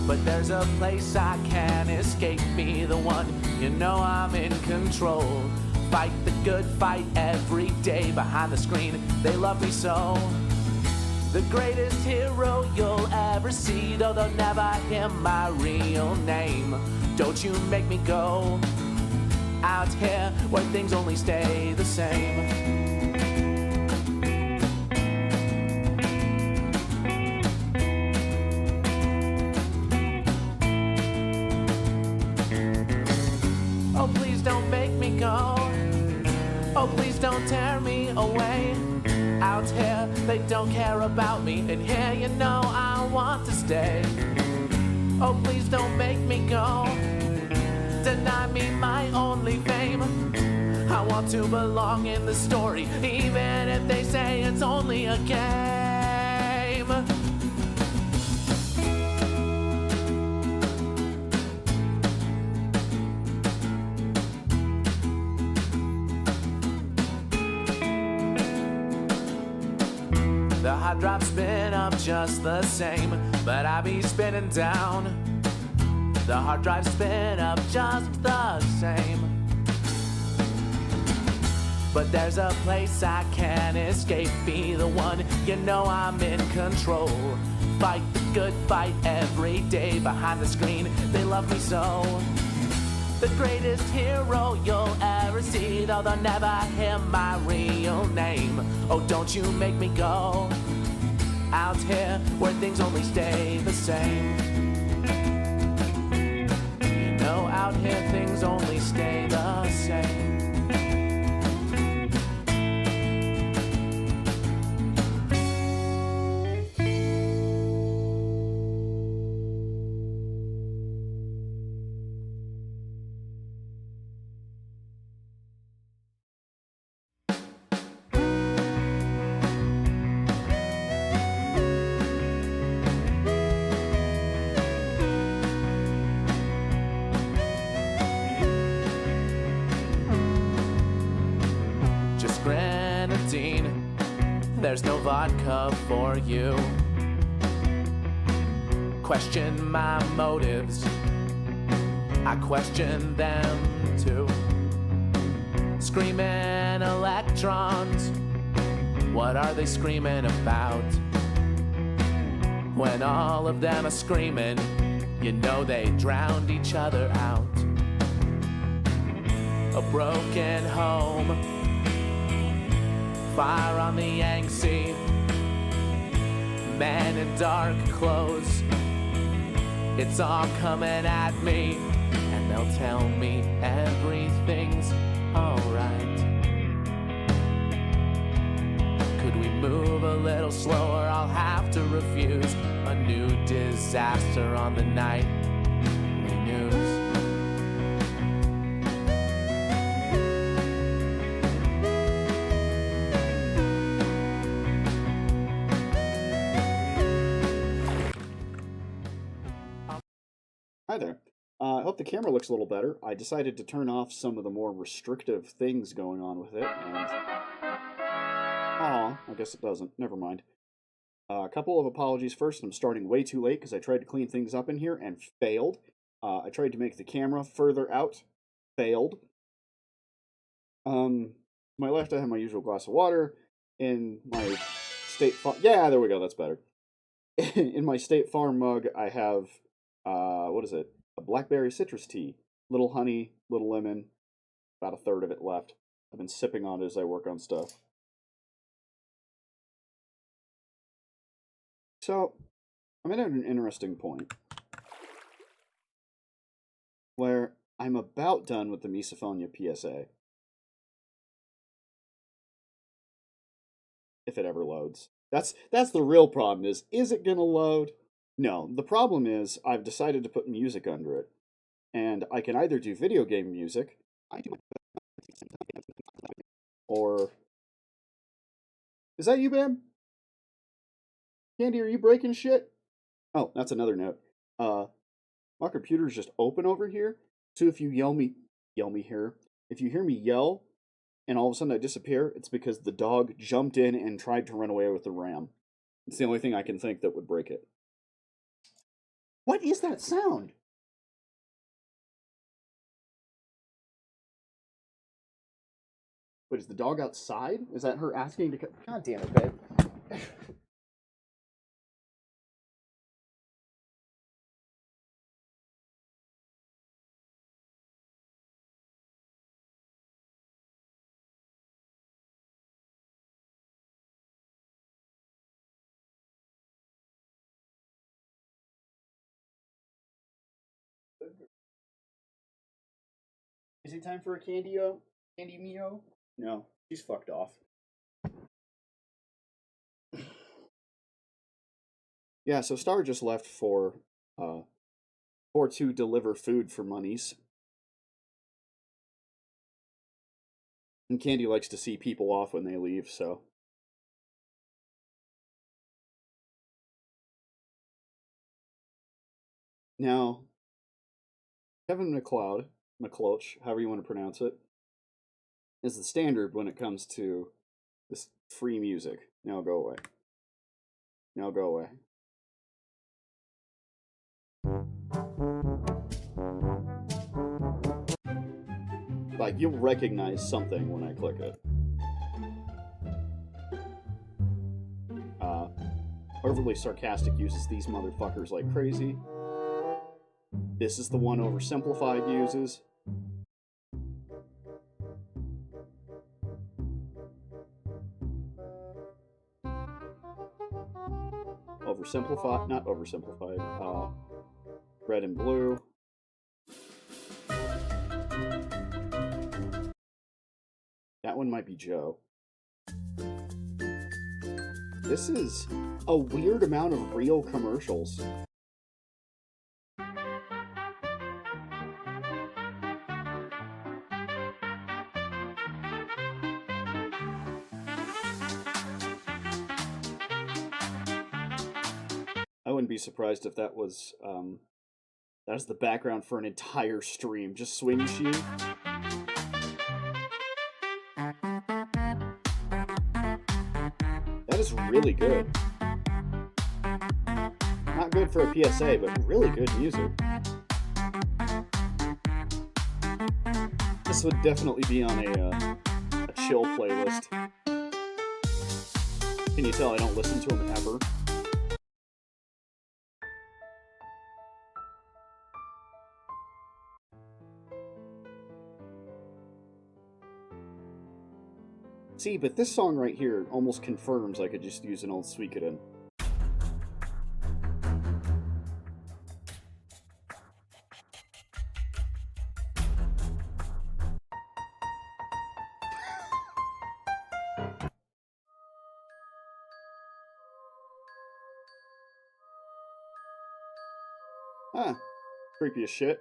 But there's a place I can't escape, be the one, you know I'm in control. Fight the good fight every day behind the screen, they love me so. The greatest hero you'll ever see, though they'll never hear my real name. Don't you make me go out here where things only stay the same. Oh, please don't make me go. Oh, please don't tear me away. Out here, they don't care about me, and here you know I want to stay. Oh, please don't make me go. Deny me my only fame. I want to belong in the story, even if they say it's only a game. The hard drive spin up just the same, but I be spinning down. The hard drive spin up just the same. But there's a place I can't escape, be the one, you know I'm in control. Fight the good fight every day behind the screen, they love me so. The greatest hero you'll ever see, though they'll never hear my real name. Oh, don't you make me go out here where things only stay the same. You know out here things only stay the same. Grenadine, there's no vodka for you. Question my motives, I question them too. Screaming electrons, what are they screaming about? When all of them are screaming, you know they drowned each other out. A broken home, fire on the Yangtze, men in dark clothes, it's all coming at me, and they'll tell me everything's alright. Could we move a little slower? I'll have to refuse a new disaster on the nightly news. Hi there. I hope the camera looks a little better. I decided to turn off some of the more restrictive things going on with it, and... Aw, I guess it doesn't. Never mind. A couple of apologies first. I'm starting way too late because I tried to clean things up in here and failed. I tried to make the camera further out. Failed. To my left, I have my usual glass of water. In my State Farm... Yeah, there we go. That's better. In my State Farm mug, I have... what is it? A blackberry citrus tea. Little honey, little lemon. About a third of it left. I've been sipping on it as I work on stuff. So, I'm at an interesting point where I'm about done with the Misophonia PSA. If it ever loads. That's the real problem is it gonna load? No, the problem is I've decided to put music under it. And I can either do video game music, or... Is that you, Bam? Candy, are you breaking shit? Oh, that's another note. My computer's just open over here, so if you yell me here. If you hear me yell, and all of a sudden I disappear, it's because the dog jumped in and tried to run away with the RAM. It's the only thing I can think that would break it. What is that sound? Wait, is the dog outside? Is that her asking to come? God damn it, babe. Is it time for a Candy Mio? No, she's fucked off. Yeah, so Star just left to deliver food for monies. And Candy likes to see people off when they leave, so. Now, Kevin McCloch, however you want to pronounce it, is the standard when it comes to this free music. Now go away. Now go away. Like, you'll recognize something when I click it. Overly Sarcastic uses these motherfuckers like crazy. This is the one Oversimplified uses. Not Oversimplified. Red and Blue. That one might be Joe. This is a weird amount of real commercials. I wouldn't be surprised if that was that's the background for an entire stream. Just Swing Machine. That is really good. Not good for a PSA, but really good music. This would definitely be on a chill playlist. Can you tell I don't listen to them ever? See, but this song right here almost confirms I could just use an old Suikoden. Ah, creepy as shit.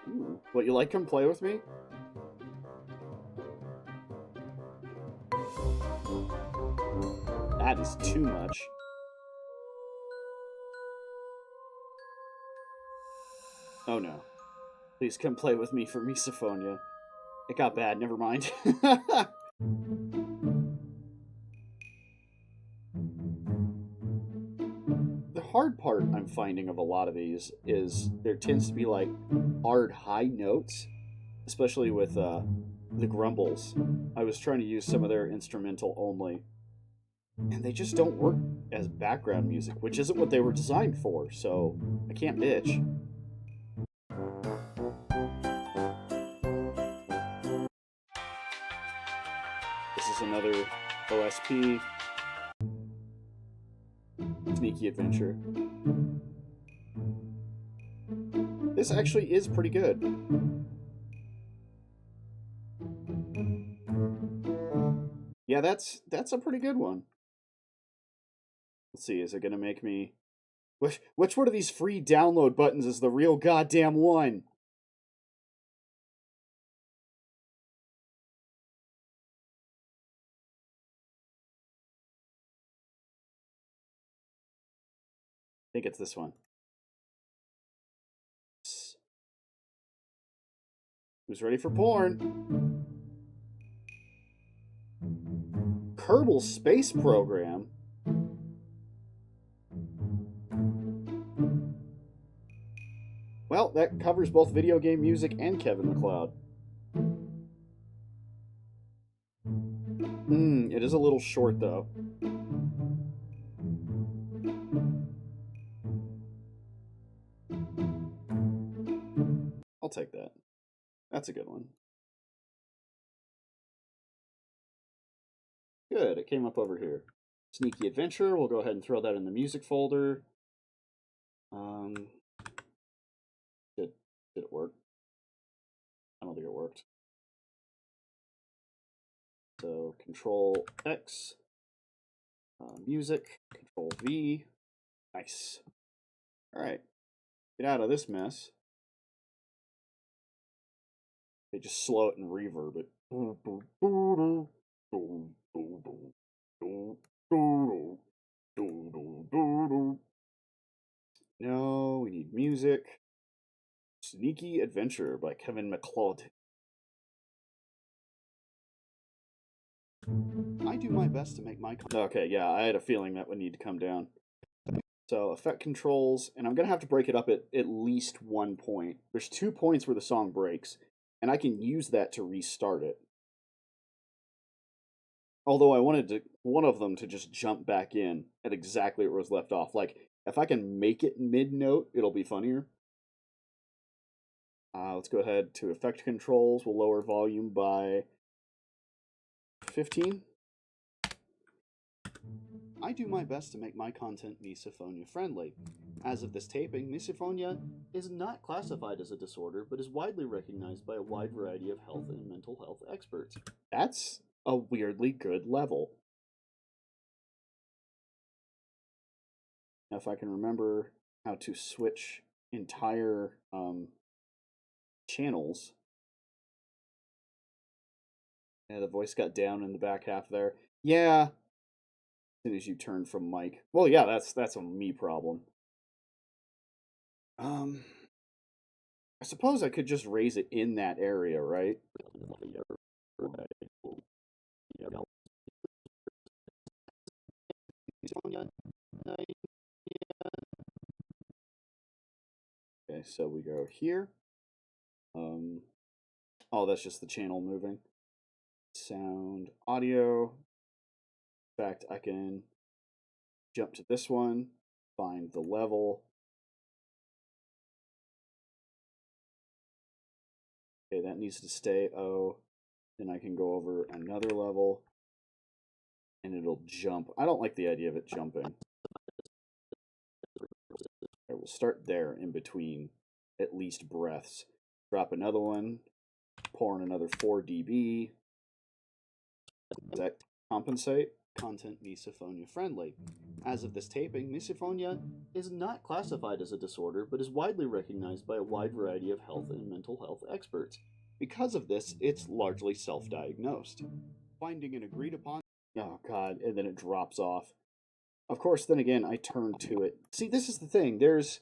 Ooh, what, you like Come Play With Me? That is too much. Oh no. Please come play with me for Misophonia. It got bad, never mind. The hard part I'm finding of a lot of these is there tends to be like hard high notes, especially with the grumbles. I was trying to use some of their instrumental only, and they just don't work as background music, which isn't what they were designed for, so I can't bitch. This is another OSP. Sneaky Adventure. This actually is pretty good. Yeah, that's a pretty good one. Let's see, is it gonna make me... Which one of these free download buttons is the real goddamn one? I think it's this one. Who's ready for porn? Kerbal Space Program. Well, that covers both video game music and Kevin MacLeod. It is a little short, though. I'll take that. That's a good one. Good, it came up over here. Sneaky Adventure, we'll go ahead and throw that in the music folder. Did it work? I don't think it worked. So Control X, music, Control V. Nice. All right, get out of this mess. They just slow it and reverb it. No, we need music. Sneaky Adventure by Kevin MacLeod. I do my best to make my... Okay, yeah, I had a feeling that would need to come down. So, effect controls, and I'm going to have to break it up at least 1 point. There's 2 points where the song breaks, and I can use that to restart it. Although I wanted one of them to just jump back in at exactly where it was left off. Like, if I can make it mid-note, it'll be funnier. Let's go ahead to effect controls. We'll lower volume by 15. I do my best to make my content misophonia friendly. As of this taping, misophonia is not classified as a disorder, but is widely recognized by a wide variety of health and mental health experts. That's a weirdly good level. Now, if I can remember how to switch entire channels. Yeah, the voice got down in the back half there. Yeah. As soon as you turn from mic. Well, yeah, that's a me problem. I suppose I could just raise it in that area, right? Okay, so we go here. Oh, that's just the channel moving. Sound, audio. In fact, I can jump to this one, find the level. Okay, that needs to stay O. Then I can go over another level, and it'll jump. I don't like the idea of it jumping. I will start there in between at least breaths. Drop another one, pour in another 4 dB. Does that compensate? Content misophonia friendly. As of this taping, misophonia is not classified as a disorder, but is widely recognized by a wide variety of health and mental health experts. Because of this, it's largely self-diagnosed. Finding an agreed upon... Oh god, and then it drops off. Of course, then again, I turn to it. See, this is the thing. There's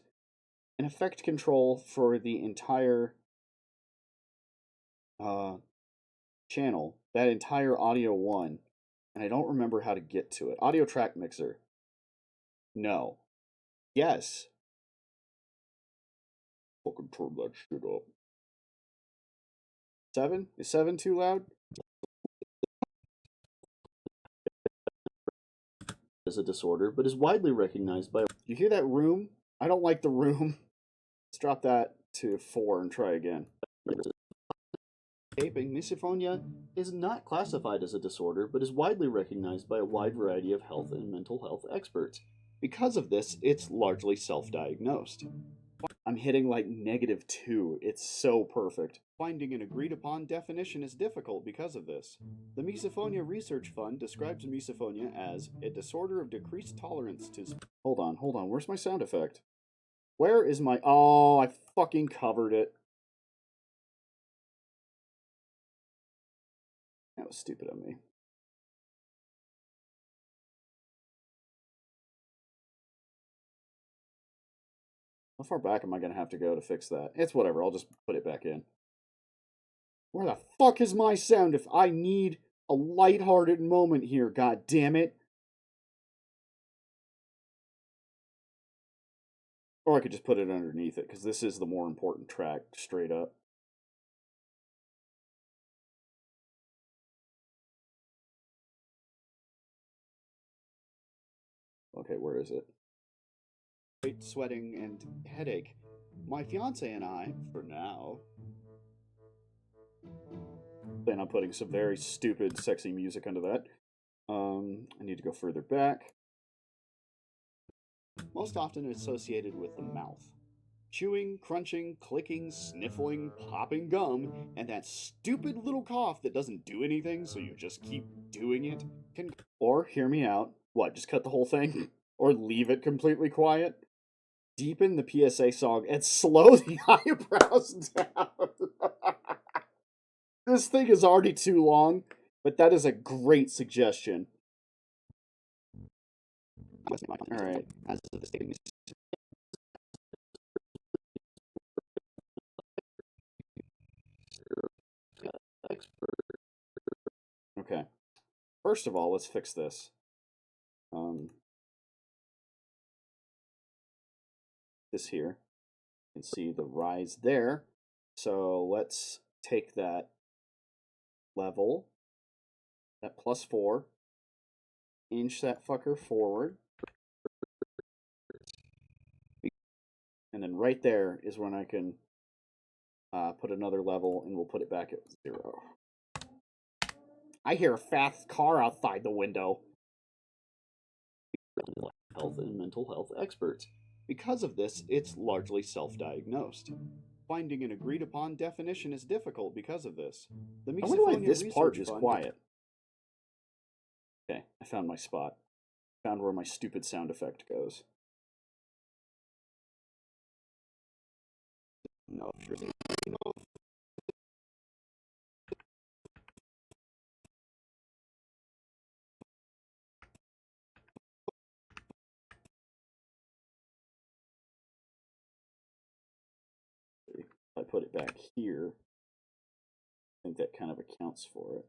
an effect control for the entire channel, that entire audio 1, and I don't remember how to get to it. Audio track mixer. No. Yes. Fucking turn that shit up. 7? Is 7 too loud? As a disorder, but is widely recognized by... You hear that room? I don't like the room. Let's drop that to 4 and try again. Taping, misophonia is not classified as a disorder, but is widely recognized by a wide variety of health and mental health experts. Because of this, it's largely self-diagnosed. I'm hitting like -2. It's so perfect. Finding an agreed upon definition is difficult because of this. The Misophonia Research Fund describes misophonia as a disorder of decreased tolerance to... Hold on. Where's my sound effect? Where is my... Oh, I fucking covered it. That was stupid of me. How far back am I going to have to go to fix that? It's whatever. I'll just put it back in. Where the fuck is my sound if I need a lighthearted moment here? God damn it. Or I could just put it underneath it, because this is the more important track, straight up. Okay, where is it? Great sweating and headache. My fiance and I, for now, plan on putting some very stupid, sexy music under that. I need to go further back. Most often associated with the mouth. Chewing, crunching, clicking, sniffling, popping gum, and that stupid little cough that doesn't do anything, so you just keep doing it. Or, hear me out, what, just cut the whole thing? Or leave it completely quiet? Deepen the PSA song and slow the eyebrows down. This thing is already too long, but that is a great suggestion. Alright. Okay. First of all, let's fix this. This here. You can see the rise there. So let's take that level, that +4, inch that fucker forward. And then right there is when I can put another level, and we'll put it back at 0. I hear a fast car outside the window. Health and mental health experts. Because of this, it's largely self-diagnosed. Finding an agreed-upon definition is difficult because of this. The Misophonia I wonder why this part is quiet. Okay, I found my spot. Found where my stupid sound effect goes. No, sure. If I put it back here, I think that kind of accounts for it.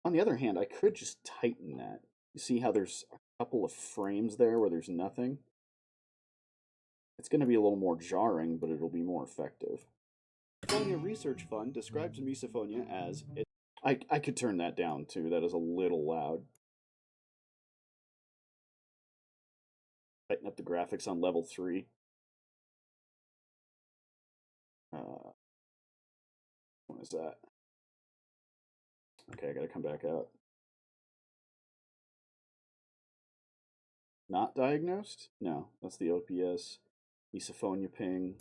On the other hand, I could just tighten that. You see how there's a couple of frames there where there's nothing? It's going to be a little more jarring, but it'll be more effective. The Misophonia Research Fund describes misophonia as... I could turn that down, too. That is a little loud. Tighten up the graphics on level 3. What is that? Okay, I gotta come back out. Not diagnosed? No, that's the OPS. Misophonia ping.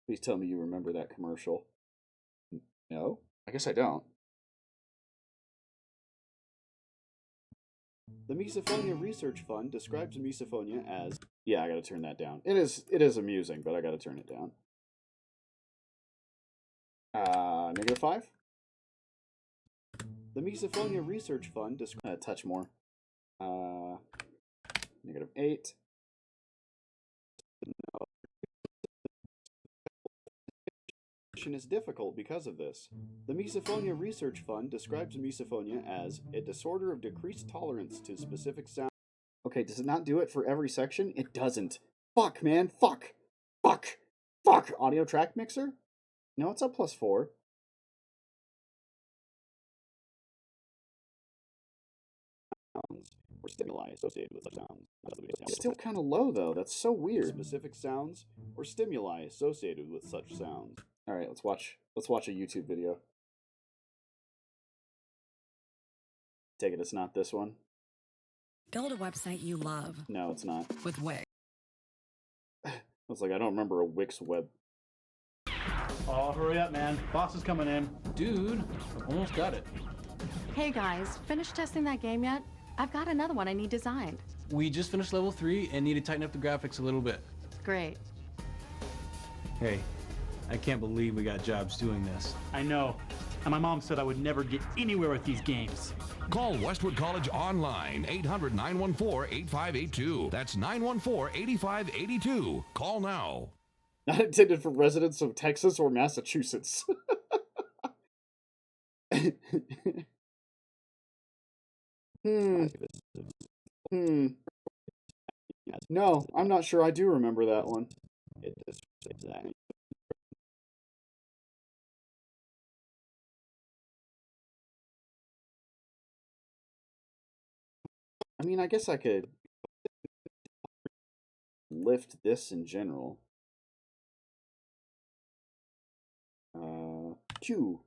Please tell me you remember that commercial. No? I guess I don't. The Misophonia Research Fund describes misophonia as... Yeah, I gotta turn that down. It is amusing, but I gotta turn it down. -5? The Misophonia Research Fund describes... a touch more. -8. Is difficult because of this. The Misophonia Research Fund describes misophonia as a disorder of decreased tolerance to specific sound. Okay, does it not do it for every section? It doesn't. Fuck, man. Fuck. Fuck. Fuck. Audio track mixer? No, it's a +4. Or stimuli associated with such sounds. It's still kind of low, though. That's so weird. Specific sounds or stimuli associated with such sounds. All right, let's watch a YouTube video. Take it it's not this one. Build a website you love. No, it's not. With Wix. I was like, I don't remember a Wix web. Oh, hurry up, man. Boss is coming in. Dude, almost got it. Hey guys, finished testing that game yet? I've got another one I need designed. We just finished level 3 and need to tighten up the graphics a little bit. Great. Hey, I can't believe we got jobs doing this. I know. And my mom said I would never get anywhere with these games. Call Westwood College online, 800-914-8582. That's 914-8582. Call now. Not intended for residents of Texas or Massachusetts. No, I'm not sure I do remember that one. I mean, I guess I could lift this in general. Q.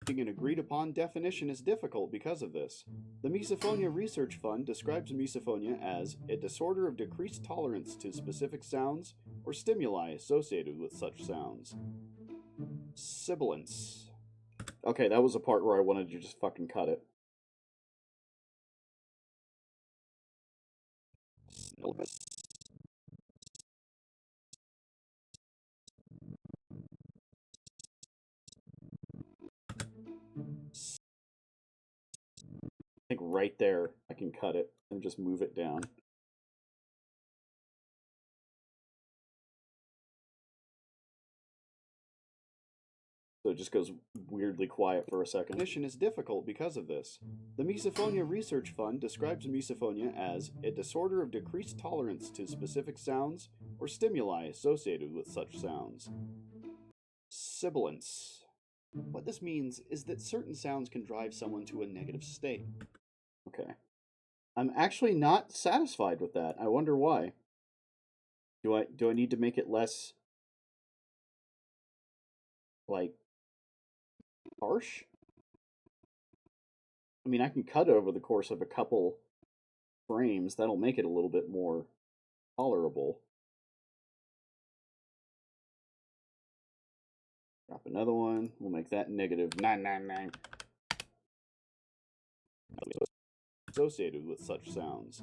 An agreed upon definition is difficult because of this. The Misophonia Research Fund describes misophonia as a disorder of decreased tolerance to specific sounds or stimuli associated with such sounds. Sibilance. Okay, that was a part where I wanted to just fucking cut it. I think right there I can cut it and just move it down. So it just goes weirdly quiet for a second. Definition is difficult because of this. The Misophonia Research Fund describes misophonia as a disorder of decreased tolerance to specific sounds or stimuli associated with such sounds. Sibilance. What this means is that certain sounds can drive someone to a negative state. Okay. I'm actually not satisfied with that. I wonder why. Do I need to make it less, like, harsh? I mean, I can cut it over the course of a couple frames. That'll make it a little bit more tolerable. Drop another one. We'll make that negative 999. Associated with such sounds.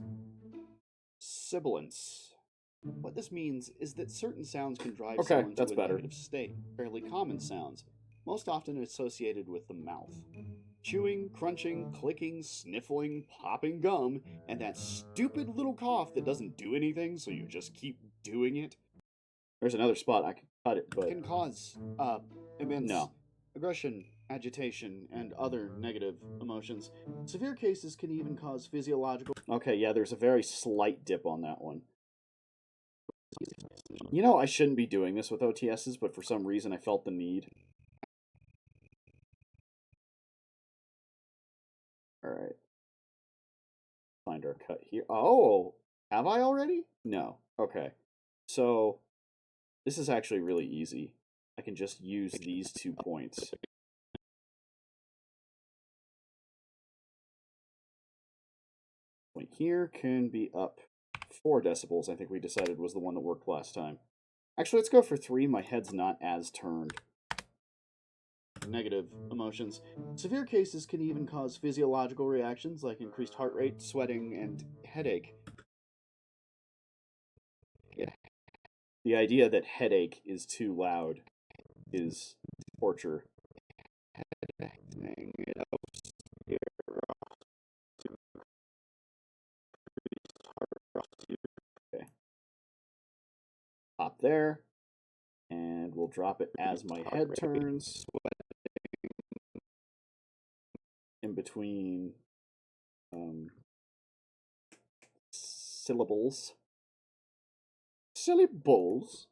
Sibilance. What this means is that certain sounds can drive someone to a negative state. Fairly common sounds, most often associated with the mouth. Chewing, crunching, clicking, sniffling, popping gum, and that stupid little cough that doesn't do anything, so you just keep doing it. There's another spot I can cut it, but can cause immense aggression, agitation, and other negative emotions. Severe cases can even cause physiological. Okay, yeah, there's a very slight dip on that one. You know, I shouldn't be doing this with OTSs, but for some reason I felt the need. Alright. Find our cut here. Oh! Have I already? No. Okay. So, this is actually really easy. I can just use these 2 points. Point here can be up 4 decibels, I think we decided was the one that worked last time. Actually, let's go for 3. My head's not as turned. Negative emotions. Severe cases can even cause physiological reactions like increased heart rate, sweating, and headache. Yeah. The idea that headache is too loud is torture. Okay. Pop there, and we'll drop it as my head turns. In between syllables. Syllables?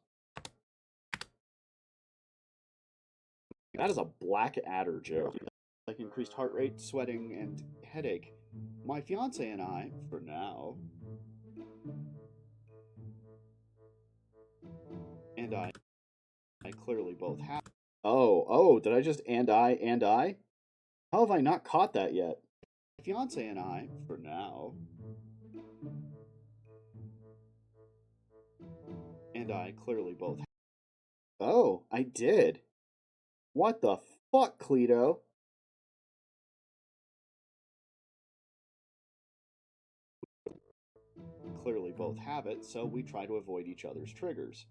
That is a black adder joke. Like increased heart rate, sweating, and headache. My fiance and I, for now, and I clearly both have. Oh, did I just and I? How have I not caught that yet? My fiance and I, for now, and I clearly both have. Oh, I did. What the fuck, Cleto? Clearly both have it, so we try to avoid each other's triggers.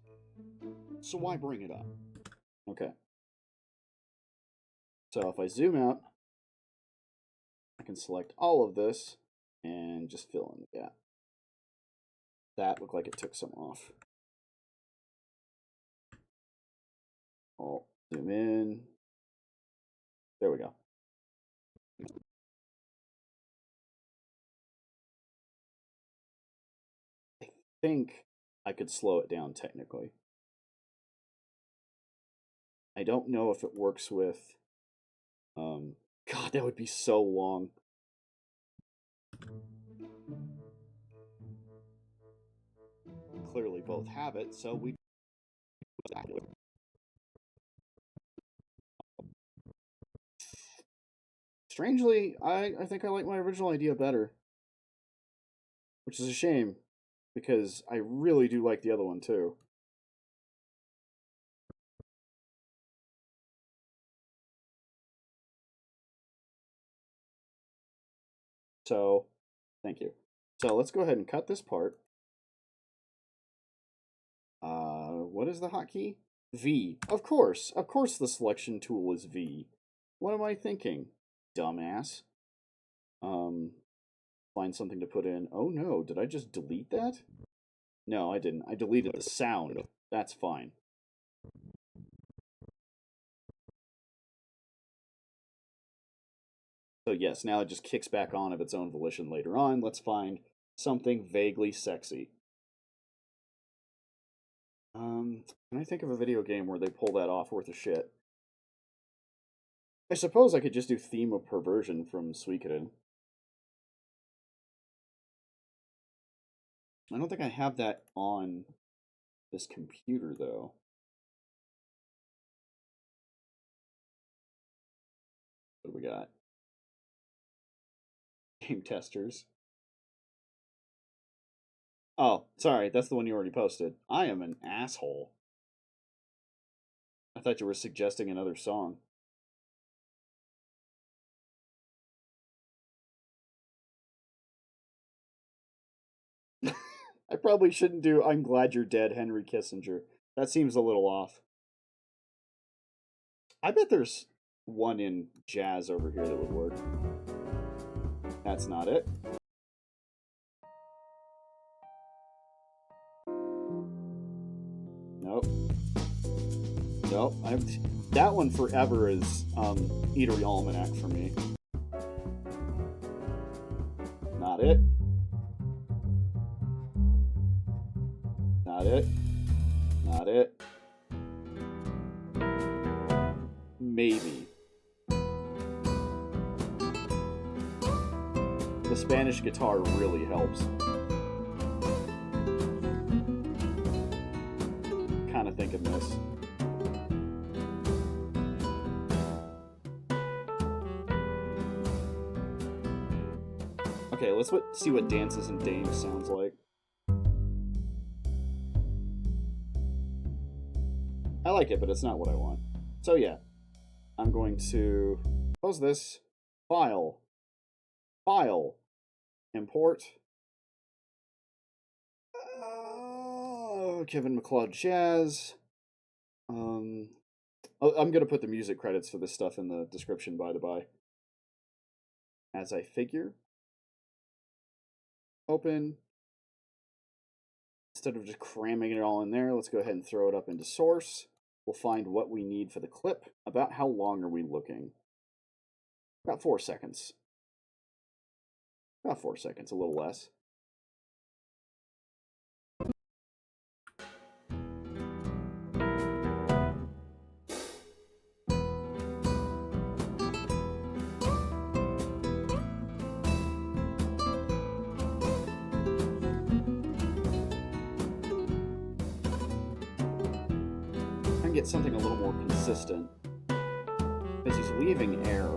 So why bring it up? Okay. So if I zoom out, I can select all of this and just fill in the gap. That looked like it took some off. I'll zoom in. There we go. think I could slow it down technically. I don't know if it works with... God, that would be so long. Clearly both have it, so we... Strangely, I think I like my original idea better. Which is a shame, because I really do like the other one too. So, thank you. So let's go ahead and cut this part. What is the hotkey? V. Of course the selection tool is V. What am I thinking? Dumbass. Find something to put in. Oh no, did I just delete that? No, I didn't. I deleted the sound. That's fine. So yes, now it just kicks back on of its own volition later on. Let's find something vaguely sexy. Can I think of a video game where they pull that off worth a shit? I suppose I could just do Theme of Perversion from Suikoden. I don't think I have that on this computer, though. What do we got? Game testers. Oh, sorry, that's the one you already posted. I am an asshole. I thought you were suggesting another song. I probably shouldn't do I'm Glad You're Dead, Henry Kissinger. That seems a little off. I bet there's one in jazz over here that would work. That's not it. Nope. Nope. That one forever is Eatery Almanac for me. Not it. Not it. Not it. Maybe. The Spanish guitar really helps. Kind of thinking this. Okay, let's see what Dances and Dames sounds like. I like it, but it's not what I want. So yeah, I'm going to close this. File. Import. Kevin MacLeod Jazz. I'm going to put the music credits for this stuff in the description, by the by. As I figure. Open. Instead of just cramming it all in there, let's go ahead and throw it up into source. We'll find what we need for the clip. About how long are we looking? About 4 seconds. About 4 seconds, a little less. Get something a little more consistent because he's leaving air,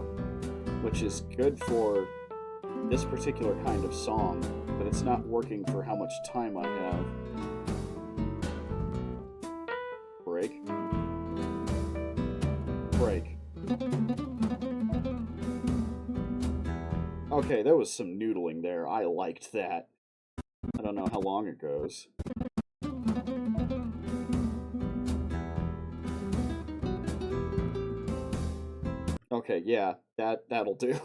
which is good for this particular kind of song, but it's not working for how much time I have. Break. Break. Okay, there was some noodling there. I liked that. I don't know how long it goes. Okay, yeah, that'll do.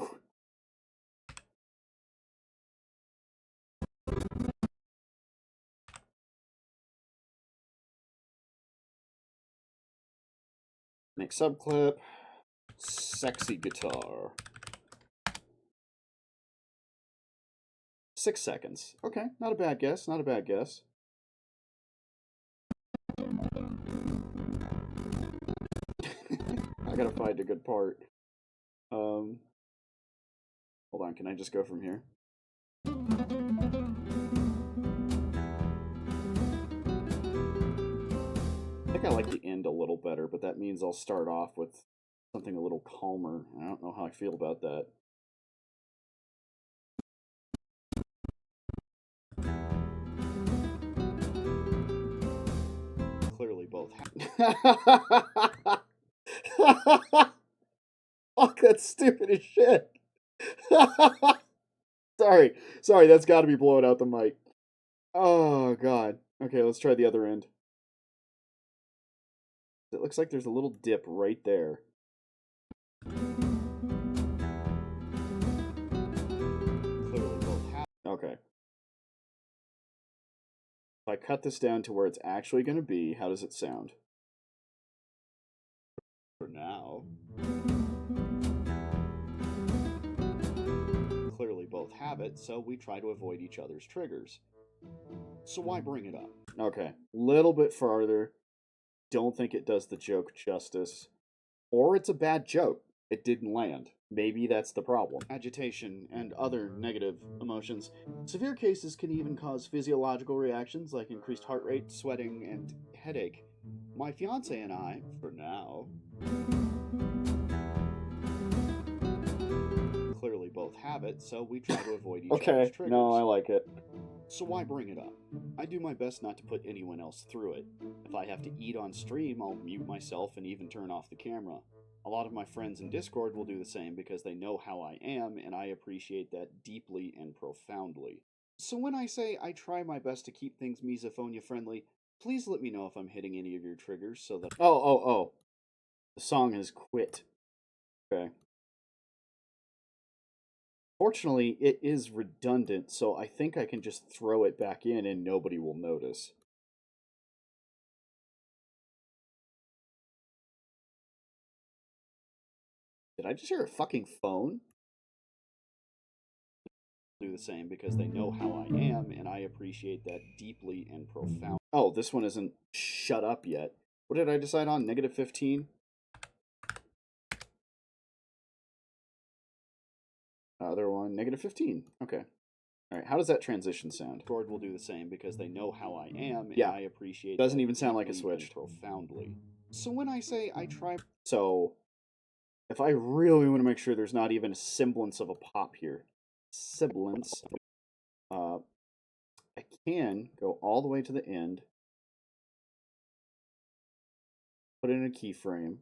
Next subclip, sexy guitar. 6 seconds. Okay, not a bad guess, not a bad guess. gotta find a good part. Hold on, can I just go from here? I think I like the end a little better, but that means I'll start off with something a little calmer. I don't know how I feel about that. Clearly both Fuck, that's stupid as shit. Sorry, that's got to be blowing out the mic. Oh, God. Okay, let's try the other end. It looks like there's a little dip right there. Clearly both okay. If I cut this down to where it's actually going to be, how does it sound? For now. Clearly both have it, so we try to avoid each other's triggers. So why bring it up? Okay, little bit farther. Don't think it does the joke justice. Or it's a bad joke. It didn't land. Maybe that's the problem. Agitation and other negative emotions. Severe cases can even cause physiological reactions like increased heart rate, sweating, and headache. My fiance and I, for now, clearly both have it, so we try to avoid each other's triggers. No, I like it. So why bring it up? I do my best not to put anyone else through it. If I have to eat on stream, I'll mute myself and even turn off the camera. A lot of my friends in Discord will do the same because they know how I am, and I appreciate that deeply and profoundly. So when I say I try my best to keep things misophonia friendly, please let me know if I'm hitting any of your triggers so that... Oh. The song has quit. Okay. Fortunately, it is redundant, so I think I can just throw it back in and nobody will notice. Did I just hear a fucking phone? Do the same because they know how I am, and I appreciate that deeply and profound. Oh, this one isn't shut up yet. What did I decide on? Negative 15? Other one, negative 15. Okay. All right, how does that transition sound? Discord will do the same because they know how I am, and I appreciate that. Doesn't even sound like a switch. Profoundly. So when I say I try... So, if I really want to make sure there's not even a semblance of a pop here, I can go all the way to the end, put in a keyframe,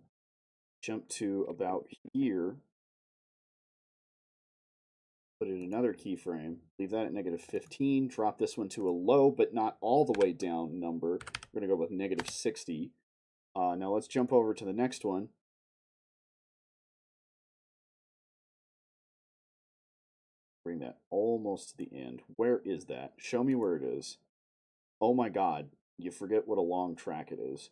jump to about here, put in another keyframe, leave that at negative 15, drop this one to a low, but not all the way down number. We're going to go with negative 60. Now let's jump over to the next one. Bring that almost to the end. Where is that? Show me where it is. Oh my god, you forget what a long track it is.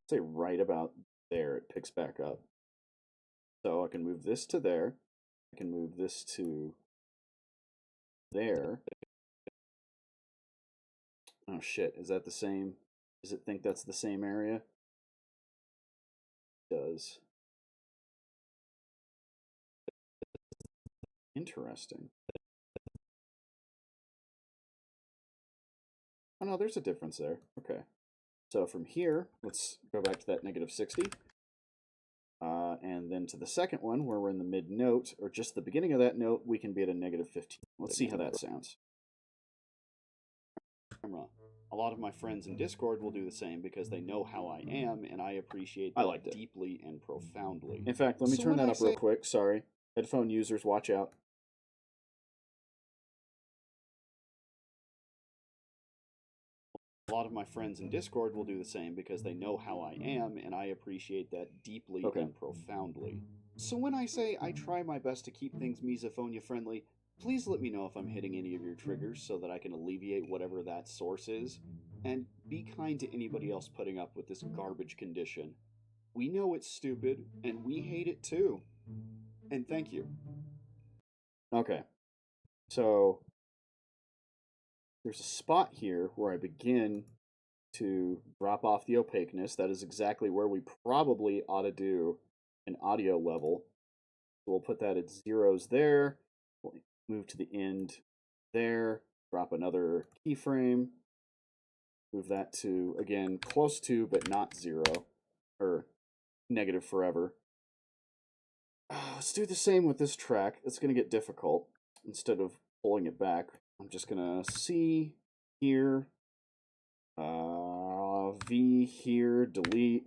Say right about there, it picks back up. So I can move this to there. I can move this to there. Oh shit, is that the same? Does it think that's the same area? It does. Interesting. Oh no, there's a difference there. Okay. So from here, let's go back to that negative 60. And then to the second one, where we're in the mid note, or just the beginning of that note, we can be at a negative 15. Let's see how that sounds. A lot of my friends in Discord will do the same because they know how I am, and I appreciate that deeply and profoundly. In fact, let me turn that up real quick. Sorry. Headphone users, watch out. A lot of my friends in Discord will do the same because they know how I am, and I appreciate that deeply and profoundly. So when I say I try my best to keep things misophonia friendly, please let me know if I'm hitting any of your triggers so that I can alleviate whatever that source is. And be kind to anybody else putting up with this garbage condition. We know it's stupid, and we hate it too. And thank you. Okay. So there's a spot here where I begin to drop off the opaqueness. That is exactly where we probably ought to do an audio level. So we'll put that at zeros there. We'll move to the end there. Drop another keyframe. Move that to, again, close to, but not 0. Or negative forever. Let's do the same with this track. It's going to get difficult. Instead of pulling it back, I'm just going to C here. V here, delete.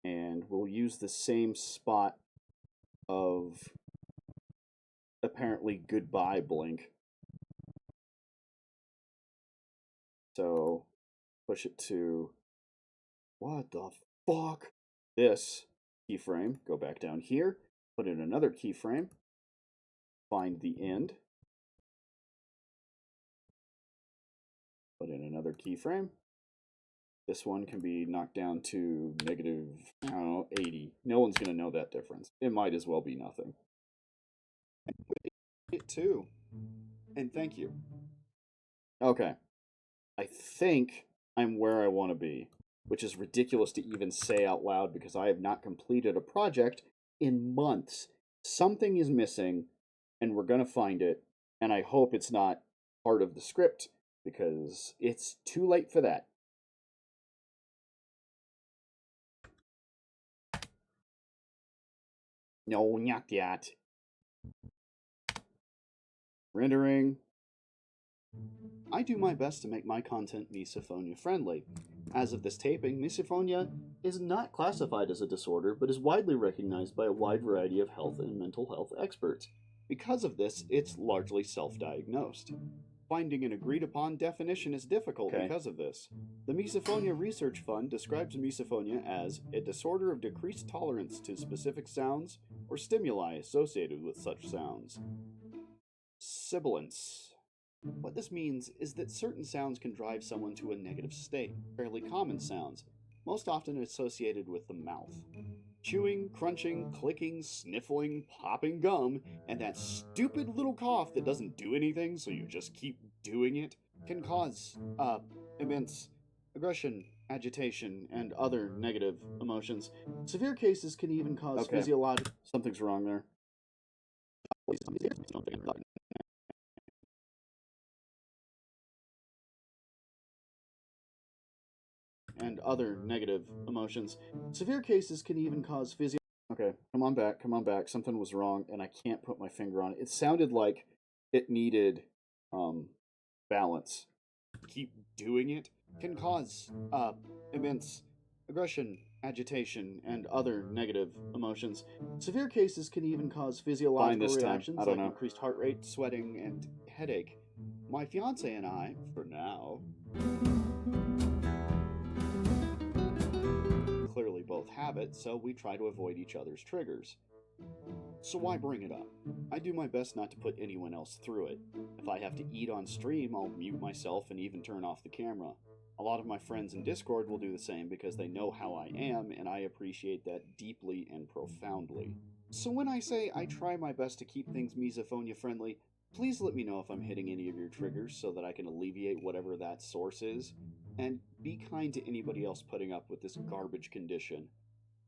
And we'll use the same spot of apparently goodbye blink. So push it to, what the fuck? This keyframe, go back down here, put in another keyframe, find the end, put in another keyframe. This one can be knocked down to negative, I don't know, 80. No one's going to know that difference. It might as well be nothing. It too. And thank you. Okay. I think I'm where I want to be, which is ridiculous to even say out loud because I have not completed a project in months. Something is missing, and we're going to find it, and I hope it's not part of the script because it's too late for that. No, not yet. Rendering. I do my best to make my content misophonia friendly. As of this taping, misophonia is not classified as a disorder, but is widely recognized by a wide variety of health and mental health experts. Because of this, it's largely self-diagnosed. Finding an agreed-upon definition is difficult because of this. The Misophonia Research Fund describes misophonia as a disorder of decreased tolerance to specific sounds or stimuli associated with such sounds. Sibilance. What this means is that certain sounds can drive someone to a negative state, fairly common sounds, most often associated with the mouth. Chewing, crunching, clicking, sniffling, popping gum, and that stupid little cough that doesn't do anything so you just keep doing it can cause immense aggression, agitation, and other negative emotions. Severe cases can even cause physiological... Something's wrong there. And other negative emotions. Severe cases can even cause physio... Okay, come on back. Something was wrong, and I can't put my finger on it. It sounded like it needed balance. Keep doing it can cause immense aggression, agitation, and other negative emotions. Severe cases can even cause physiological reactions like increased heart rate, sweating, and headache. My fiance and I, for now, clearly both have it, so we try to avoid each other's triggers. So why bring it up? I do my best not to put anyone else through it. If I have to eat on stream, I'll mute myself and even turn off the camera. A lot of my friends in Discord will do the same because they know how I am, and I appreciate that deeply and profoundly. So when I say I try my best to keep things misophonia friendly, please let me know if I'm hitting any of your triggers so that I can alleviate whatever that source is. And be kind to anybody else putting up with this garbage condition.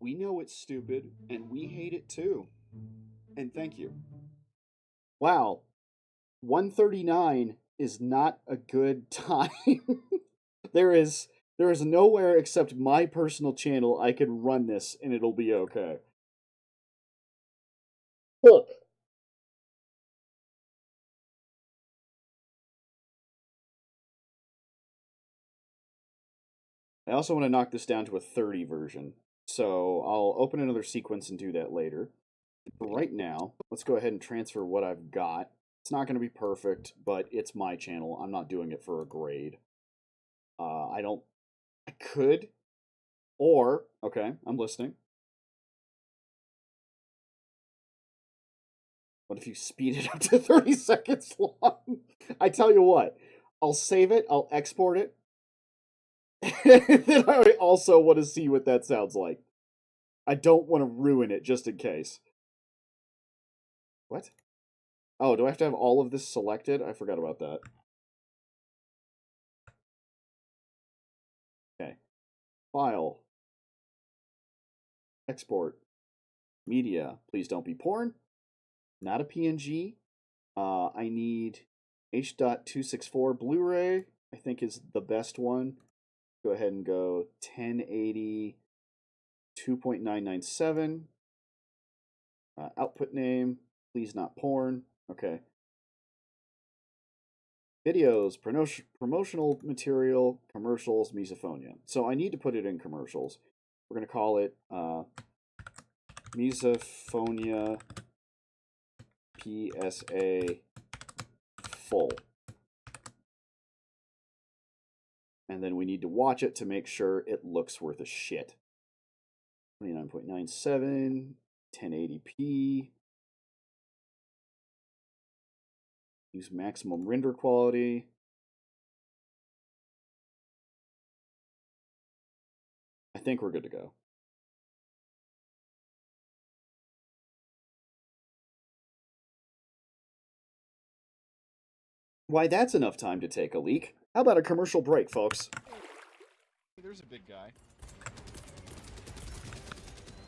We know it's stupid, and we hate it too. And thank you. Wow. 139 is not a good time. There is nowhere except my personal channel I can run this and it'll be okay. Look. I also want to knock this down to a 30 version. So I'll open another sequence and do that later. For right now, let's go ahead and transfer what I've got. It's not going to be perfect, but it's my channel. I'm not doing it for a grade. I could, or, okay, I'm listening. What if you speed it up to 30 seconds long? I tell you what, I'll save it, I'll export it, and then I also want to see what that sounds like. I don't want to ruin it just in case. What? Oh, do I have to have all of this selected? I forgot about that. File. Export. Media. Please don't be porn. Not a PNG. I need H.264 Blu-ray. I think is the best one. Go ahead and go 1080 2.997. Output name. Please not porn. Okay. Videos, promotional material, commercials, misophonia. So I need to put it in commercials. We're going to call it Misophonia PSA full. And then we need to watch it to make sure it looks worth a shit. 29.97, 1080p. Use maximum render quality. I think we're good to go. Why, that's enough time to take a leak. How about a commercial break, folks? There's a big guy.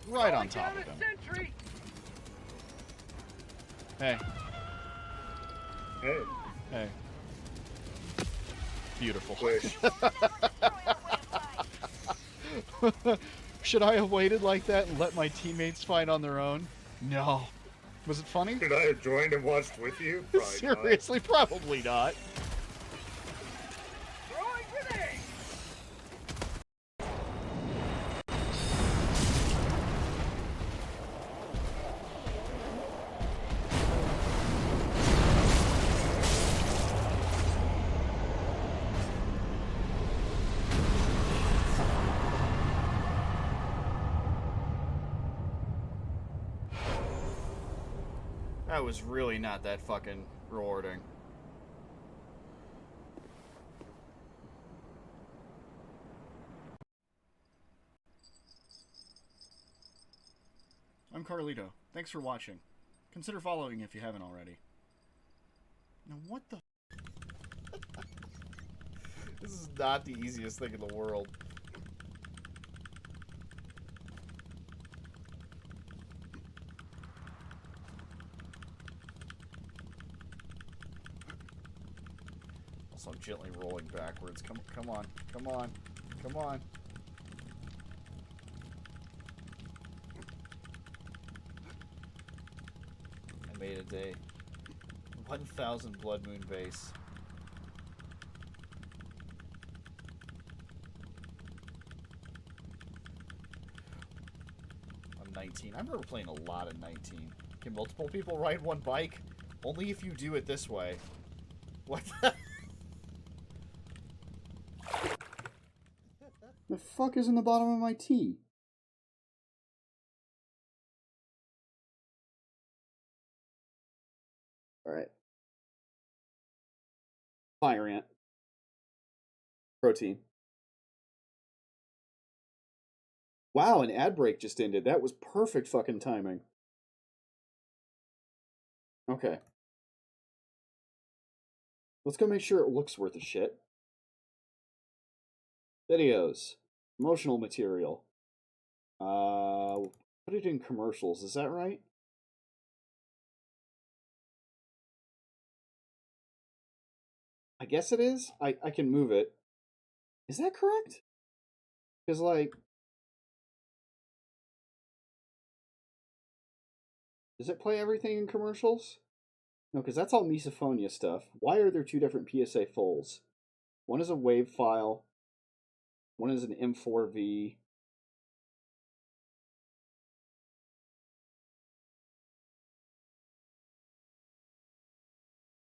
Right on top of him. Hey. Hey. Hey. Beautiful. Should I have waited like that and let my teammates fight on their own? No. Was it funny? Should I have joined and watched with you? Probably Seriously, probably not. That was really not that fucking rewarding. I'm Carlito. Thanks for watching. Consider following if you haven't already. Now what the... This is not the easiest thing in the world. Also, I'm gently rolling backwards. Come on, come on, come on. I made a day. 1,000 Blood Moon base. I'm 19. I remember playing a lot at 19. Can multiple people ride one bike? Only if you do it this way. What the... The fuck is in the bottom of my tea? Alright. Fire ant. Protein. Wow, an ad break just ended. That was perfect fucking timing. Okay. Let's go make sure it looks worth a shit. Videos. Promotional material. Put it in commercials. Is that right? I guess it is. I can move it. Is that correct? Because, like... Does it play everything in commercials? No, because that's all misophonia stuff. Why are there two different PSA fulls? One is a WAV file. One is an M4V.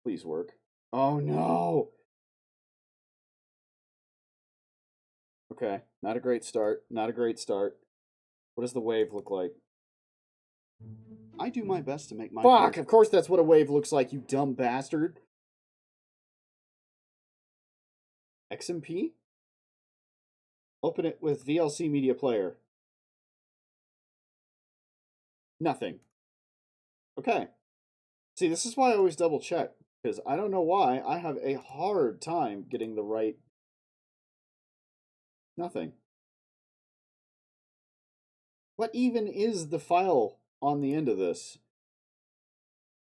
Please work. Oh no! Okay, not a great start. Not a great start. What does the wave look like? I do my best to make my... Fuck! Of course that's what a wave looks like, you dumb bastard! XMP? Open it with VLC Media Player. Nothing. Okay. See, this is why I always double check, because I don't know why I have a hard time getting the right... Nothing. What even is the file on the end of this?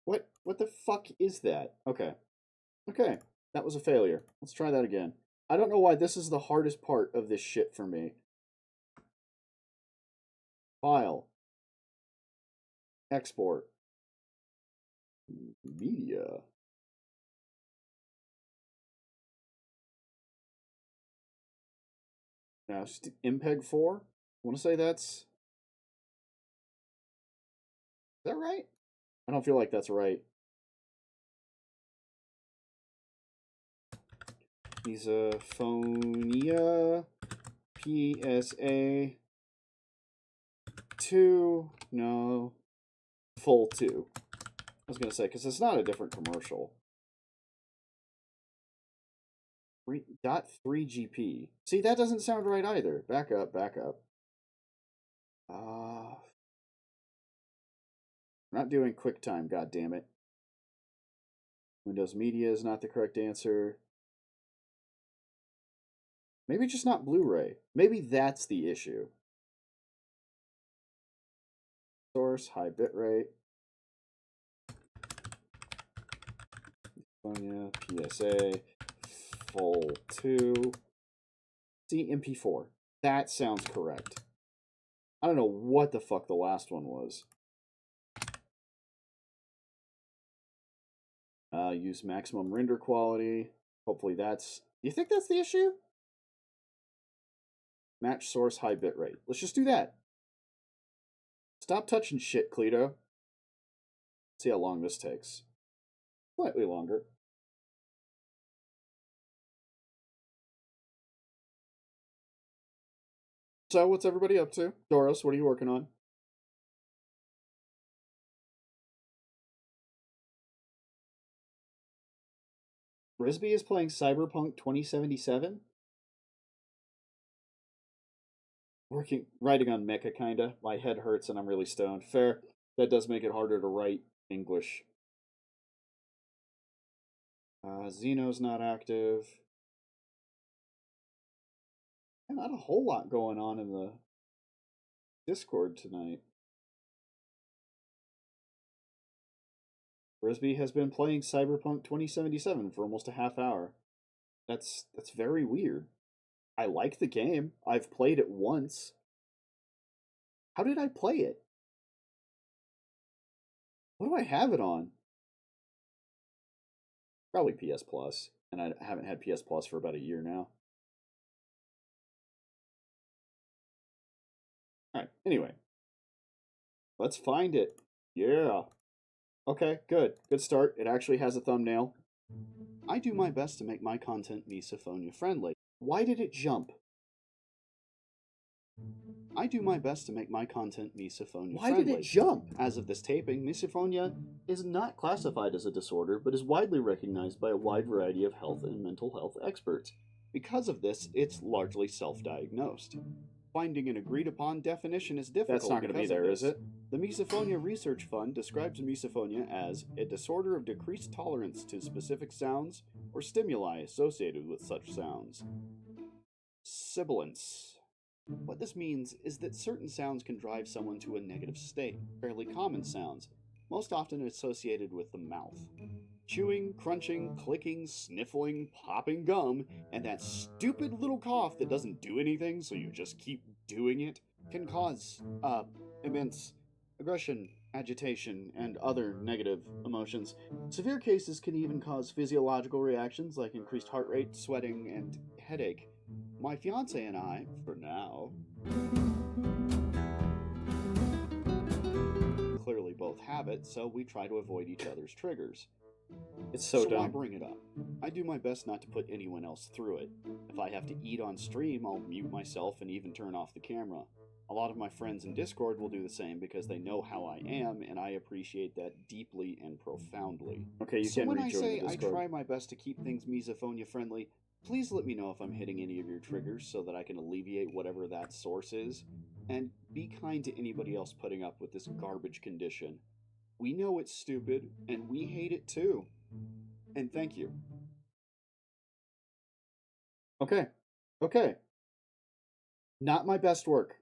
What the fuck is that? Okay. Okay. That was a failure. Let's try that again. I don't know why this is the hardest part of this shit for me. File. Export. Media. Now, MPEG 4? I want to say that's... Is that right? I don't feel like that's right. Misophonia PSA 2. No. Full 2. I was going to say, because it's not a different commercial. .3 GP. See, that doesn't sound right either. Back up, back up. We're not doing QuickTime, goddammit. Windows Media is not the correct answer. Maybe just not Blu-ray. Maybe that's the issue. Source, high bitrate. Misophonia PSA, full 2. See, MP4. That sounds correct. I don't know what the fuck the last one was. Use maximum render quality. Hopefully that's... Do you think that's the issue? Match source, high bitrate. Let's just do that. Stop touching shit, Cleto. See how long this takes. Slightly longer. So, what's everybody up to? Doros, what are you working on? Frisbee is playing Cyberpunk 2077? Writing on Mecha, kinda. My head hurts and I'm really stoned. Fair. That does make it harder to write English. Xeno's not active. And not a whole lot going on in the Discord tonight. Frisbee has been playing Cyberpunk 2077 for almost a half hour. That's very weird. I like the game. I've played it once. How did I play it? What do I have it on? Probably PS Plus, and I haven't had PS Plus for about a year now. Alright, anyway. Let's find it. Yeah. Okay, good. Good start. It actually has a thumbnail. I do my best to make my content misophonia friendly. Why did it jump? I do my best to make my content misophonia friendly. Why did it jump? As of this taping, misophonia is not classified as a disorder, but is widely recognized by a wide variety of health and mental health experts. Because of this, it's largely self-diagnosed. Finding an agreed-upon definition is difficult. That's not going to be there, is it? The Misophonia Research Fund describes misophonia as a disorder of decreased tolerance to specific sounds or stimuli associated with such sounds. Sibilance. What this means is that certain sounds can drive someone to a negative state, fairly common sounds, most often associated with the mouth. Chewing, crunching, clicking, sniffling, popping gum, and that stupid little cough that doesn't do anything so you just keep doing it can cause, immense aggression, agitation, and other negative emotions. Severe cases can even cause physiological reactions like increased heart rate, sweating, and headache. My fiance and I, for now, clearly both have it, so we try to avoid each other's triggers. It's so dumb. I bring it up. I do my best not to put anyone else through it. If I have to eat on stream, I'll mute myself and even turn off the camera. A lot of my friends in Discord will do the same because they know how I am, and I appreciate that deeply and profoundly. Okay, you can rejoin the Discord. So when I say I try my best to keep things misophonia friendly, please let me know if I'm hitting any of your triggers so that I can alleviate whatever that source is. And be kind to anybody else putting up with this garbage condition. We know it's stupid, and we hate it too. And thank you. Okay. Okay. Not my best work,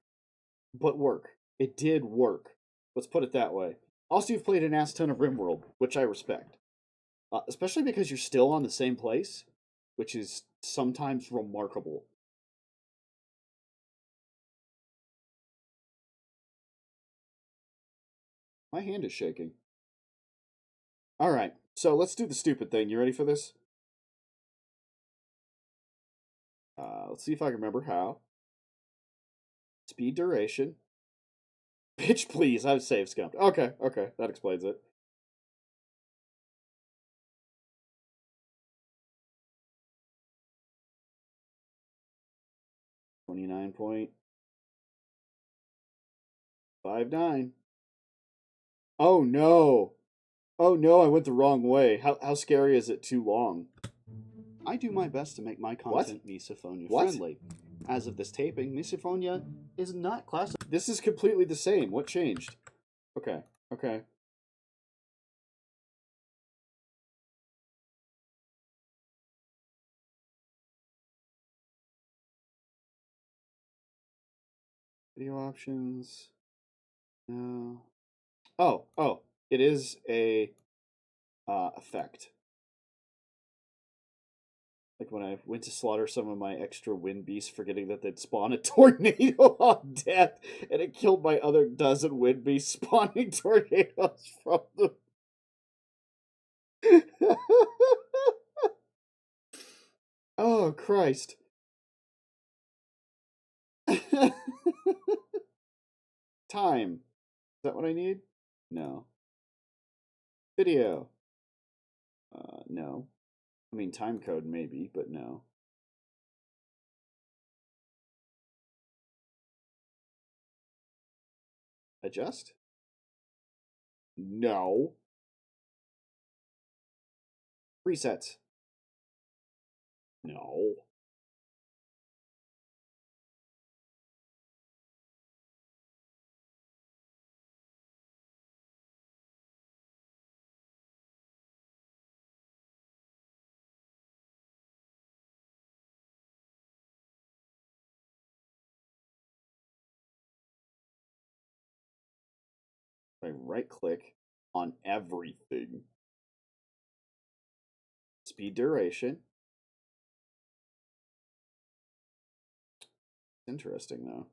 but work. It did work. Let's put it that way. Also, you've played an ass ton of RimWorld, which I respect. Especially because you're still on the same place, which is sometimes remarkable. My hand is shaking. Alright, so let's do the stupid thing. You ready for this? Let's see if I can remember how. Speed duration. Bitch, please, I've save scumped. Okay, that explains it. $29.59. Oh no! Oh no, I went the wrong way. How scary is it too long? I do my best to make my content misophonia friendly. As of this taping, misophonia is not classified. This is completely the same. What changed? Okay. Video options. No. Oh. It is a effect. Like when I went to slaughter some of my extra wind beasts, forgetting that they'd spawn a tornado on death, and it killed my other dozen wind beasts, spawning tornadoes from them. Oh, Christ. Time. Is that what I need? No. Video. No. I mean, time code maybe, but no. Adjust? No. Presets. No. I right click on everything. Speed duration. Interesting though.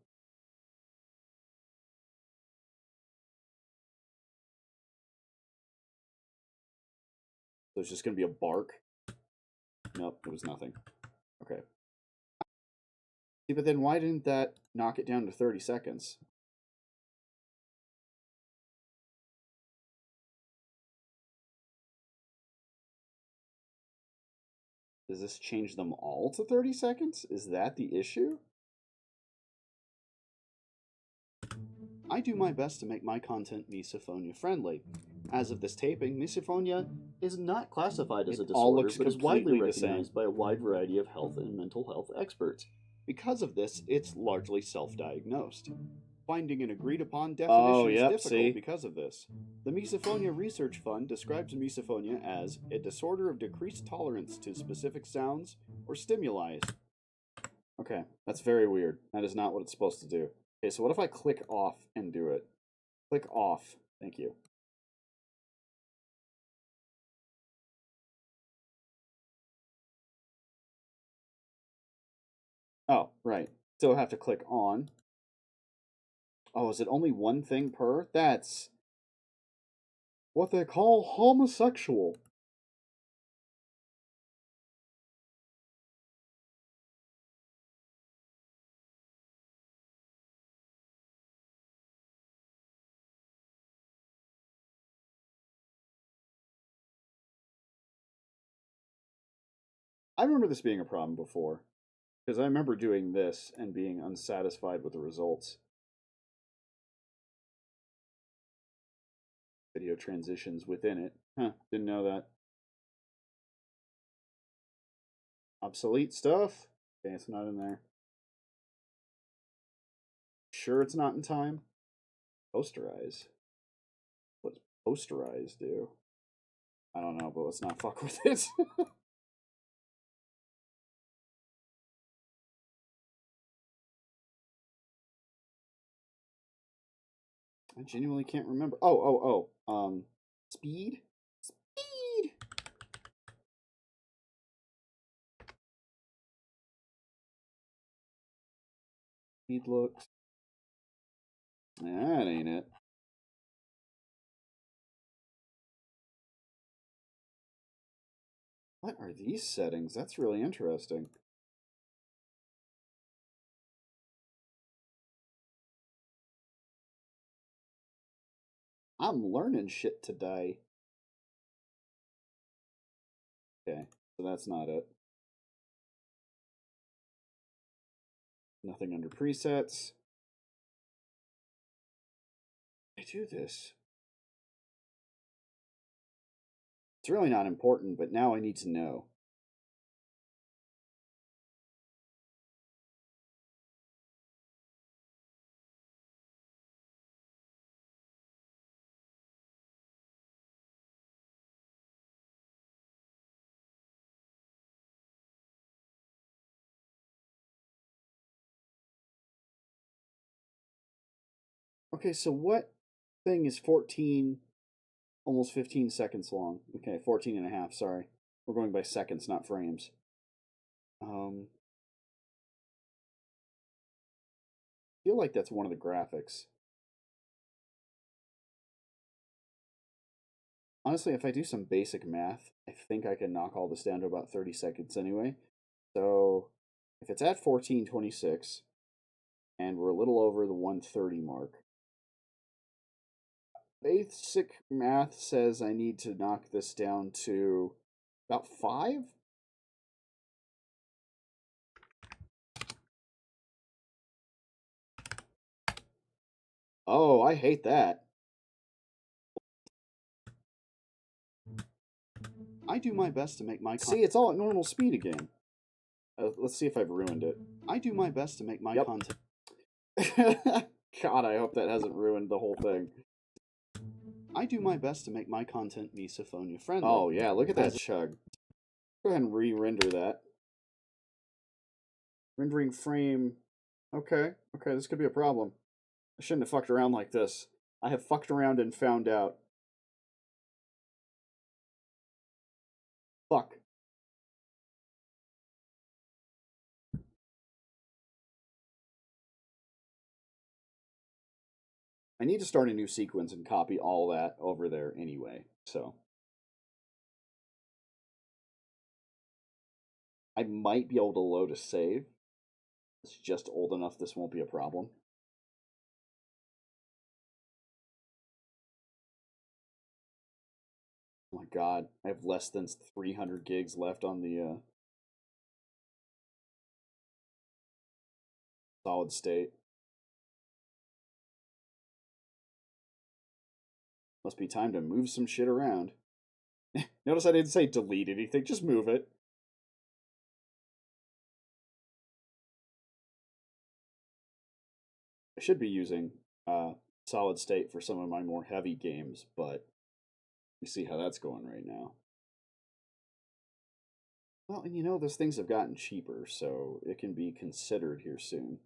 So it's just gonna be a bark. Nope, it was nothing. Okay. See, but then why didn't that knock it down to 30 seconds? Does this change them all to 30 seconds? Is that the issue? I do my best to make my content misophonia friendly. As of this taping, misophonia is not classified as a disorder, but is widely recognized by a wide variety of health and mental health experts. Because of this, it's largely self-diagnosed. Finding an agreed-upon definition is difficult because of this. The Misophonia Research Fund describes misophonia as a disorder of decreased tolerance to specific sounds or stimuli. Okay, that's very weird. That is not what it's supposed to do. Okay, so what if I click off and do it? Click off. Thank you. Oh, right. Still have to click on. Oh, is it only one thing per? That's what they call homosexual. I remember this being a problem before, because I remember doing this and being unsatisfied with the results. Video transitions within it. Huh, didn't know that. Obsolete stuff? Okay, it's not in there. Sure it's not in time? Posterize. What's posterize do? I don't know, but let's not fuck with it. I genuinely can't remember. Oh. Speed? Speed! Speed looks. That ain't it. What are these settings? That's really interesting. I'm learning shit today. Okay, so that's not it. Nothing under presets. I do this. It's really not important, but now I need to know. Okay, so what thing is 14, almost 15 seconds long? Okay, 14 and a half, sorry. We're going by seconds, not frames. I feel like that's one of the graphics. Honestly, if I do some basic math, I think I can knock all this down to about 30 seconds anyway. So if it's at 14:26, and we're a little over the 130 mark, basic math says I need to knock this down to about 5? Oh, I hate that. I do my best to make my... See, it's all at normal speed again. Let's see if I've ruined it. I do my best to make my content... God, I hope that hasn't ruined the whole thing. I do my best to make my content misophonia friendly. Oh yeah, look at that chug. Go ahead and re-render that. Rendering frame... Okay, this could be a problem. I shouldn't have fucked around like this. I have fucked around and found out. Fuck. I need to start a new sequence and copy all that over there anyway, so. I might be able to load a save. It's just old enough this won't be a problem. Oh my god, I have less than 300 gigs left on the solid state. Must be time to move some shit around. Notice I didn't say delete anything, just move it. I should be using solid state for some of my more heavy games, but we see how that's going right now. Well, and you know, those things have gotten cheaper, so it can be considered here soon.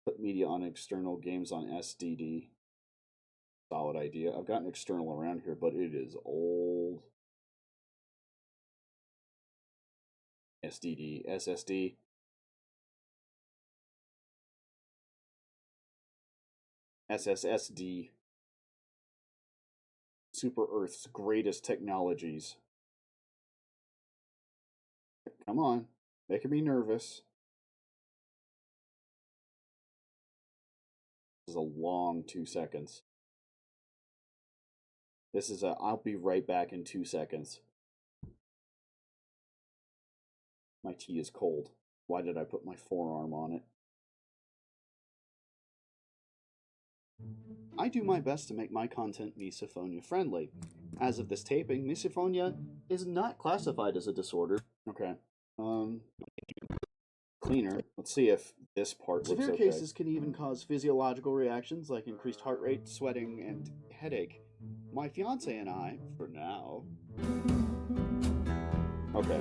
Put media on external, games on SDD. Solid idea. I've got an external around here, but it is old. SDD, SSD. SSSD. Super Earth's greatest technologies. Come on, making me nervous. This is a long 2 seconds. This is a I'll be right back in 2 seconds. My tea is cold. Why did I put my forearm on it? I do my best to make my content misophonia friendly. As of this taping, misophonia is not classified as a disorder. Okay. Cleaner. Let's see if this part looks okay. Severe cases can even cause physiological reactions like increased heart rate, sweating, and headache. My fiance and I, for now... Okay.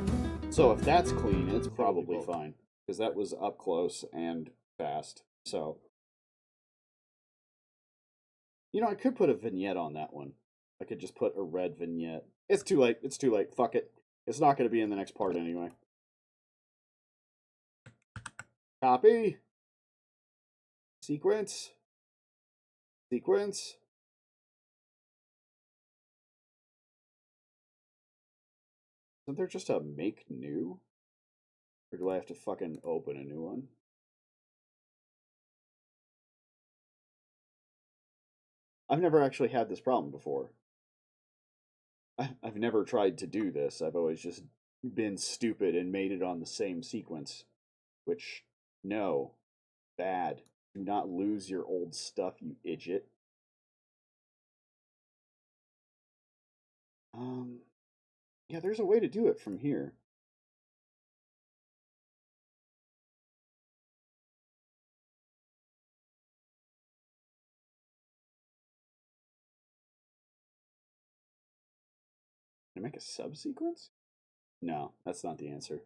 So if that's clean, it's probably fine. Because that was up close and fast. So You know, I could put a vignette on that one. I could just put a red vignette. It's too late. It's too late. Fuck it. It's not going to be in the next part anyway. Copy. Sequence. Sequence. Isn't there just a make new? Or do I have to fucking open a new one? I've never actually had this problem before. I've never tried to do this. I've always just been stupid and made it on the same sequence. Which, no. Bad. Do not lose your old stuff, you idiot. Yeah, there's a way to do it from here. Can I make a subsequence? No, that's not the answer.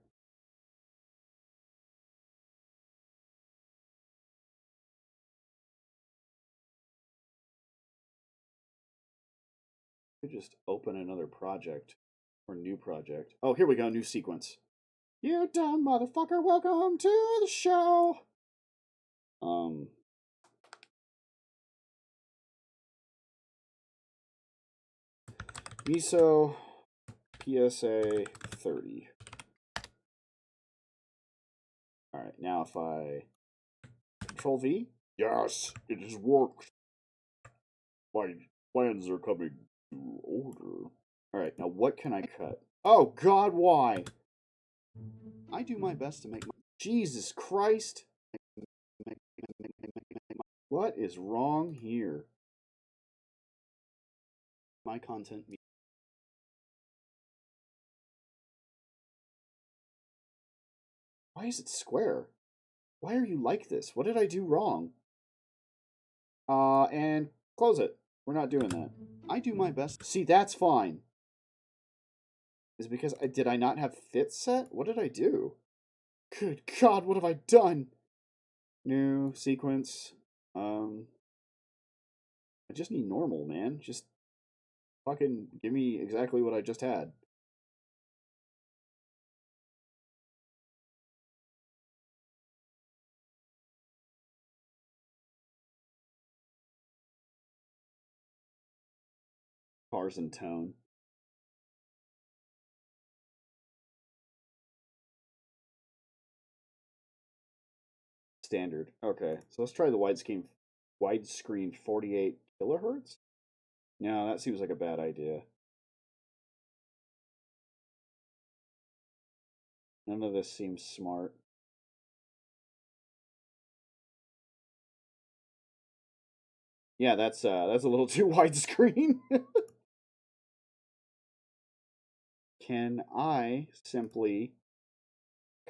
I could just open another project or new project. Oh, here we go, new sequence. You dumb motherfucker, welcome to the show. Miso PSA 30. Alright, now if I Control V. Yes, it has worked. My plans are coming to order. Alright, now what can I cut? Oh god, why? I do my best to make my... Jesus Christ. What is wrong here? My content... Why is it square? Why are you like this? What did I do wrong? And close it. We're not doing that. I do my best. See, that's fine. Is because did I not have fit set? What did I do? Good God, what have I done? New sequence. I just need normal, man. Just fucking give me exactly what I just had. Cars and tone. Standard. Okay, so let's try the widescreen 48 kilohertz? No, that seems like a bad idea. None of this seems smart. Yeah, that's a little too widescreen. Can I simply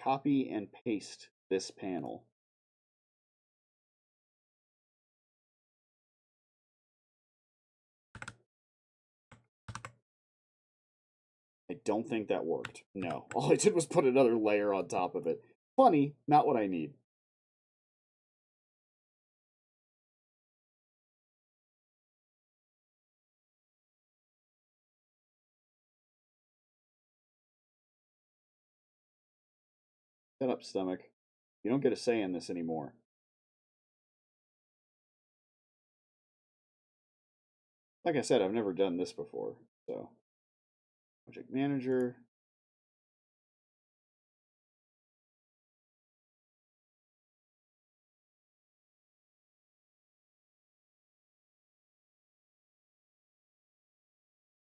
copy and paste this panel? I don't think that worked. No, all I did was put another layer on top of it. Funny, not what I need. Shut up, stomach. You don't get a say in this anymore. Like I said, I've never done this before, so. Project manager.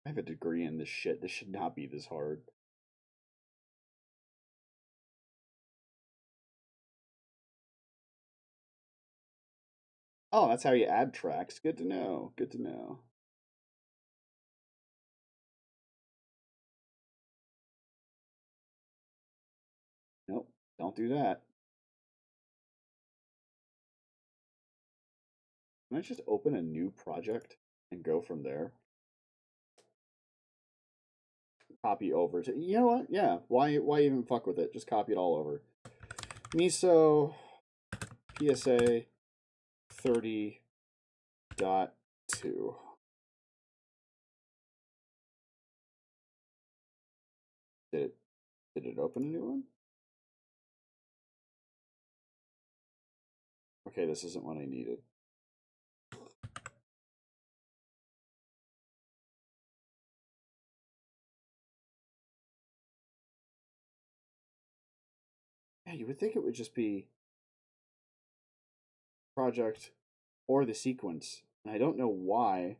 I have a degree in this shit. This should not be this hard. Oh, that's how you add tracks. Good to know. Good to know. Nope, don't do that. Can I just open a new project and go from there? Copy over to... You know what? Yeah, why even fuck with it? Just copy it all over. Miso PSA 30.2. 2. Did it open a new one? Okay, this isn't what I needed. Yeah, you would think it would just be project or the sequence. And I don't know why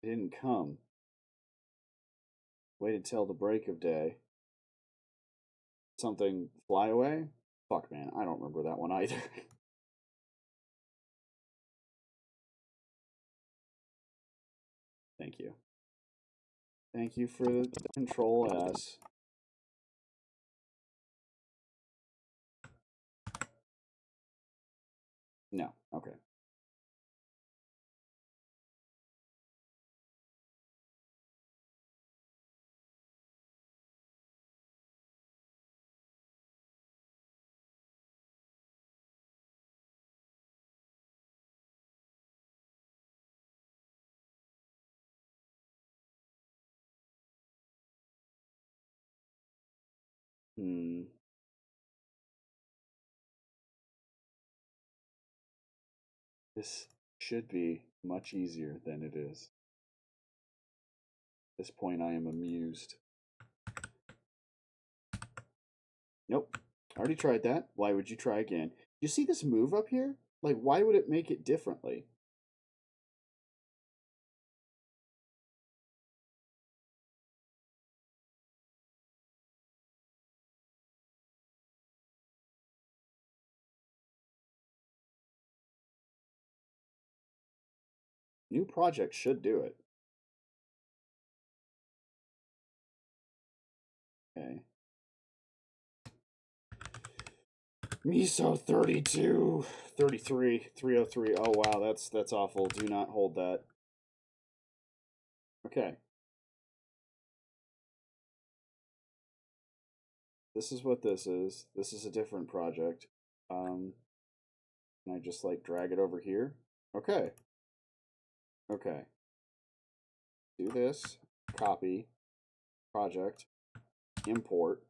it didn't come. Waited till the break of day. Something fly away? Fuck, man, I don't remember that one either. Thank you. Thank you for the Control S. No, okay. This should be much easier than it is. At this point, I am amused. Nope. Already tried that. Why would you try again? You see this move up here? Like, why would it make it differently? New project should do it. Okay. Miso 32, 33, 303. Oh wow, that's awful. Do not hold that. Okay. This is what this is. This is a different project. Can I just like drag it over here? Okay. Okay. Do this. Copy. Project. Import.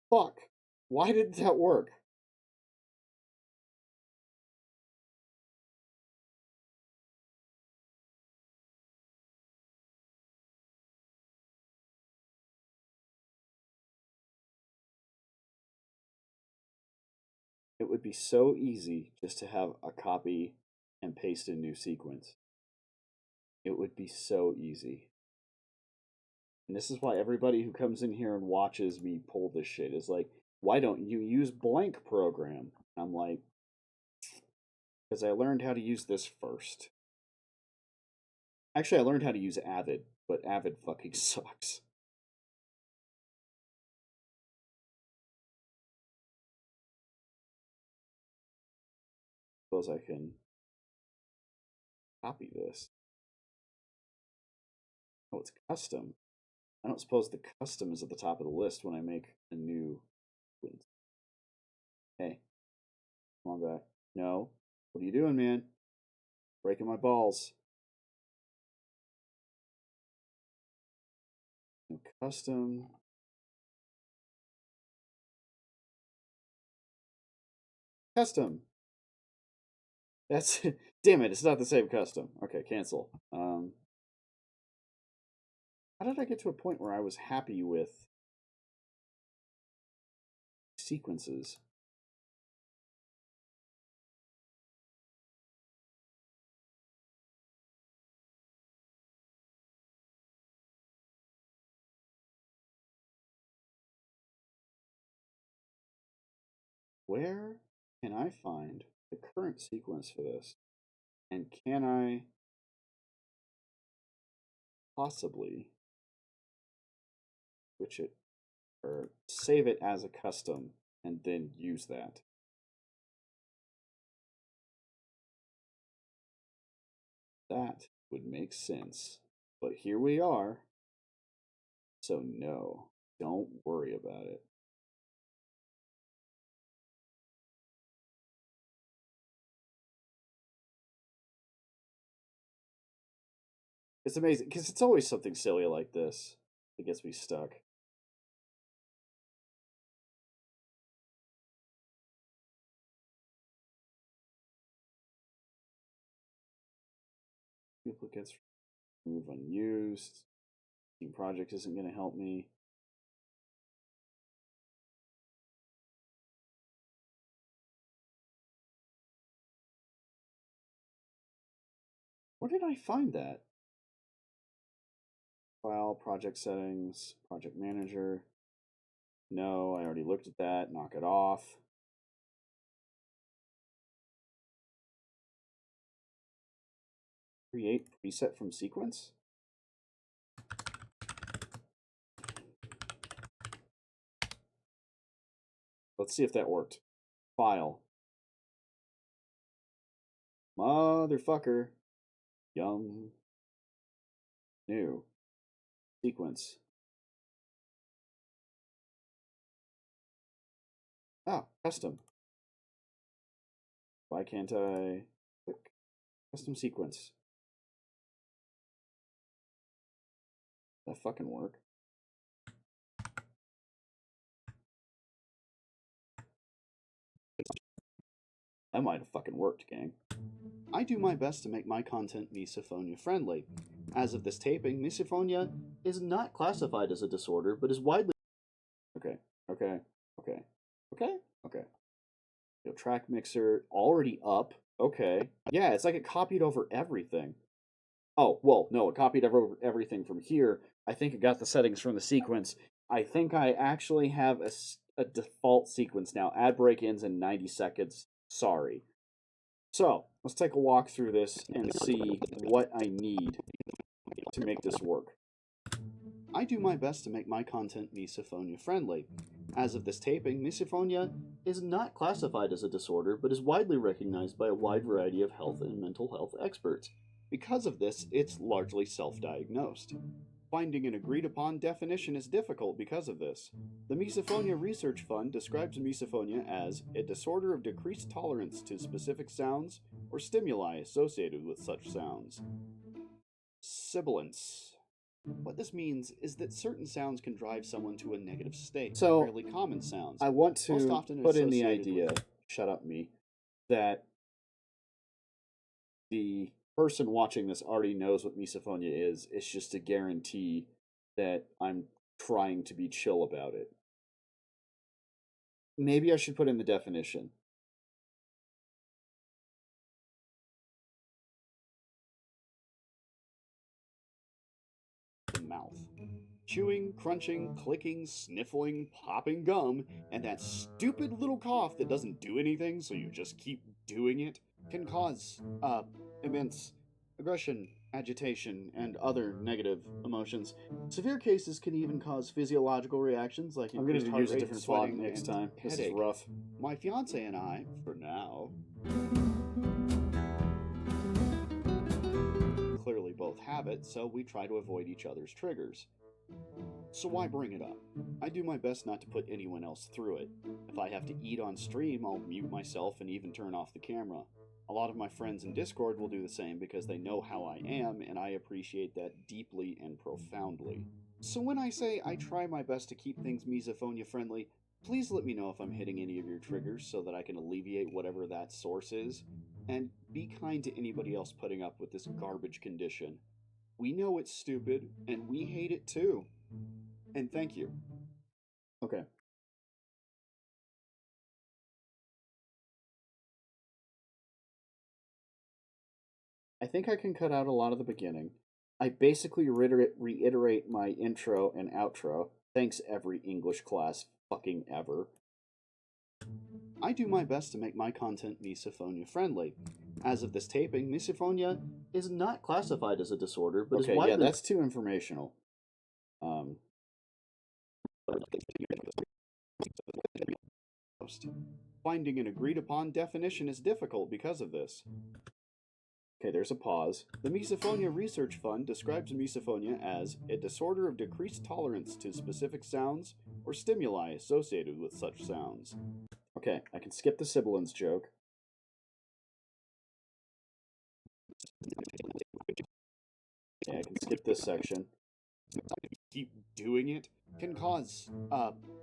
Fuck. Why did that work? It would be so easy just to have a copy and paste a new sequence. It would be so easy. And this is why everybody who comes in here and watches me pull this shit is like, why don't you use blank program? I'm like, because I learned how to use this first. Actually, I learned how to use Avid, but Avid fucking sucks. Suppose I can copy this. Oh, it's custom. I don't suppose the custom is at the top of the list when I make a new sequence. Hey, come on back. No. What are you doing, man? Breaking my balls. No custom. Custom. That's damn it, it's not the same custom. Okay, cancel. How did I get to a point where I was happy with sequences? Where can I find the current sequence for this? And can I possibly switch it or save it as a custom and then use that? That would make sense. But here we are. So no, don't worry about it. It's amazing, because it's always something silly like this that gets me stuck. Duplicates, remove unused. Team project isn't going to help me. Where did I find that? File, project settings, project manager. No, I already looked at that. Knock it off. Create preset from sequence. Let's see if that worked. File. Motherfucker. Yum. New. Sequence. Ah, custom. Why can't I click custom sequence? Does that fucking work? That might have fucking worked, gang. I do my best to make my content misophonia friendly. As of this taping, misophonia is not classified as a disorder, but is widely... Okay. Yo, track mixer already up. Okay. Yeah, it's like it copied over everything. Oh, well, no, it copied over everything from here. I think it got the settings from the sequence. I think I actually have a default sequence now. Add break-ins in 90 seconds. Sorry. So, let's take a walk through this and see what I need to make this work. I do my best to make my content misophonia friendly. As of this taping, misophonia is not classified as a disorder, but is widely recognized by a wide variety of health and mental health experts. Because of this, it's largely self-diagnosed. Finding an agreed-upon definition is difficult because of this. The Misophonia Research Fund describes misophonia as a disorder of decreased tolerance to specific sounds or stimuli associated with such sounds. Sibilance. What this means is that certain sounds can drive someone to a negative state. So, fairly common sounds. I want to put in the idea, shut up me, that the person watching this already knows what misophonia is. It's just a guarantee that I'm trying to be chill about it. Maybe I should put in the definition. The mouth. Chewing, crunching, clicking, sniffling, popping gum, and that stupid little cough that doesn't do anything, so you just keep doing it, can cause immense aggression, agitation, and other negative emotions. Severe cases can even cause physiological reactions like increased heart rate, use a different font next time. This is rough. My fiance and I, for now, clearly both have it, so we try to avoid each other's triggers. So why bring it up? I do my best not to put anyone else through it. If I have to eat on stream, I'll mute myself and even turn off the camera. A lot of my friends in Discord will do the same because they know how I am, and I appreciate that deeply and profoundly. So when I say I try my best to keep things misophonia friendly, please let me know if I'm hitting any of your triggers so that I can alleviate whatever that source is. And be kind to anybody else putting up with this garbage condition. We know it's stupid, and we hate it too. And thank you. Okay. I think I can cut out a lot of the beginning. I basically reiterate my intro and outro. Thanks every English class fucking ever. I do my best to make my content misophonia friendly. As of this taping, misophonia is not classified as a disorder, but is widely... Yeah, that's too informational. Finding an agreed-upon definition is difficult because of this. Okay, there's a pause. The Misophonia Research Fund describes misophonia as a disorder of decreased tolerance to specific sounds or stimuli associated with such sounds. Okay, I can skip the sibilance joke. Yeah, I can skip this section. Keep doing it can cause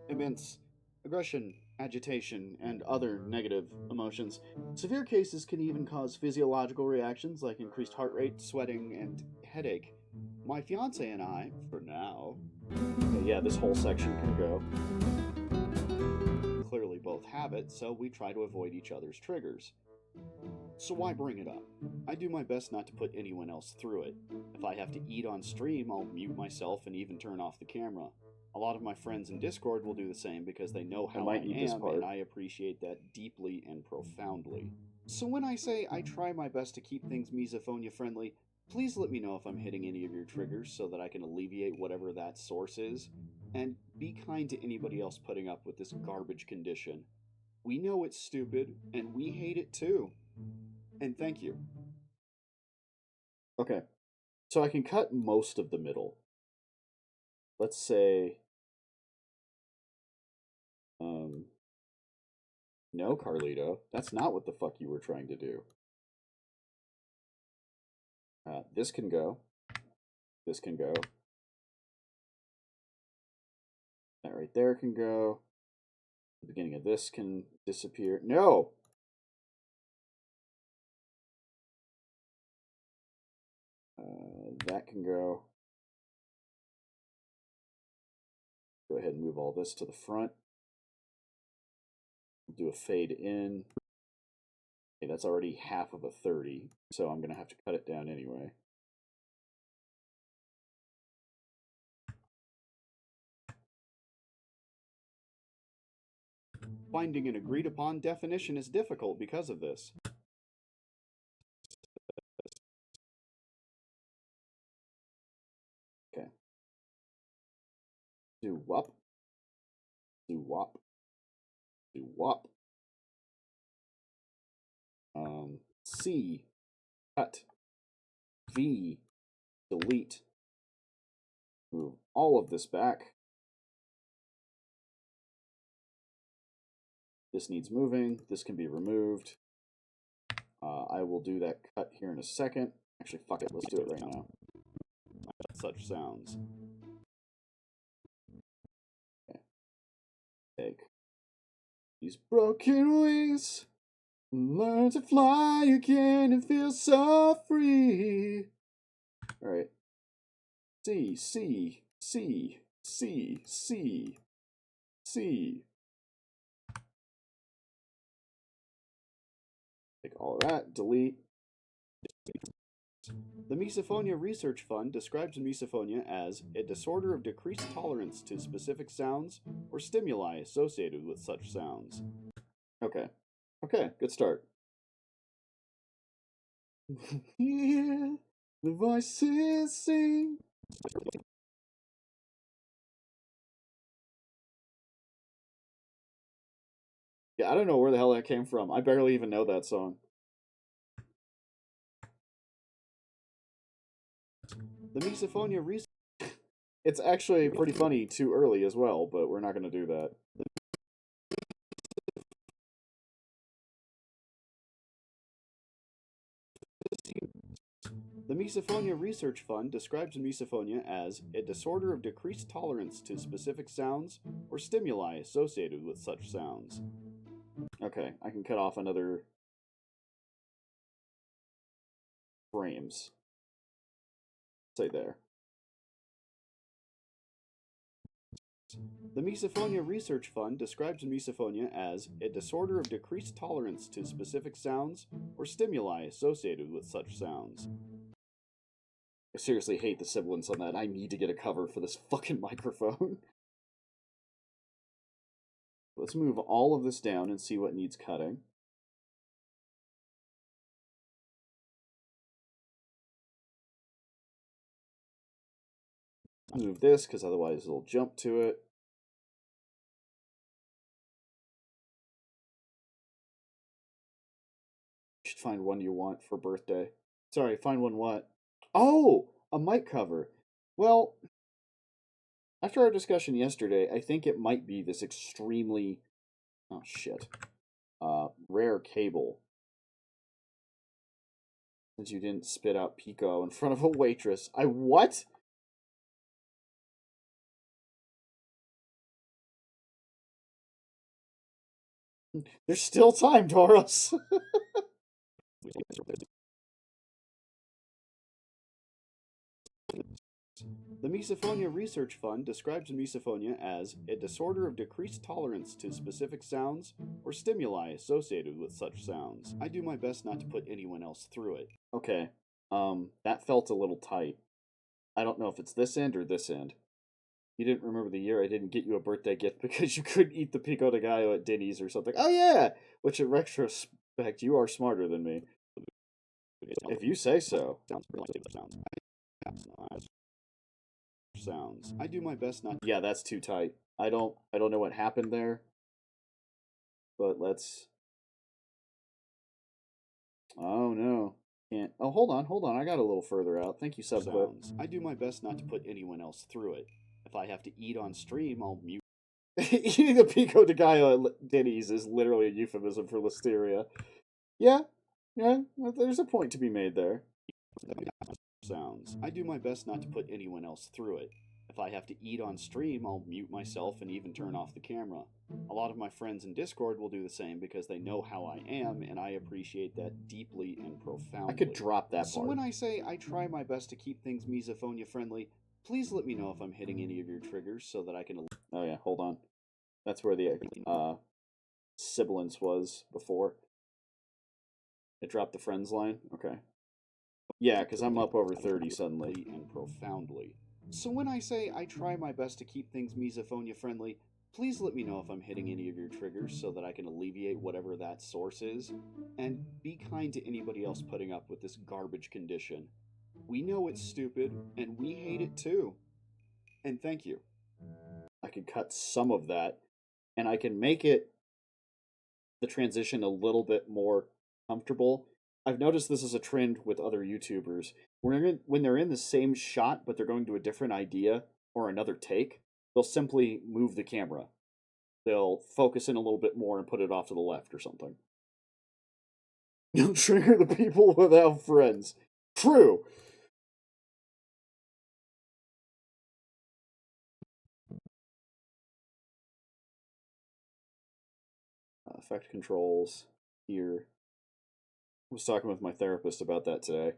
immense aggression, agitation, and other negative emotions. Severe cases can even cause physiological reactions like increased heart rate, sweating, and headache. My fiance and I, for now, okay, yeah, this whole section can go. Clearly both have it, so we try to avoid each other's triggers. So why bring it up? I do my best not to put anyone else through it. If I have to eat on stream, I'll mute myself and even turn off the camera. A lot of my friends in Discord will do the same because they know how I am, and I appreciate that deeply and profoundly. So when I say I try my best to keep things misophonia friendly, please let me know if I'm hitting any of your triggers so that I can alleviate whatever that source is. And be kind to anybody else putting up with this garbage condition. We know it's stupid, and we hate it too. And thank you. Okay, so I can cut most of the middle. Let's say, no, Carlito, that's not what the fuck you were trying to do. This can go. This can go. That right there can go. The beginning of this can disappear. No! That can go. Go ahead and move all this to the front. Do a fade in. Okay, that's already half of a 30, so I'm going to have to cut it down anyway. Finding an agreed upon definition is difficult because of this. Okay. Do wop. Do wop. Do wop. C, cut. V, delete. Move all of this back. This needs moving. This can be removed. I will do that cut here in a second. Actually, fuck it. Let's do it right now. Such sounds. Okay. Take these broken wings. Learn to fly again and feel so free. Alright. C, C, C, C, C, C. Take all of that, delete. The Misophonia Research Fund describes misophonia as a disorder of decreased tolerance to specific sounds or stimuli associated with such sounds. Okay. Okay, good start. Hear the voices sing. Yeah, I don't know where the hell that came from. I barely even know that song. The Misophonia Research... It's actually pretty funny too early as well, but we're not going to do that. The Misophonia Research Fund describes misophonia as a disorder of decreased tolerance to specific sounds or stimuli associated with such sounds. Okay, I can cut off another frames. Say there. The Misophonia Research Fund describes misophonia as a disorder of decreased tolerance to specific sounds or stimuli associated with such sounds. I seriously hate the sibilance on that. I need to get a cover for this fucking microphone. Let's move all of this down and see what needs cutting. Move this, because otherwise it'll jump to it. You should find one you want for birthday. Sorry, find one what? Oh! A mic cover. Well, after our discussion yesterday, I think it might be this extremely... Oh, shit. Rare cable. Since you didn't spit out Pico in front of a waitress. I what? There's still time, Doros. The Misophonia Research Fund describes misophonia as a disorder of decreased tolerance to specific sounds or stimuli associated with such sounds. I do my best not to put anyone else through it. Okay, that felt a little tight. I don't know if it's this end or this end. You didn't remember the year I didn't get you a birthday gift because you couldn't eat the pico de gallo at Denny's or something. Oh yeah! Which in retrospect, you are smarter than me. If you say so. Sounds. I do my best not. Yeah, that's too tight. I don't know what happened there. But let's. Oh no. Can't. Oh, hold on. I got a little further out. Thank you, Subclip. I do my best not to put anyone else through it. If I have to eat on stream, I'll mute. Eating the pico de gallo at Denny's is literally a euphemism for listeria. Yeah, there's a point to be made there. Sounds. I do my best not to put anyone else through it. If I have to eat on stream, I'll mute myself and even turn off the camera. A lot of my friends in Discord will do the same because they know how I am, and I appreciate that deeply and profoundly. I could drop that part. So when I say I try my best to keep things misophonia friendly, please let me know if I'm hitting any of your triggers so that I can... Oh yeah, hold on. That's where the sibilance was before. It dropped the friends line? Okay. Yeah, because I'm up over 30 suddenly. And profoundly. So when I say I try my best to keep things misophonia friendly, please let me know if I'm hitting any of your triggers so that I can alleviate whatever that source is. And be kind to anybody else putting up with this garbage condition. We know it's stupid, and we hate it too. And thank you. I can cut some of that, and I can make it the transition a little bit more comfortable. I've noticed this is a trend with other YouTubers. When they're in the same shot, but they're going to a different idea or another take, they'll simply move the camera. They'll focus in a little bit more and put it off to the left or something. You'll trigger the people without friends. True! Effect controls here. I was talking with my therapist about that today.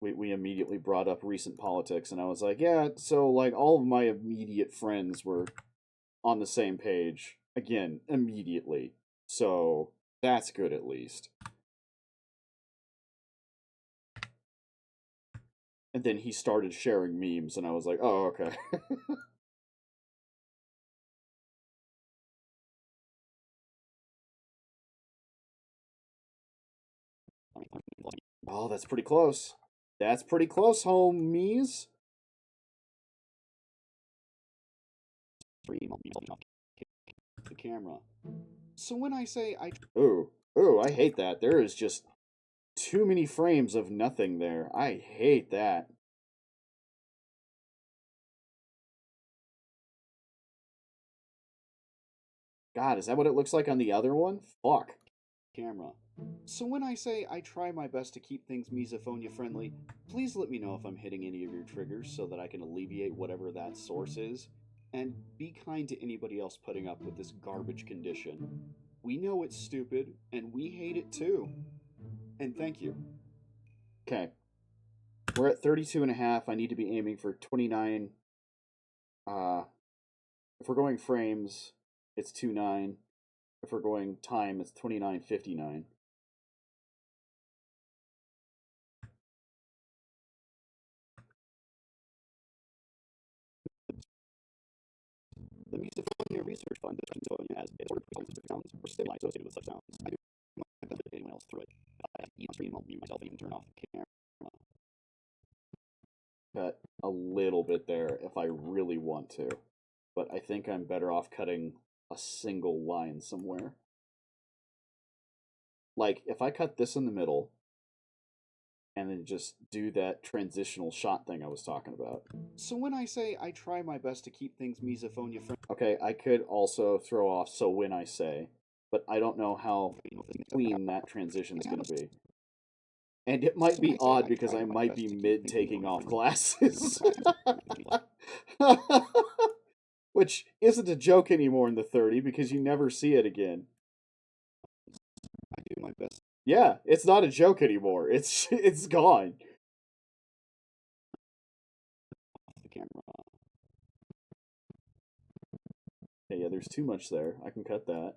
We immediately brought up recent politics, and I was like, yeah, so like all of my immediate friends were on the same page. Again, immediately. So that's good at least. And then he started sharing memes, and I was like, oh, okay. Oh, that's pretty close. That's pretty close, homies. The camera. So when I say I... Ooh, I hate that. There is just too many frames of nothing there. I hate that. God, is that what it looks like on the other one? Fuck. Camera. So when I say I try my best to keep things misophonia friendly, please let me know if I'm hitting any of your triggers so that I can alleviate whatever that source is. And be kind to anybody else putting up with this garbage condition. We know it's stupid, and we hate it too. And thank you. Okay. We're at 32 and a half. I need to be aiming for 29. If we're going frames, it's 2.9. If we're going time, it's 29.59. The Misophonia Research Fund is Misophonia as a disorder of sounds or stimuli associated with such sounds. I do my best to anyone else through it. If I eat on stream, I'll mute myself and even turn off the camera. Cut a little bit there if I really want to, but I think I'm better off cutting a single line somewhere. Like, if I cut this in the middle, and then just do that transitional shot thing I was talking about. So when I say I try my best to keep things misophonia friendly... Okay, I could also throw off so when I say, but I don't know how clean that transition is going to be. And it might be odd because I might be mid taking off glasses. Which isn't a joke anymore in the 30 because you never see it again. I do my best. Yeah, it's not a joke anymore. It's gone. The camera. Okay, yeah, there's too much there. I can cut that.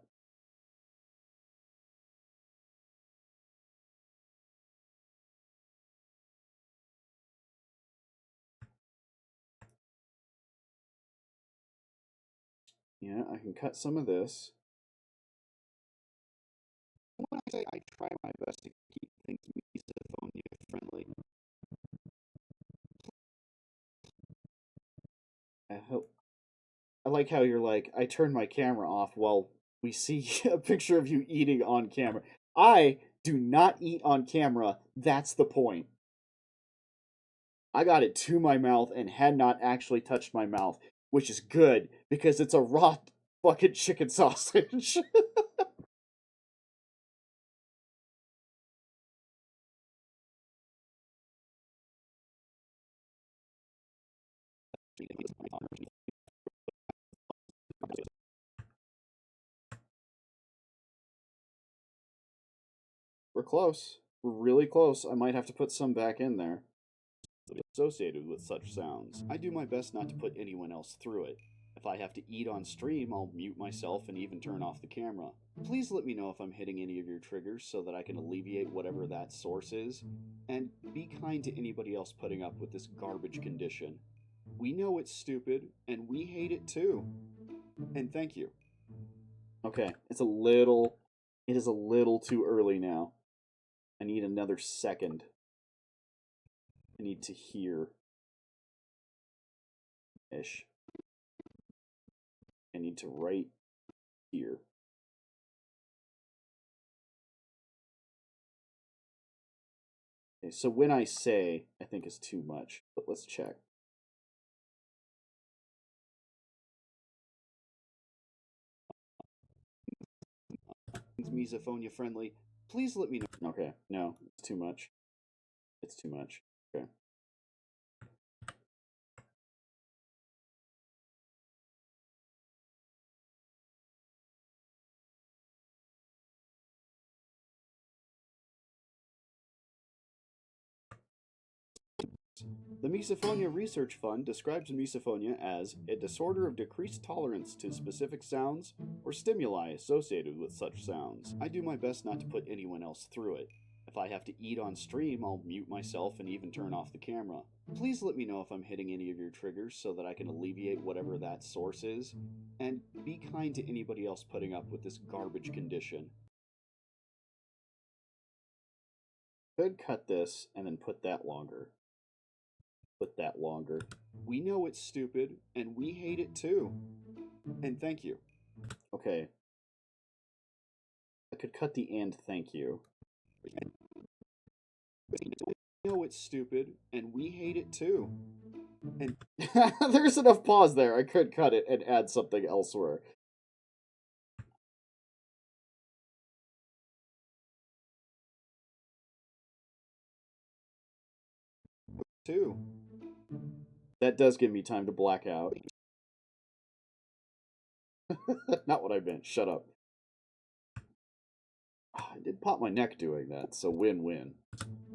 Yeah, I can cut some of this. When I say I try my best to keep things misophonia friendly. I like how you're like, I turned my camera off while we see a picture of you eating on camera. I do not eat on camera. That's the point. I got it to my mouth and had not actually touched my mouth, which is good because it's a raw fucking chicken sausage. We're close. We're really close. I might have to put some back in there. Associated with such sounds. I do my best not to put anyone else through it. If I have to eat on stream, I'll mute myself and even turn off the camera. Please let me know if I'm hitting any of your triggers so that I can alleviate whatever that source is. And be kind to anybody else putting up with this garbage condition. We know it's stupid, and we hate it too. And thank you. Okay, it is a little too early now. I need another second. I need to hear. Ish. I need to write here. Okay, so when I say, I think is too much, but let's check. Misophonia friendly. Please let me know. Okay, no, it's too much. It's too much. Okay. The Misophonia Research Fund describes misophonia as a disorder of decreased tolerance to specific sounds or stimuli associated with such sounds. I do my best not to put anyone else through it. If I have to eat on stream, I'll mute myself and even turn off the camera. Please let me know if I'm hitting any of your triggers so that I can alleviate whatever that source is. And be kind to anybody else putting up with this garbage condition. Could cut this and then put that longer. Put that longer. We know it's stupid, and we hate it too. And thank you. Okay. I could cut the and thank you. We know it's stupid, and we hate it too. And there's enough pause there. I could cut it and add something elsewhere. Too. That does give me time to black out. Not what I meant. Shut up. I did pop my neck doing that, so win-win.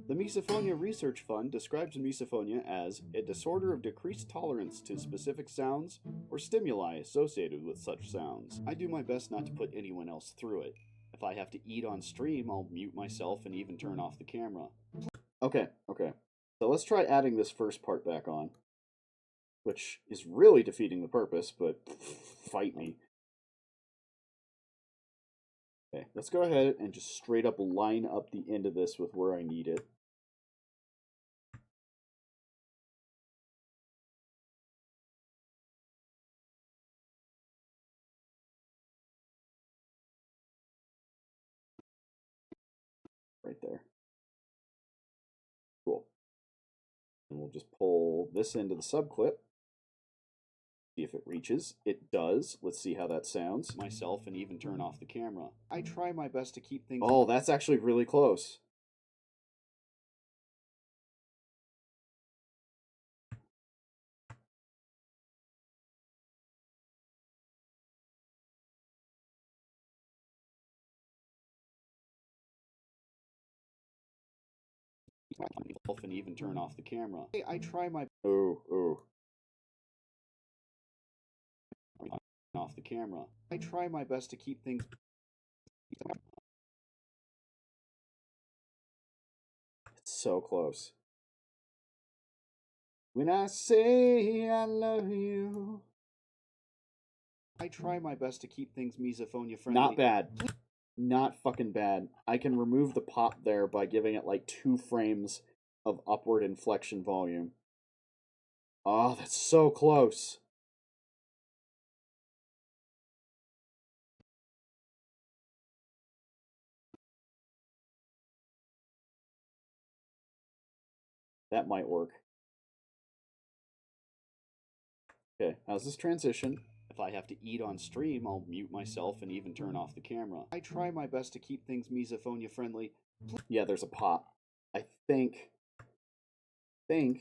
The Misophonia Research Fund describes misophonia as a disorder of decreased tolerance to specific sounds or stimuli associated with such sounds. I do my best not to put anyone else through it. If I have to eat on stream, I'll mute myself and even turn off the camera. Okay. So let's try adding this first part back on, which is really defeating the purpose, but fight me. Okay, let's go ahead and just straight up line up the end of this with where I need it. Right there. Cool. And we'll just pull this into the subclip. See if it reaches. It does. Let's see how that sounds. Myself and even turn off the camera. I try my best to keep things... Oh, that's actually really close. and even turn off the camera. I try my... Ooh. Off the camera. I try my best to keep things... It's so close. When I say I love you... I try my best to keep things misophonia friendly. Not bad. Not fucking bad. I can remove the pop there by giving it like 2 frames of upward inflection volume. Oh, that's so close. That might work. Okay, how's this transition? If I have to eat on stream, I'll mute myself and even turn off the camera. I try my best to keep things misophonia friendly. Yeah, there's a pop. I think can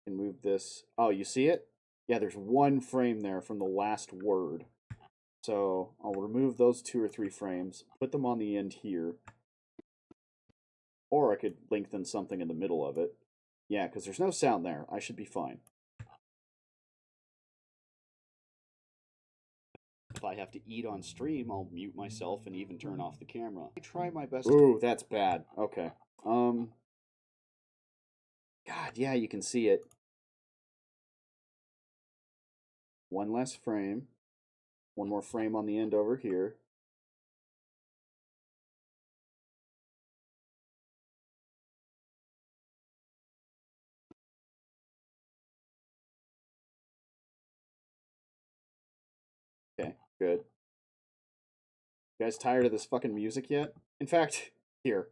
move this. Oh, you see it? Yeah, there's 1 frame there from the last word. So I'll remove those 2 or 3 frames, put them on the end here. Or I could lengthen something in the middle of it. Yeah, because there's no sound there. I should be fine. If I have to eat on stream, I'll mute myself and even turn off the camera. I try my best. Ooh, that's bad. Okay. God, yeah, you can see it. 1 less frame. 1 more frame on the end over here. Okay, good. You guys tired of this fucking music yet? In fact, here.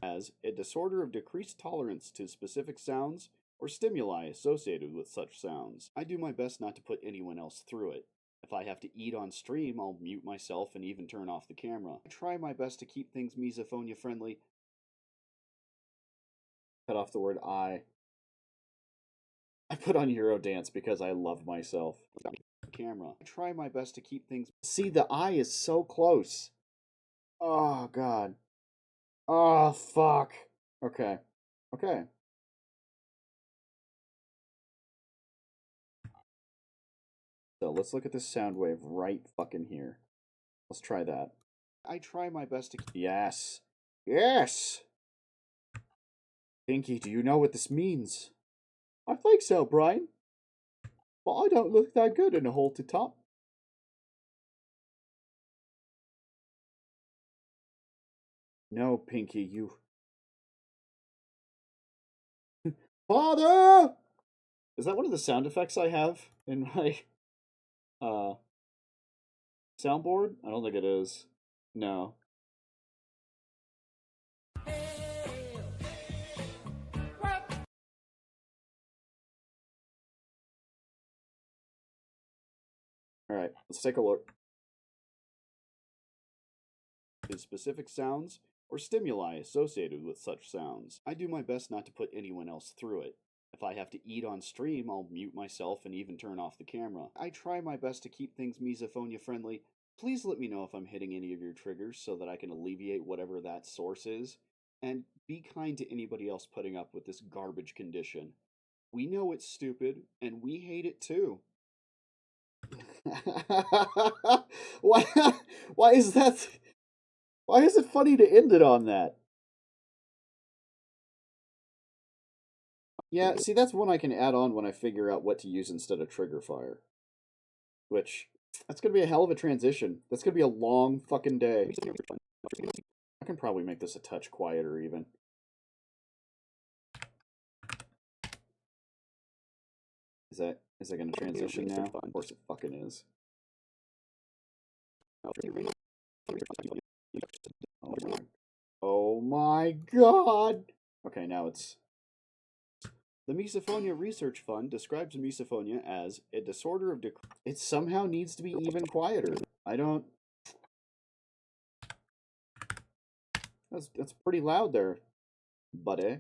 As a disorder of decreased tolerance to specific sounds or stimuli associated with such sounds. I do my best not to put anyone else through it. If I have to eat on stream, I'll mute myself and even turn off the camera. I try my best to keep things misophonia friendly. Cut off the word I. I put on Eurodance because I love myself. Camera. I try my best to keep things... See, the I is so close. Oh, God. Oh, fuck. Okay. Okay. So let's look at this sound wave right fucking here. Let's try that. I try my best to... Yes. Yes! Pinky, do you know what this means? I think so, Brian. But I don't look that good in a halted top. No, Pinky, you... Father! Is that one of the sound effects I have in my soundboard? I don't think it is. No. Alright, let's take a look. Specific sounds or stimuli associated with such sounds. I do my best not to put anyone else through it. If I have to eat on stream, I'll mute myself and even turn off the camera. I try my best to keep things misophonia friendly. Please let me know if I'm hitting any of your triggers so that I can alleviate whatever that source is. And be kind to anybody else putting up with this garbage condition. We know it's stupid, and we hate it too. Why is that... Why is it funny to end it on that? Yeah, see, that's one I can add on when I figure out what to use instead of trigger fire. Which, that's going to be a hell of a transition. That's going to be a long fucking day. I can probably make this a touch quieter even. Is that going to transition now? Of course it fucking is. Oh my god! Okay, now it's... The Misophonia Research Fund describes misophonia as a disorder of... It somehow needs to be even quieter. I don't... That's pretty loud there, buddy.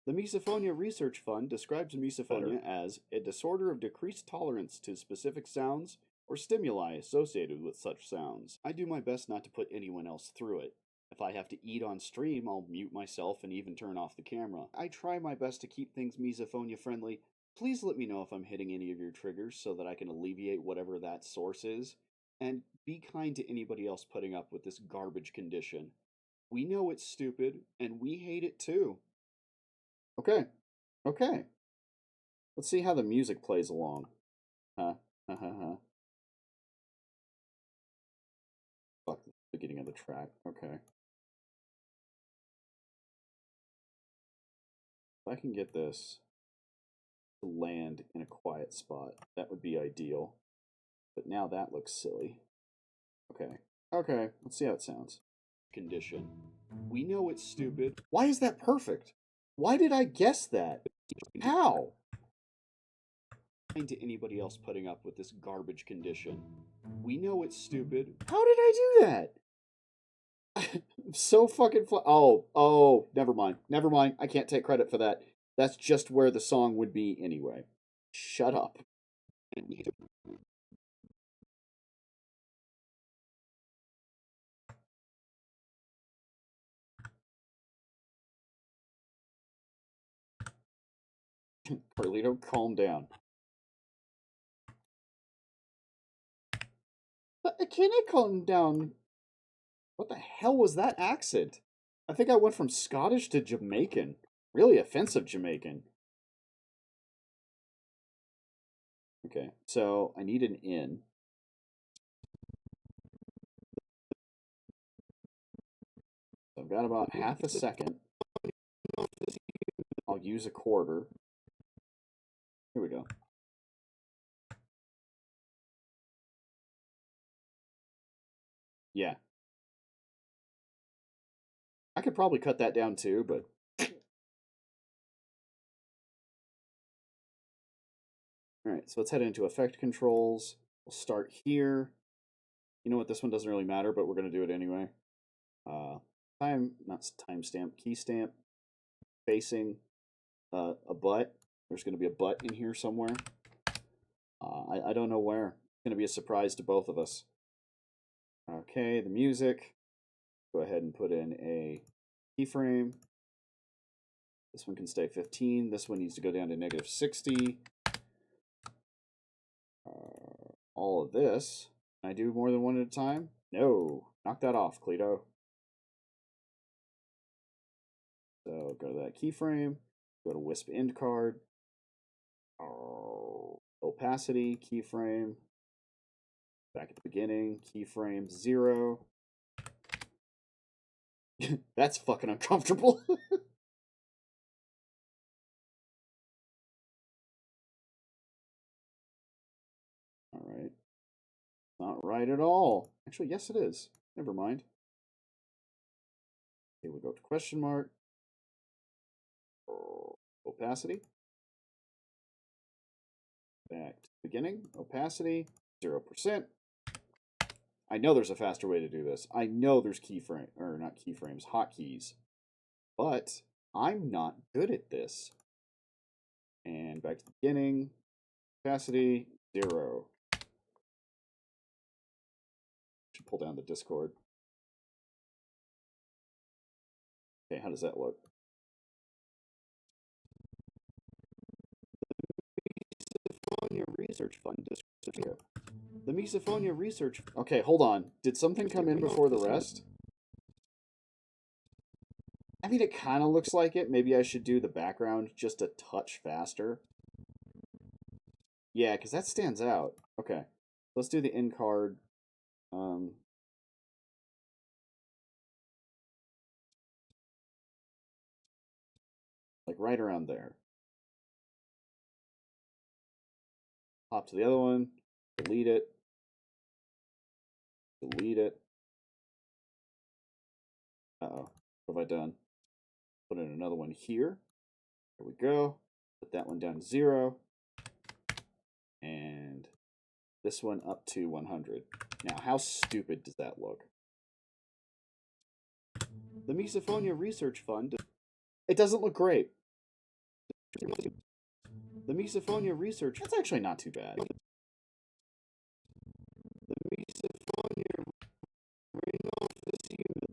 The Misophonia Research Fund describes misophonia as a disorder of decreased tolerance to specific sounds or stimuli associated with such sounds. I do my best not to put anyone else through it. If if I have to eat on stream, I'll mute myself and even turn off the camera. I try my best to keep things misophonia friendly. Please let me know if I'm hitting any of your triggers so that I can alleviate whatever that source is. And be kind to anybody else putting up with this garbage condition. We know it's stupid, and we hate it too. Okay. Okay. Let's see how the music plays along. Huh. Fuck the beginning of the track. Okay. If I can get this to land in a quiet spot, that would be ideal. But now that looks silly. Okay. Okay, let's see how it sounds. Condition. We know it's stupid. Why is that perfect? Why did I guess that? How? To anybody else putting up with this garbage condition. We know it's stupid. How did I do that? I'm so fucking oh, never mind. Never mind. I can't take credit for that. That's just where the song would be anyway. Shut up. Carlito, calm down. Can I calm down? What the hell was that accent? I think I went from Scottish to Jamaican. Really offensive Jamaican. Okay, so I need an in. So I've got about half a second. I'll use a quarter. Here we go. Yeah. I could probably cut that down too, but... Alright, so let's head into effect controls. We'll start here. You know what, this one doesn't really matter, but we're going to do it anyway. Not timestamp, key stamp, facing a butt. There's going to be a butt in here somewhere. I don't know where. It's going to be a surprise to both of us. Okay, the music. Go ahead and put in a keyframe. This one can stay 15. This one needs to go down to -60. All of this. Can I do more than one at a time? No. Knock that off, Cleto. So go to that keyframe. Go to Wisp End Card. Opacity, keyframe. Back at the beginning, keyframe 0. That's fucking uncomfortable. Alright. Not right at all. Actually, yes it is. Never mind. Okay, we go to question mark. Opacity. Back to the beginning. Opacity, 0%. I know there's a faster way to do this. I know there's keyframe, or not keyframes, hotkeys. But I'm not good at this. And back to the beginning. Opacity, 0. Should pull down the Discord. Okay, how does that look? Misophonia Research Fund District. The Misophonia Research... Okay, hold on. Did something come in before the rest? I mean, it kind of looks like it. Maybe I should do the background just a touch faster. Yeah, because that stands out. Okay, let's do the in card. Like right around there. Hop to the other one. Delete it. Delete it. Uh-oh. What have I done? Put in another one here. There we go. Put that one down to 0. And this one up to 100. Now, how stupid does that look? The Misophonia Research Fund. It doesn't look great. The Misophonia Research... That's actually not too bad. The Misophonia Ring Off This Human.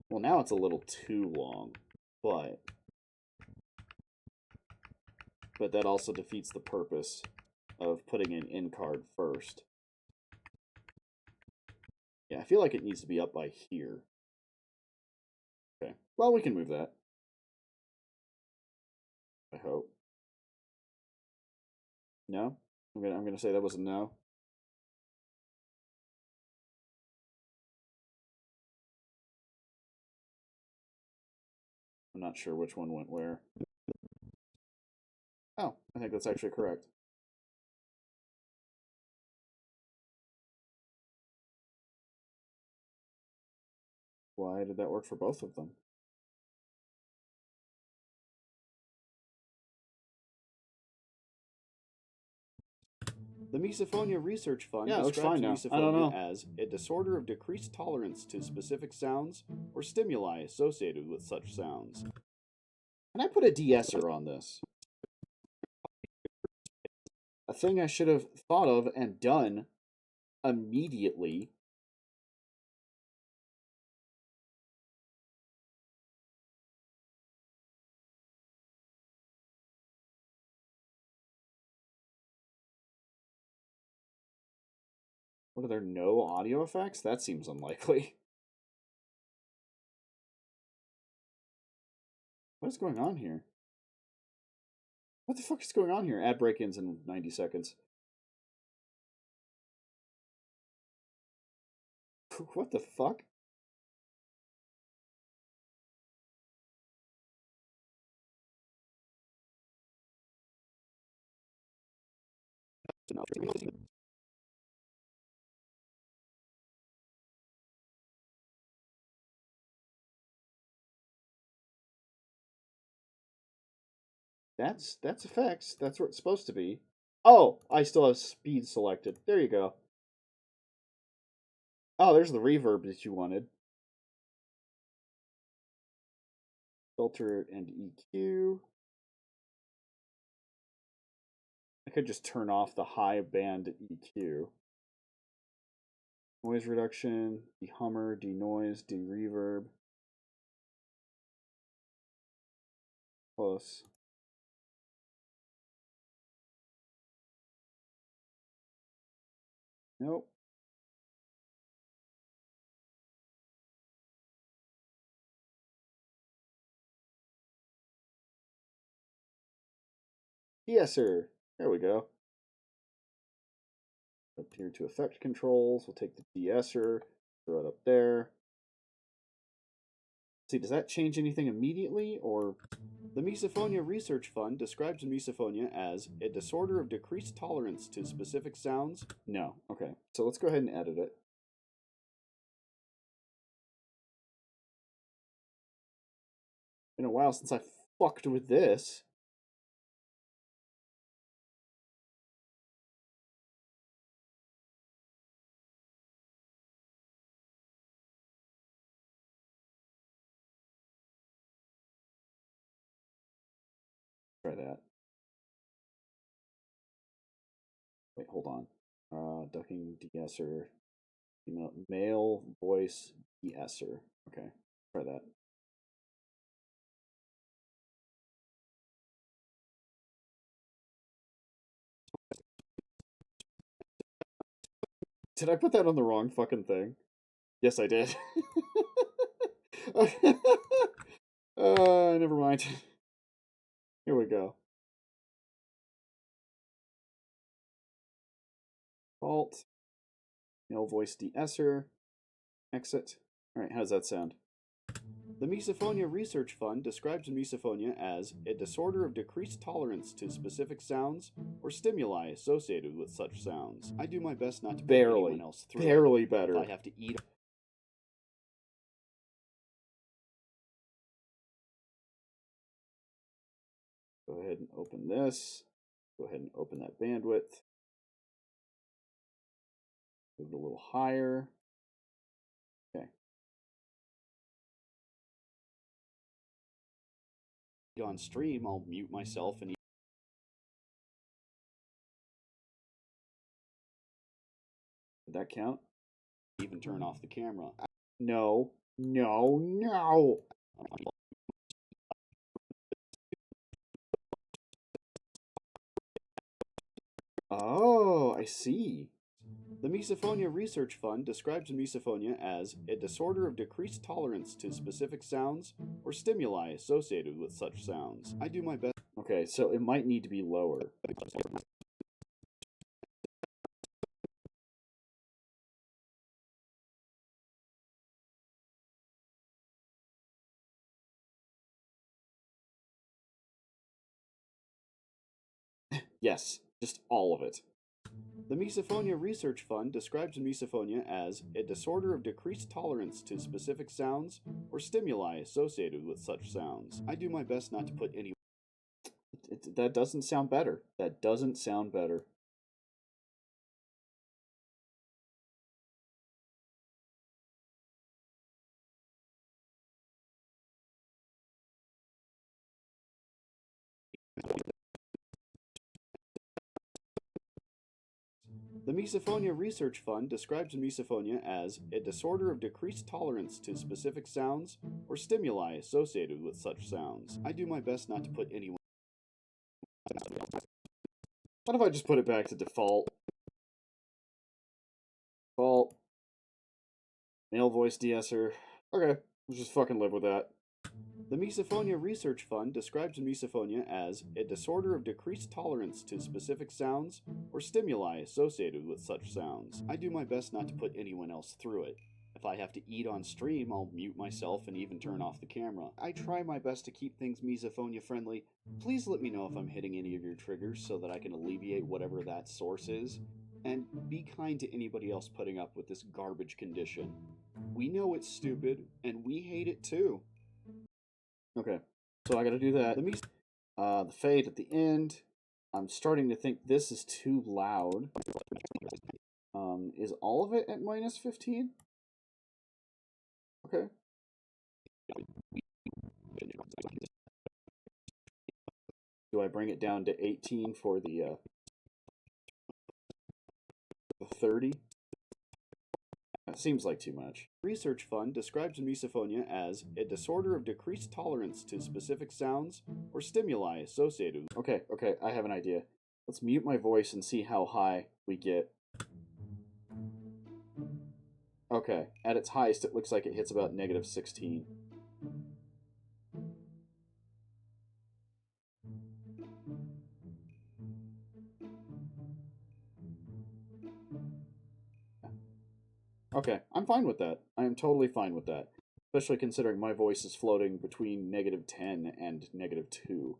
Well, now it's a little too long, but that also defeats the purpose of putting an in card first. Yeah, I feel like it needs to be up by here. Okay, well, we can move that. I hope. No? I'm gonna say that was a no. I'm not sure which one went where. Oh, I think that's actually correct. Why did that work for both of them? The Misophonia Research Fund describes misophonia as a disorder of decreased tolerance to specific sounds or stimuli associated with such sounds. Can I put a de-esser on this? A thing I should have thought of and done immediately. What, are there no audio effects? That seems unlikely. What is going on here? What the fuck is going on here? Ad break-ins in 90 seconds. What the fuck? That's effects. That's what it's supposed to be. Oh, I still have speed selected. There you go. Oh, there's the reverb that you wanted. Filter and EQ. I could just turn off the high band EQ. Noise reduction, de-hummer, de-noise, de-reverb. Close. Nope. Yes, sir. There we go. Up here to effect controls. We'll take the de-esser, throw it up there. See, does that change anything immediately, or... The Misophonia Research Fund describes misophonia as a disorder of decreased tolerance to specific sounds. No. Okay. So let's go ahead and edit it. Been a while since I fucked with this. Try that. Wait, hold on. Ducking de-esser. Male voice de-esser. Okay. Try that. Did I put that on the wrong fucking thing? Yes, I did. Never mind. Here we go. Alt. Male voice de-esser. Exit. Alright, how does that sound? The Misophonia Research Fund describes misophonia as a disorder of decreased tolerance to specific sounds or stimuli associated with such sounds. I do my best not to put anyone else through. Barely better. If I have to eat. Go ahead and open this. Go ahead and open that bandwidth. Move it a little higher. Okay. On stream, I'll mute myself and did that count? Even turn off the camera. No. No, no. Oh, I see. The Misophonia Research Fund describes misophonia as a disorder of decreased tolerance to specific sounds or stimuli associated with such sounds. I do my best. Okay, so it might need to be lower. Yes, just all of it. The Misophonia Research Fund describes misophonia as a disorder of decreased tolerance to specific sounds or stimuli associated with such sounds. I do my best not to put any. That doesn't sound better. That doesn't sound better. The Misophonia Research Fund describes misophonia as a disorder of decreased tolerance to specific sounds or stimuli associated with such sounds. I do my best not to put anyone. What if I just put it back to default? Default. Male voice de-esser. Okay, let's just fucking live with that. The Misophonia Research Fund describes misophonia as a disorder of decreased tolerance to specific sounds or stimuli associated with such sounds. I do my best not to put anyone else through it. If I have to eat on stream, I'll mute myself and even turn off the camera. I try my best to keep things misophonia friendly. Please let me know if I'm hitting any of your triggers so that I can alleviate whatever that source is. And be kind to anybody else putting up with this garbage condition. We know it's stupid, and we hate it too. Okay, so I gotta do that. The fade at the end. I'm starting to think this is too loud. Is all of it at minus 15? Okay. Do I bring it down to 18 for the 30? That seems like too much. Research Fund describes misophonia as a disorder of decreased tolerance to specific sounds or stimuli associated with. Okay, I have an idea. Let's mute my voice and see how high we get. Okay, at its highest, it looks like it hits about negative 16. Okay, I'm fine with that. I am totally fine with that. Especially considering my voice is floating between negative 10 and negative 2.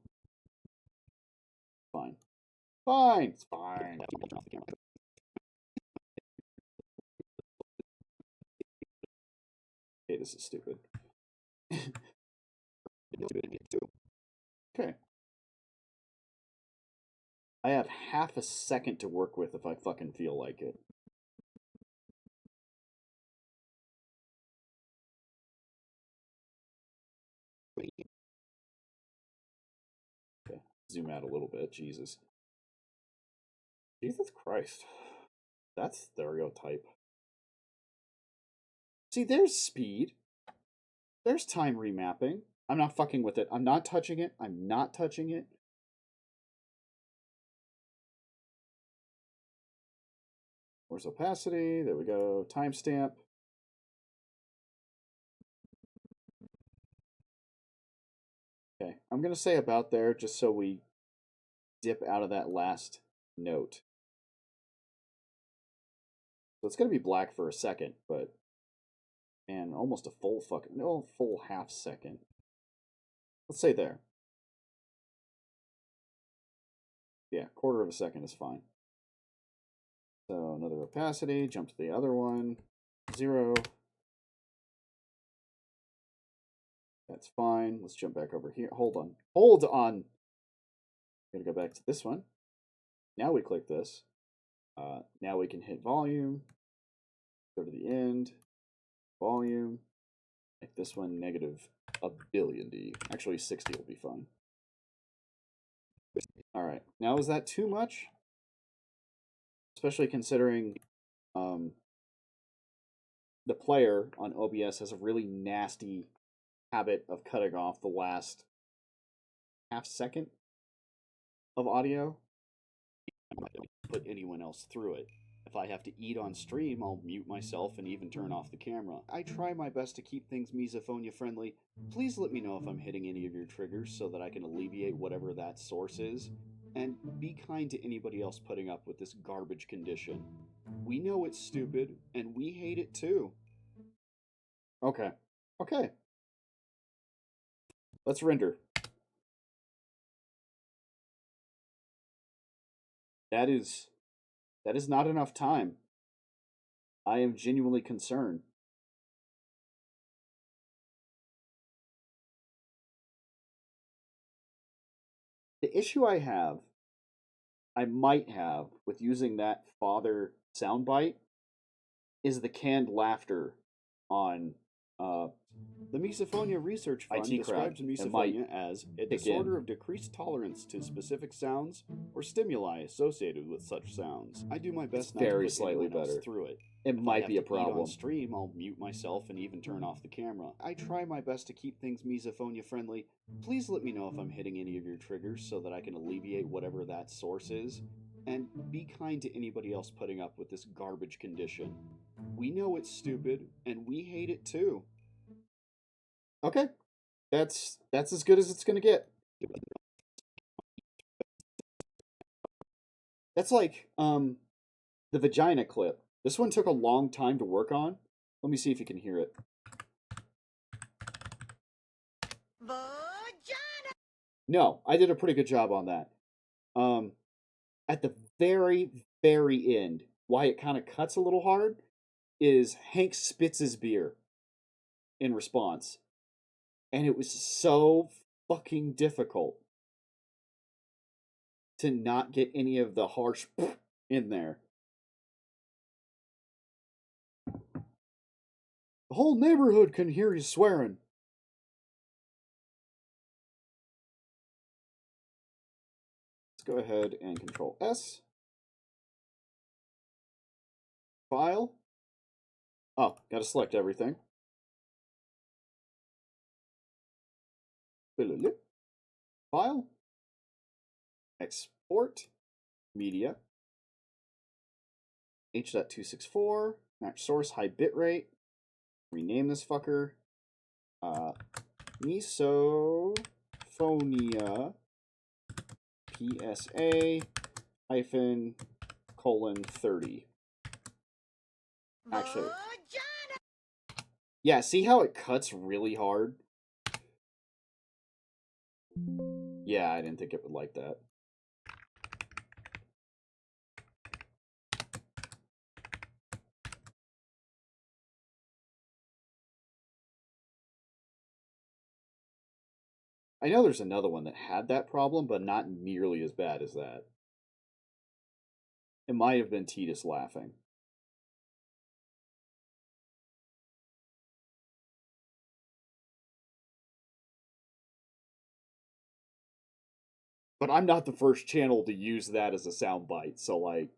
Fine. Fine! It's fine. Okay, this is stupid. Okay. I have half a second to work with if I fucking feel like it. Okay, zoom out a little bit. Jesus. Jesus Christ. That's stereotype. See, there's speed. There's time remapping. I'm not fucking with it. I'm not touching it. I'm not touching it. Where's opacity? There we go. Timestamp. Okay, I'm going to say about there just so we dip out of that last note. So it's going to be black for a second, but man, almost a full fucking, no, full half second. Let's say there. Yeah, quarter of a second is fine. So another opacity, jump to the other one, 0. That's fine. Let's jump back over here. Hold on. Hold on. I'm going to go back to this one. Now we click this. Now we can hit volume. Go to the end. Volume. Make this one negative a billion D. Actually, 60 will be fine. Alright. Now, is that too much? Especially considering the player on OBS has a really nasty habit of cutting off the last half second of audio. I'm not going to put anyone else through it. If I have to eat on stream, I'll mute myself and even turn off the camera. I try my best to keep things misophonia friendly. Please let me know if I'm hitting any of your triggers so that I can alleviate whatever that source is. And be kind to anybody else putting up with this garbage condition. We know it's stupid, and we hate it too. Okay. Okay. Let's render. That is not enough time. I am genuinely concerned. The issue I might have with using that father soundbite is the canned laughter on the Misophonia Research Fund describes misophonia as a disorder of decreased tolerance to specific sounds or stimuli associated with such sounds. I do my best not to put anyone else through it. It might be a problem. On stream, I'll mute myself and even turn off the camera. I try my best to keep things misophonia friendly. Please let me know if I'm hitting any of your triggers so that I can alleviate whatever that source is. And be kind to anybody else putting up with this garbage condition. We know it's stupid, and we hate it too. Okay. That's as good as it's gonna get. That's like the vagina clip. This one took a long time to work on. Let me see if you can hear it. Vagina. No, I did a pretty good job on that. At the very, very end, why it kind of cuts a little hard is Hank spits his beer in response. And it was so fucking difficult to not get any of the harsh in there. The whole neighborhood can hear you swearing. Let's go ahead and Control S. File. Oh, gotta select everything. File. Export. Media. H.264. Match source, high bitrate. Rename this fucker. Misophonia PSA -:30. Actually. Yeah, see how it cuts really hard? Yeah, I didn't think it would like that. I know there's another one that had that problem, but not nearly as bad as that. It might have been Titus laughing. But I'm not the first channel to use that as a soundbite, so like...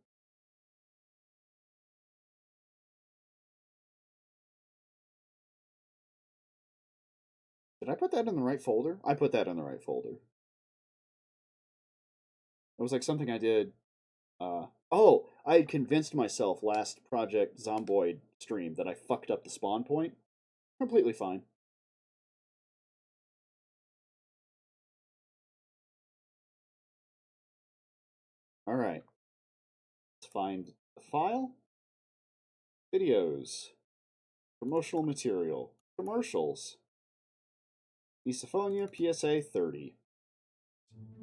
Did I put that in the right folder? I put that in the right folder. It was like something I did... oh! I had convinced myself last Project Zomboid stream that I fucked up the spawn point. Completely fine. Alright. Let's find the file. Videos. Promotional material. Commercials. Misophonia PSA 30.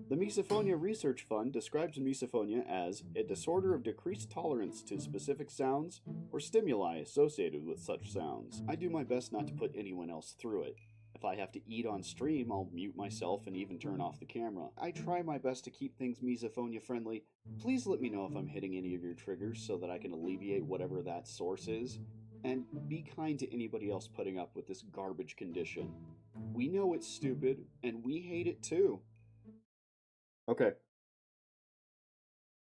The Misophonia Research Fund describes misophonia as a disorder of decreased tolerance to specific sounds or stimuli associated with such sounds. I do my best not to put anyone else through it. If I have to eat on stream, I'll mute myself and even turn off the camera. I try my best to keep things misophonia friendly. Please let me know if I'm hitting any of your triggers so that I can alleviate whatever that source is. And be kind to anybody else putting up with this garbage condition. We know it's stupid, and we hate it too. Okay.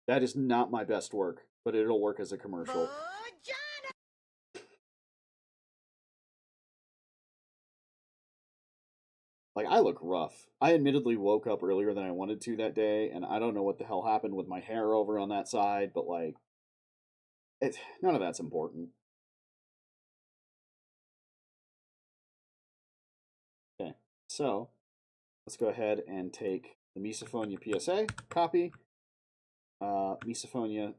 That is not my best work, but it'll work as a commercial. Like, I look rough. I admittedly woke up earlier than I wanted to that day, and I don't know what the hell happened with my hair over on that side, but, like, none of that's important. Okay, so let's go ahead and take the Misophonia PSA, copy. Misophonia.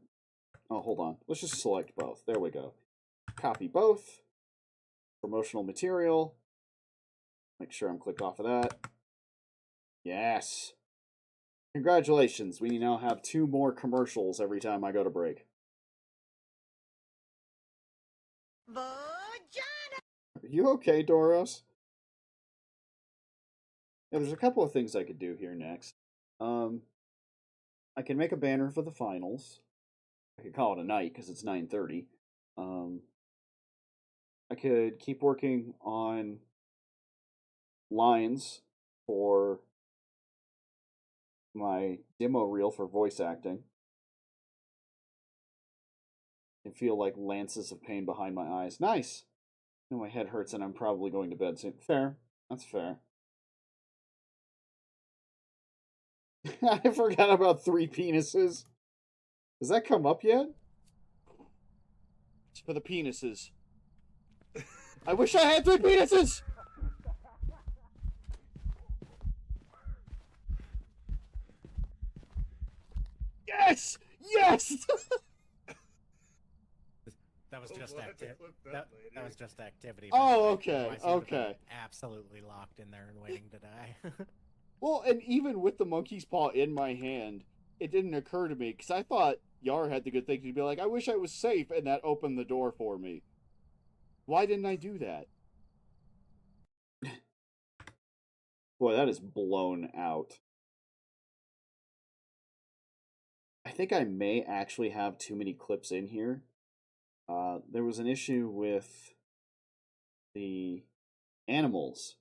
Oh, hold on. Let's just select both. There we go. Copy both. Promotional material. Make sure I'm clicked off of that. Yes. Congratulations. We now have 2 more commercials every time I go to break. Are you okay, Doros? Yeah, there's a couple of things I could do here next. I can make a banner for the finals. I could call it a night because it's 9:30. I could keep working on lines for my demo reel for voice acting. I feel like lances of pain behind my eyes. Nice! And my head hurts and I'm probably going to bed soon. Fair. That's fair. I forgot about 3 penises. Does that come up yet? It's for the penises. I wish I had 3 penises! Yes! Yes! That was just that was just activity. Oh, okay, okay. Absolutely locked in there and waiting to die. Well, and even with the monkey's paw in my hand, it didn't occur to me, because I thought Yar had the good thing to be like, I wish I was safe, and that opened the door for me. Why didn't I do that? Boy, that is blown out. I think I may actually have too many clips in here. There was an issue with the animals.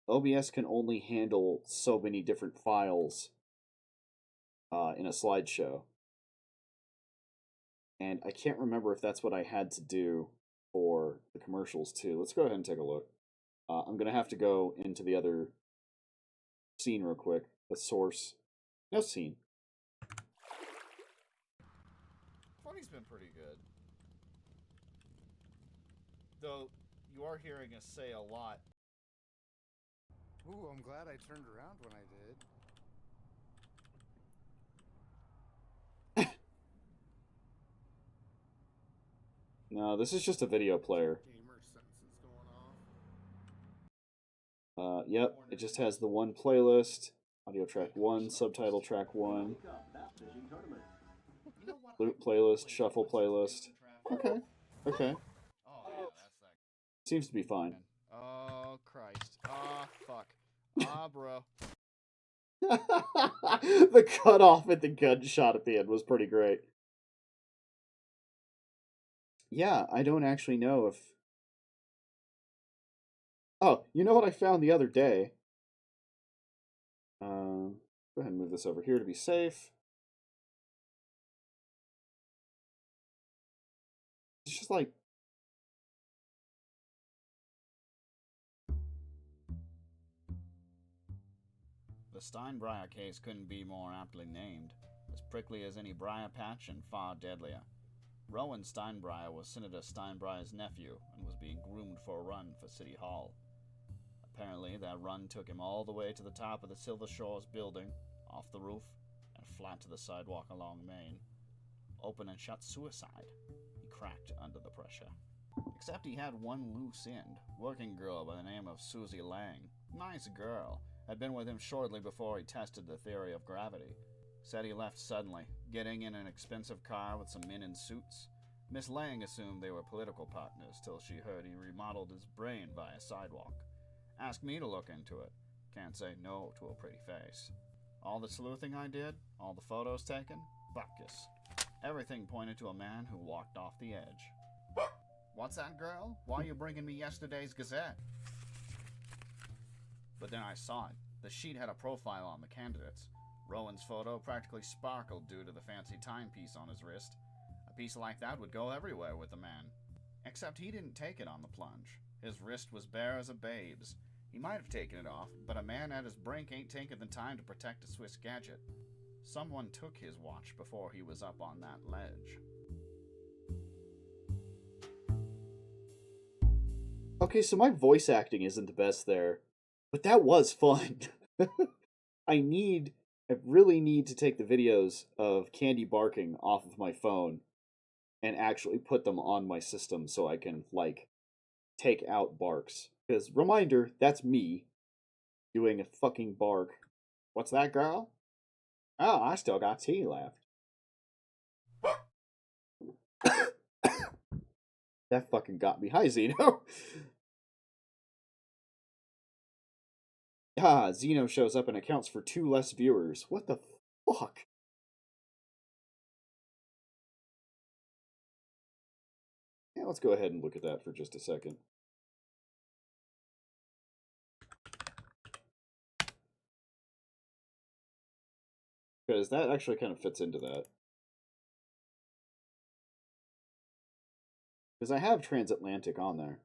OBS can only handle so many different files in a slideshow. And I can't remember if that's what I had to do for the commercials too. Let's go ahead and take a look. I'm going to have to go into the other scene real quick. The source. No scene. Funny's been pretty good. Though, you are hearing us say a lot. Ooh, I'm glad I turned around when I did. No, this is just a video player. Yep, it just has the one playlist. Audio track 1, subtitle track 1. Loop playlist, shuffle playlist. Okay, okay. Oh, yeah, that's that. Seems to be fine. Oh, Christ. Ah, fuck. Ah, bro. The cutoff at the gunshot at the end was pretty great. Yeah, I don't actually know if... Oh, you know what I found the other day? Go ahead and move this over here to be safe. It's just like... The Steinbreyer case couldn't be more aptly named. As prickly as any briar patch and far deadlier. Rowan Steinbreyer was Senator Steinbreyer's nephew and was being groomed for a run for City Hall. Apparently, that run took him all the way to the top of the Silver Shores building, off the roof, and flat to the sidewalk along Main. Open and shut suicide. He cracked under the pressure. Except he had one loose end, working girl by the name of Susie Lang. Nice girl. Had been with him shortly before he tested the theory of gravity. Said he left suddenly, getting in an expensive car with some men in suits. Miss Lang assumed they were political partners till she heard he remodeled his brain by a sidewalk. Asked me to look into it. Can't say no to a pretty face. All the sleuthing I did, all the photos taken, buckus. Everything pointed to a man who walked off the edge. What's that, girl? Why are you bringing me yesterday's Gazette? But then I saw it. The sheet had a profile on the candidates. Rowan's photo practically sparkled due to the fancy timepiece on his wrist. A piece like that would go everywhere with the man. Except he didn't take it on the plunge. His wrist was bare as a babe's. He might have taken it off, but a man at his brink ain't taking the time to protect a Swiss gadget. Someone took his watch before he was up on that ledge. Okay, so my voice acting isn't the best there, but that was fun. I really need to take the videos of Candy barking off of my phone and actually put them on my system so I can, like, take out barks. Because, reminder, that's me doing a fucking bark. What's that, girl? Oh, I still got tea left. That fucking got me. Hi, Zeno. Zeno shows up and accounts for 2 less viewers. What the fuck? Yeah, let's go ahead and look at that for just a second. Because that actually kind of fits into that. Because I have Transatlantic on there.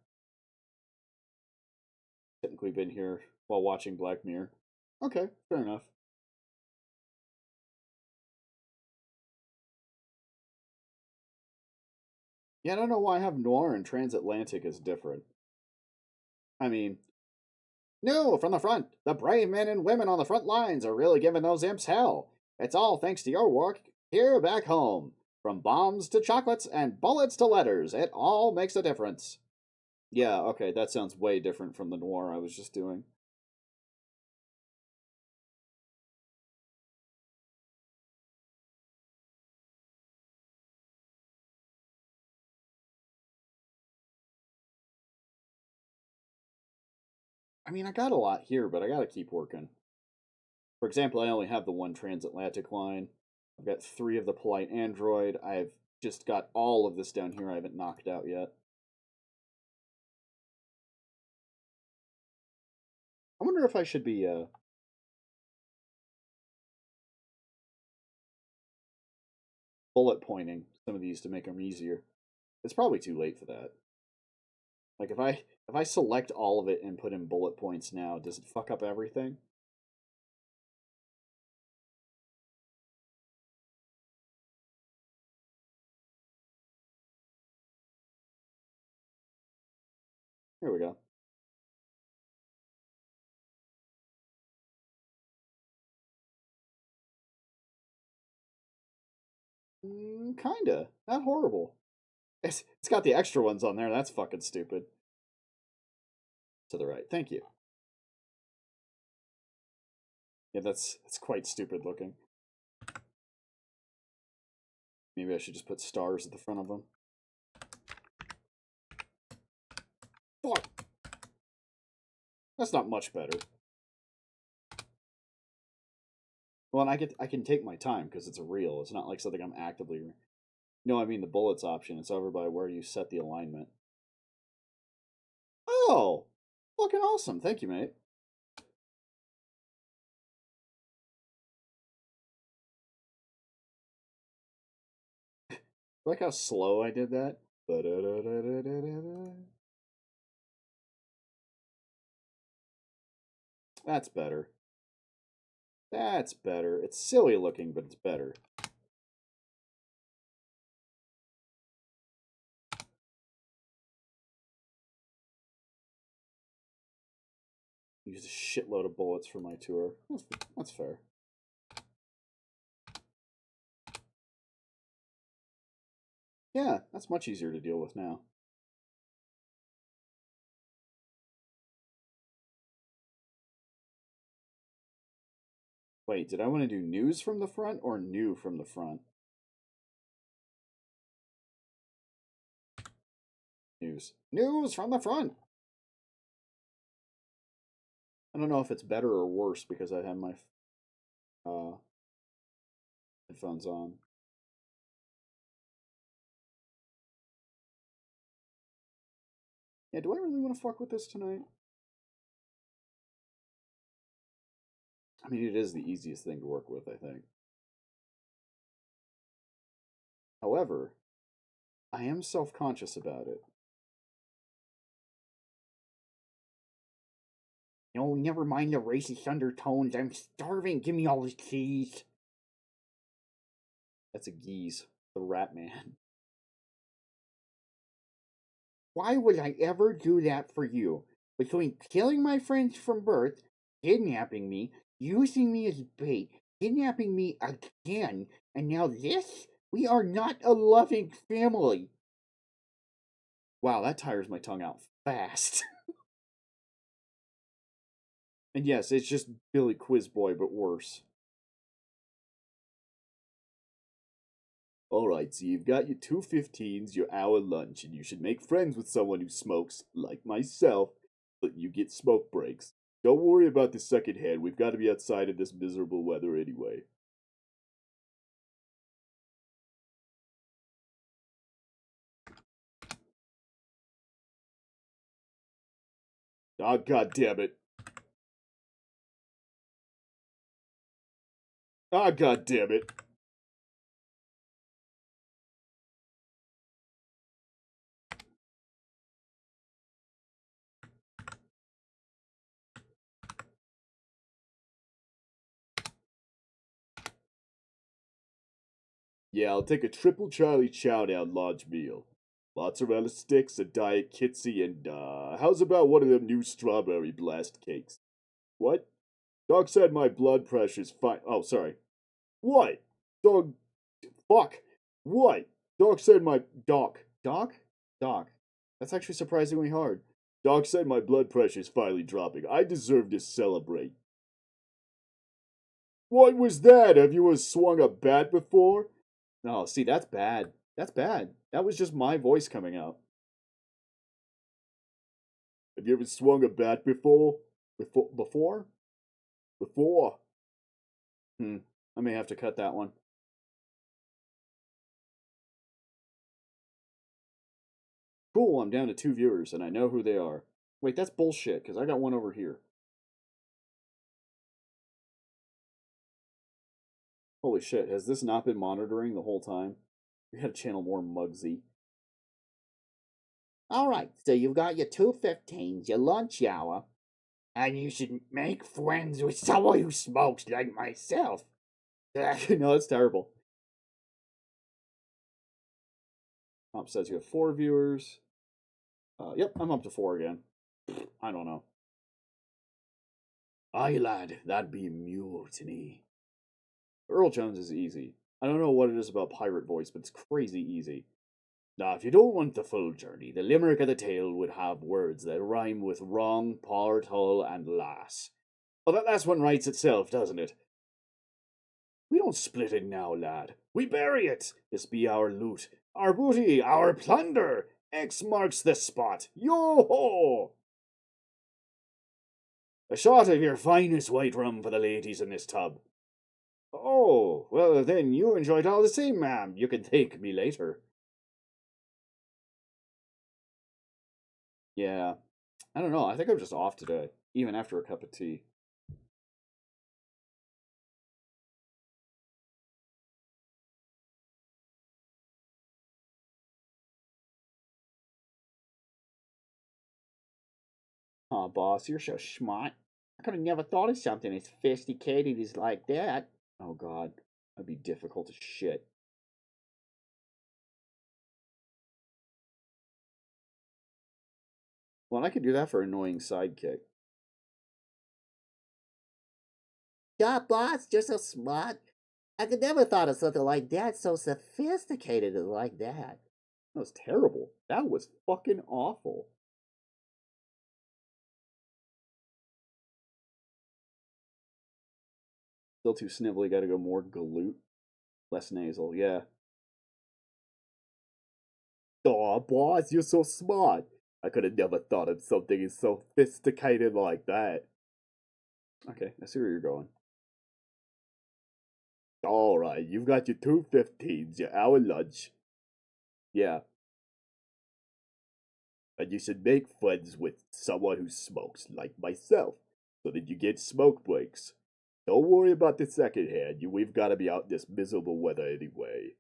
Technically been here while watching Black Mirror. Okay, fair enough. Yeah, I don't know why I have Noir and Transatlantic as different. I mean, no, from the front. The brave men and women on the front lines are really giving those imps hell. It's all thanks to your work here back home. From bombs to chocolates and bullets to letters, it all makes a difference. Yeah, okay, that sounds way different from the Noir I was just doing. I mean, I got a lot here, but I gotta keep working. For example, I only have the 1 Transatlantic line. I've got 3 of the Polite Android. I've just got all of this down here I haven't knocked out yet. I wonder if I should be, bullet pointing some of these to make them easier. It's probably too late for that. Like, if I select all of it and put in bullet points now, does it fuck up everything? Here we go. Kinda. Not horrible. It's got the extra ones on there. That's fucking stupid. To the right. Thank you. Yeah, that's quite stupid looking. Maybe I should just put stars at the front of them. Fuck! That's not much better. Well, and I can take my time because it's a reel. It's not like something I'm actively. No, I mean the bullets option. It's over by where you set the alignment. Oh, fucking awesome! Thank you, mate. Like how slow I did that. That's better. That's better. It's silly looking, but it's better. Used a shitload of bullets for my tour. That's fair. Yeah, that's much easier to deal with now. Wait, did I want to do news from the front or new from the front? News. News from the front! I don't know if it's better or worse because I have my headphones on. Yeah, do I really want to fuck with this tonight? I mean, it is the easiest thing to work with, I think. However, I am self-conscious about it. No, never mind the racist undertones. I'm starving. Give me all the cheese. That's a geese. The rat man. Why would I ever do that for you? Between killing my friends from birth, kidnapping me, using me as bait, kidnapping me again, and now this? We are not a loving family. Wow, that tires my tongue out fast. And yes, it's just Billy Quizboy, but worse. Alright, so you've got your 2:15s, your hour lunch, and you should make friends with someone who smokes, like myself, so you get smoke breaks. Don't worry about the second hand, we've got to be outside in this miserable weather anyway. Oh, god damn it. Ah, god damn it. Yeah, I'll take a triple Charlie Chowdown large meal. Mozzarella sticks, a Diet Kitsy, and, how's about one of them new strawberry blast cakes? What? Doc said my blood pressure's fine. Oh, sorry. What? Dog. Fuck. What? Doc said my. Doc. Doc? Doc. That's actually surprisingly hard. Doc said my blood pressure's finally dropping. I deserve to celebrate. What was that? Have you swung a bat before? No, see, that's bad. That's bad. That was just my voice coming out. Have you ever swung a bat before? Before? Before? I may have to cut that one. Cool, I'm down to 2 viewers, and I know who they are. Wait, that's bullshit, because I got one over here. Holy shit, has this not been monitoring the whole time? We gotta channel more Mugsy. Alright, so you've got your 2:15s, your lunch hour, and you should make friends with someone who smokes like myself. No, that's terrible. Comp says you have 4 viewers. Yep, I'm up to 4 again. I don't know. Aye, lad, that'd be mutiny. Earl Jones is easy. I don't know what it is about pirate voice, but it's crazy easy. Now, if you don't want the full journey, the limerick of the tale would have words that rhyme with wrong, port, hull, and lass. Well, that last one writes itself, doesn't it? We don't split it now, lad. We bury it. This be our loot, our booty, our plunder. X marks the spot. Yo-ho! A shot of your finest white rum for the ladies in this tub. Oh, well then you enjoyed all the same, ma'am. You can thank me later. Yeah, I don't know. I think I'm just off today, even after a cup of tea. Aw, boss, you're so smart. I could have never thought of something as sophisticated as like that. Oh god, that'd be difficult as shit. Well, I could do that for annoying sidekick. Yeah, boss, you're so smart. I could never thought of something like that, so sophisticated like that. That was terrible. That was fucking awful. Still too snivelly, gotta go more galoot. Less nasal, yeah. Aw, boss, you're so smart. I could have never thought of something as sophisticated like that. Okay, I see where you're going. Alright, you've got your 2:15s, your hour lunch. Yeah. And you should make friends with someone who smokes, like myself, so that you get smoke breaks. Don't worry about the second hand, we've got to be out in this miserable weather anyway.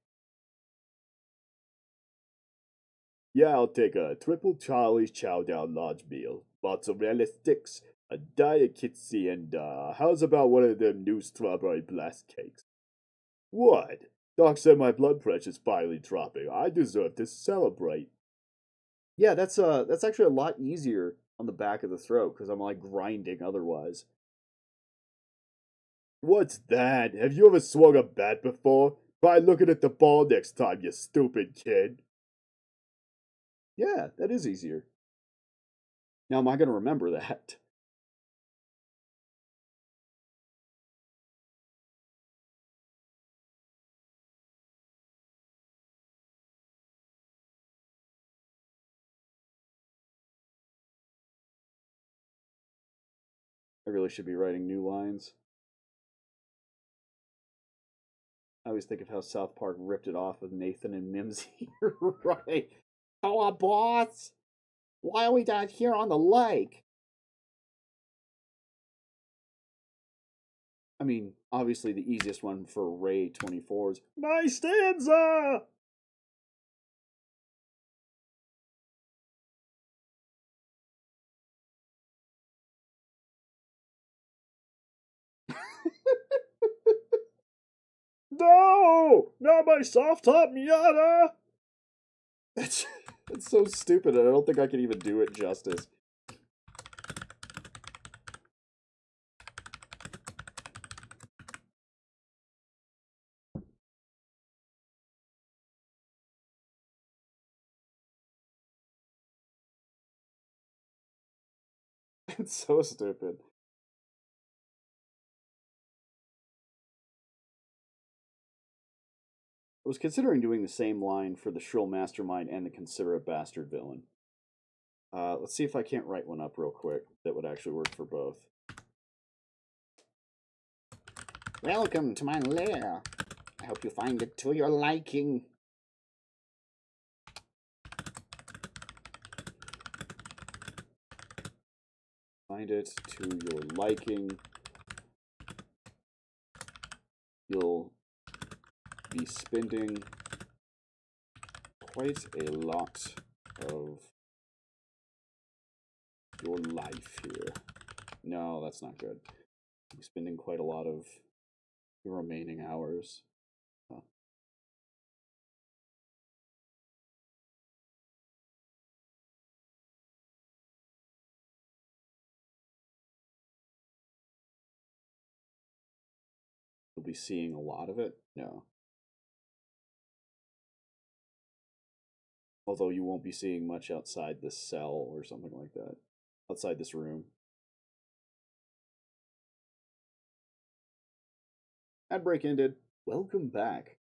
Yeah, I'll take a triple Charlie's Chowdown large meal, mozzarella sticks, A Diet Kitsy and, how's about one of them new strawberry blast cakes? What? Doc said my blood pressure's finally dropping. I deserve to celebrate. Yeah, that's actually a lot easier on the back of the throat because I'm like grinding otherwise. What's that? Have you ever swung a bat before? Try looking at the ball next time, you stupid kid. Yeah, that is easier. Now, am I going to remember that? I really should be writing new lines. I always think of how South Park ripped it off with Nathan and Mimsy. Right. Hello, boss. Why are we down here on the lake? I mean, obviously the easiest one for Ray 24 is my stanza. No, not my soft top Miata. That's so stupid. I don't think I can even do it justice. It's so stupid. I was considering doing the same line for the shrill mastermind and the considerate bastard villain. Let's see if I can't write one up real quick that would actually work for both. Welcome to my lair. I hope you find it to your liking. Find it to your liking. You'll be spending quite a lot of your life here. No, that's not good. You're spending quite a lot of your remaining hours. Huh. You'll be seeing a lot of it? No. Although you won't be seeing much outside this cell or something like that. Outside this room. Ad break ended. Welcome back.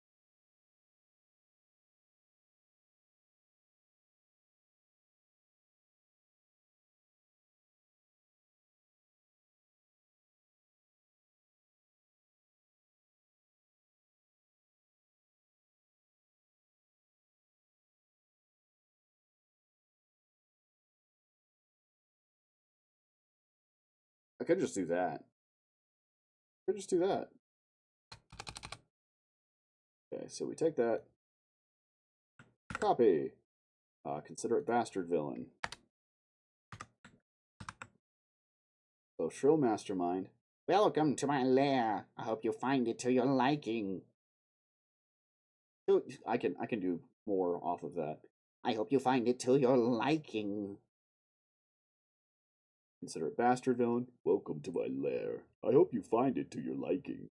I could just do that. I could just do that. Okay, so we take that. Copy. Considerate bastard villain. So shrill mastermind. Welcome to my lair. I hope you find it to your liking. I can do more off of that. I hope you find it to your liking. Considerate bastard villain. Welcome to my lair. I hope you find it to your liking.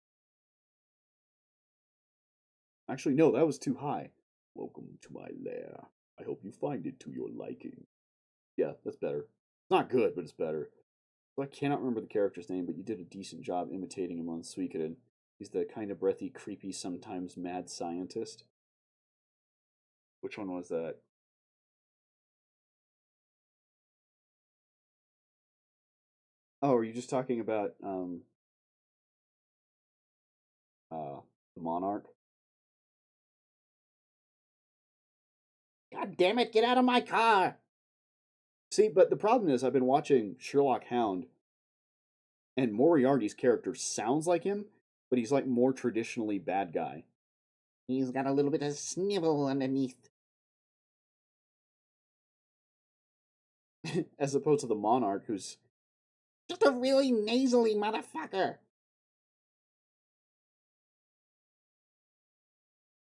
Actually, no, that was too high. Welcome to my lair. I hope you find it to your liking. Yeah, that's better. It's not good, but it's better. So I cannot remember the character's name, but you did a decent job imitating him on Suikoden. He's the kind of breathy, creepy, sometimes mad scientist. Which one was that? Oh, are you just talking about the Monarch? God damn it, get out of my car! See, but the problem is I've been watching Sherlock Hound, and Moriarty's character sounds like him, but he's like more traditionally bad guy. He's got a little bit of snivel underneath. As opposed to the Monarch, who's Just a really nasally motherfucker.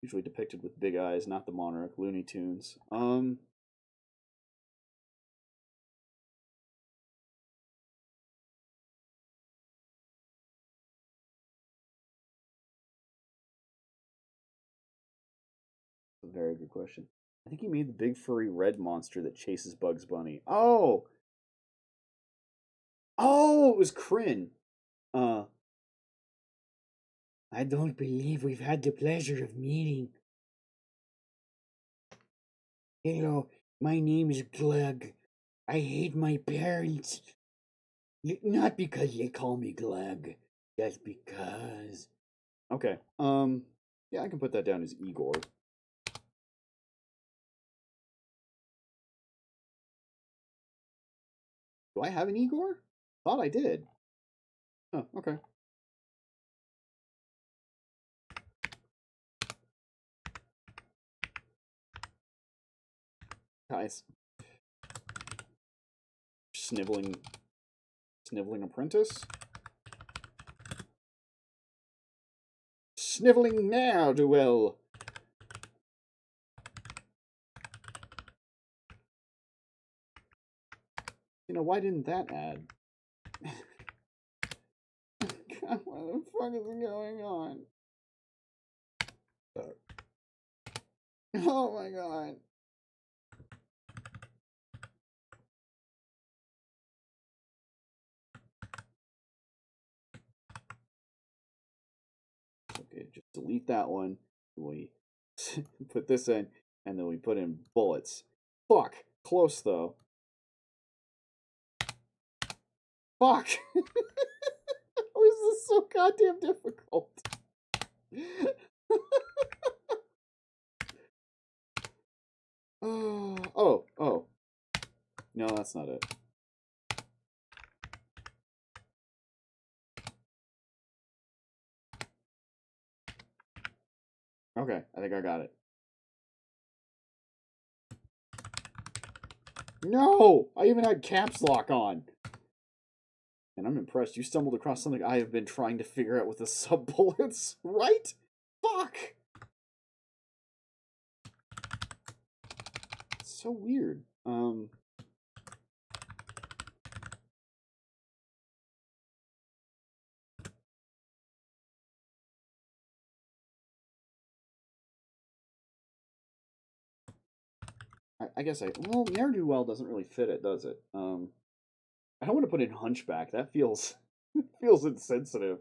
Usually depicted with big eyes, not the monarch. Looney Tunes. A very good question. I think he made the big furry red monster that chases Bugs Bunny. Oh! Oh, it was Kryn. I don't believe we've had the pleasure of meeting. Hello, my name is Glug. I hate my parents. Not because they call me Glug, just because. Okay. Yeah, I can put that down as Igor. Do I have an Igor? Thought I did. Oh, okay. Guys. Sniveling apprentice? Sniveling ne'er-do-well. You know, why didn't that add? God, what the fuck is going on? Oh my god. Okay, just delete that one. We put this in, and then we put in bullets. Fuck. Close, though. Fuck! How is this so goddamn difficult? Oh. No, that's not it. Okay, I think I got it. No! I even had caps lock on. And I'm impressed. You stumbled across something I have been trying to figure out with the sub-bullets, right? Fuck! It's so weird. I guess well, ne'er-do-well doesn't really fit it, does it? I don't want to put in hunchback. That feels feels insensitive.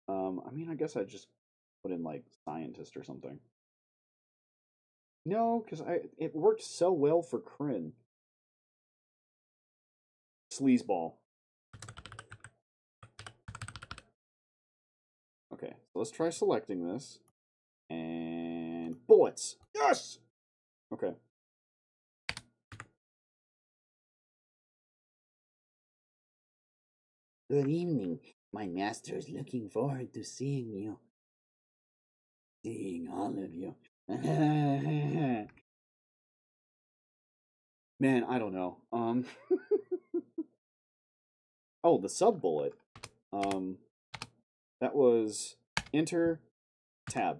I mean, I guess I'd just put in like scientist or something. No, because it worked so well for Kryn. Sleazeball. Okay, so let's try selecting this. And bullets. Yes! Okay. Good evening. My master is looking forward to seeing you. Seeing all of you. Man, I don't know. Oh, the sub bullet. That was enter tab.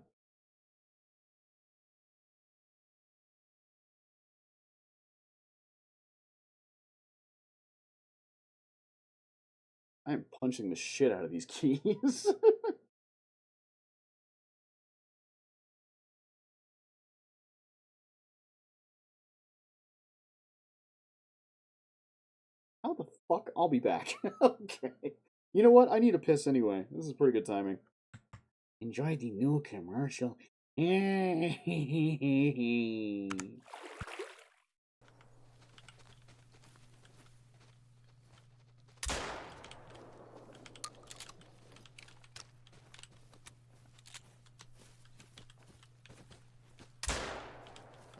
I'm punching the shit out of these keys. How the fuck? I'll be back. Okay. You know what? I need a piss anyway. This is pretty good timing. Enjoy the new commercial.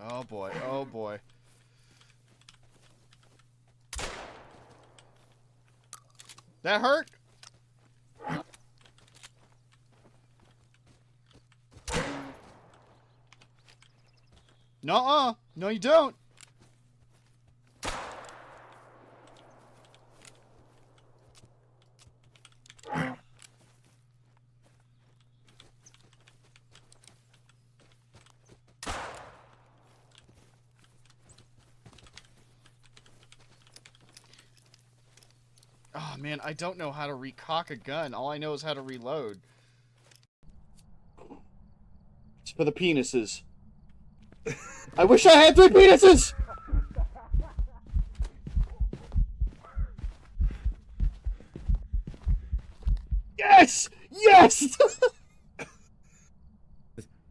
Oh boy, oh boy. That hurt? Nuh-uh. No, you don't! Oh man, I don't know how to recock a gun. All I know is how to reload. It's for the penises. I wish I had 3 penises! Yes! Yes!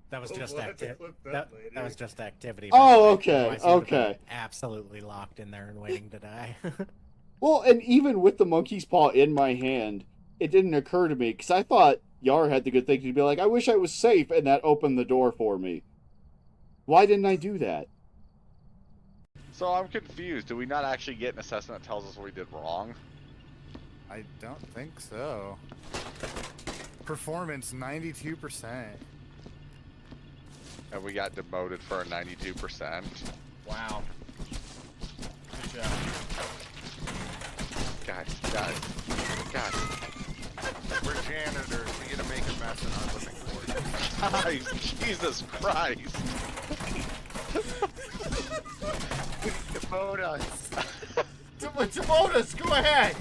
That was just activity. That was just activity. Oh, okay, Otherwise, he would've been okay. Absolutely locked in there and waiting to die. Well, and even with the monkey's paw in my hand, it didn't occur to me, because I thought Yar had the good thing to be like, I wish I was safe, and that opened the door for me. Why didn't I do that? So I'm confused. Do we not actually get an assessment that tells us what we did wrong? I don't think so. Performance 92%. And we got demoted for a 92%. Wow. Good job. Guys. We're janitors. We get to make a mess in our living quarters. Guys, Jesus Christ. Demote us. Demote us! Go ahead!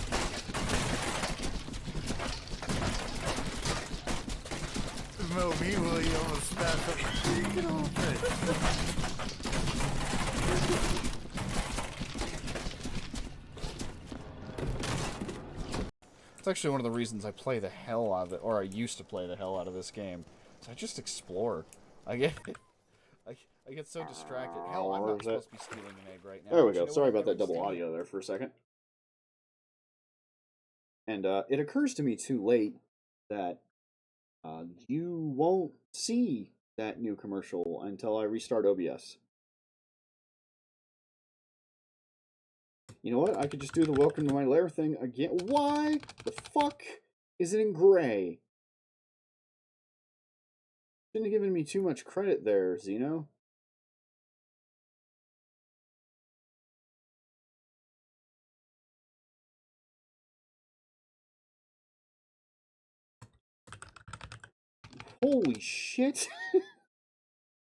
Demote me, will you? Almost smashed up the tree. Get off It's actually one of the reasons I play the hell out of it, or I used to play the hell out of this game. So I just explore. I get so distracted. Hell, I'm not supposed to be stealing an egg right now. There we But you go. know Sorry what? about that double Steal it. audio there for a second. And it occurs to me too late that you won't see that new commercial until I restart OBS. You know what? I could just do the welcome to my lair thing again. Why the fuck is it in gray? Shouldn't have given me too much credit there, Zeno. Holy shit.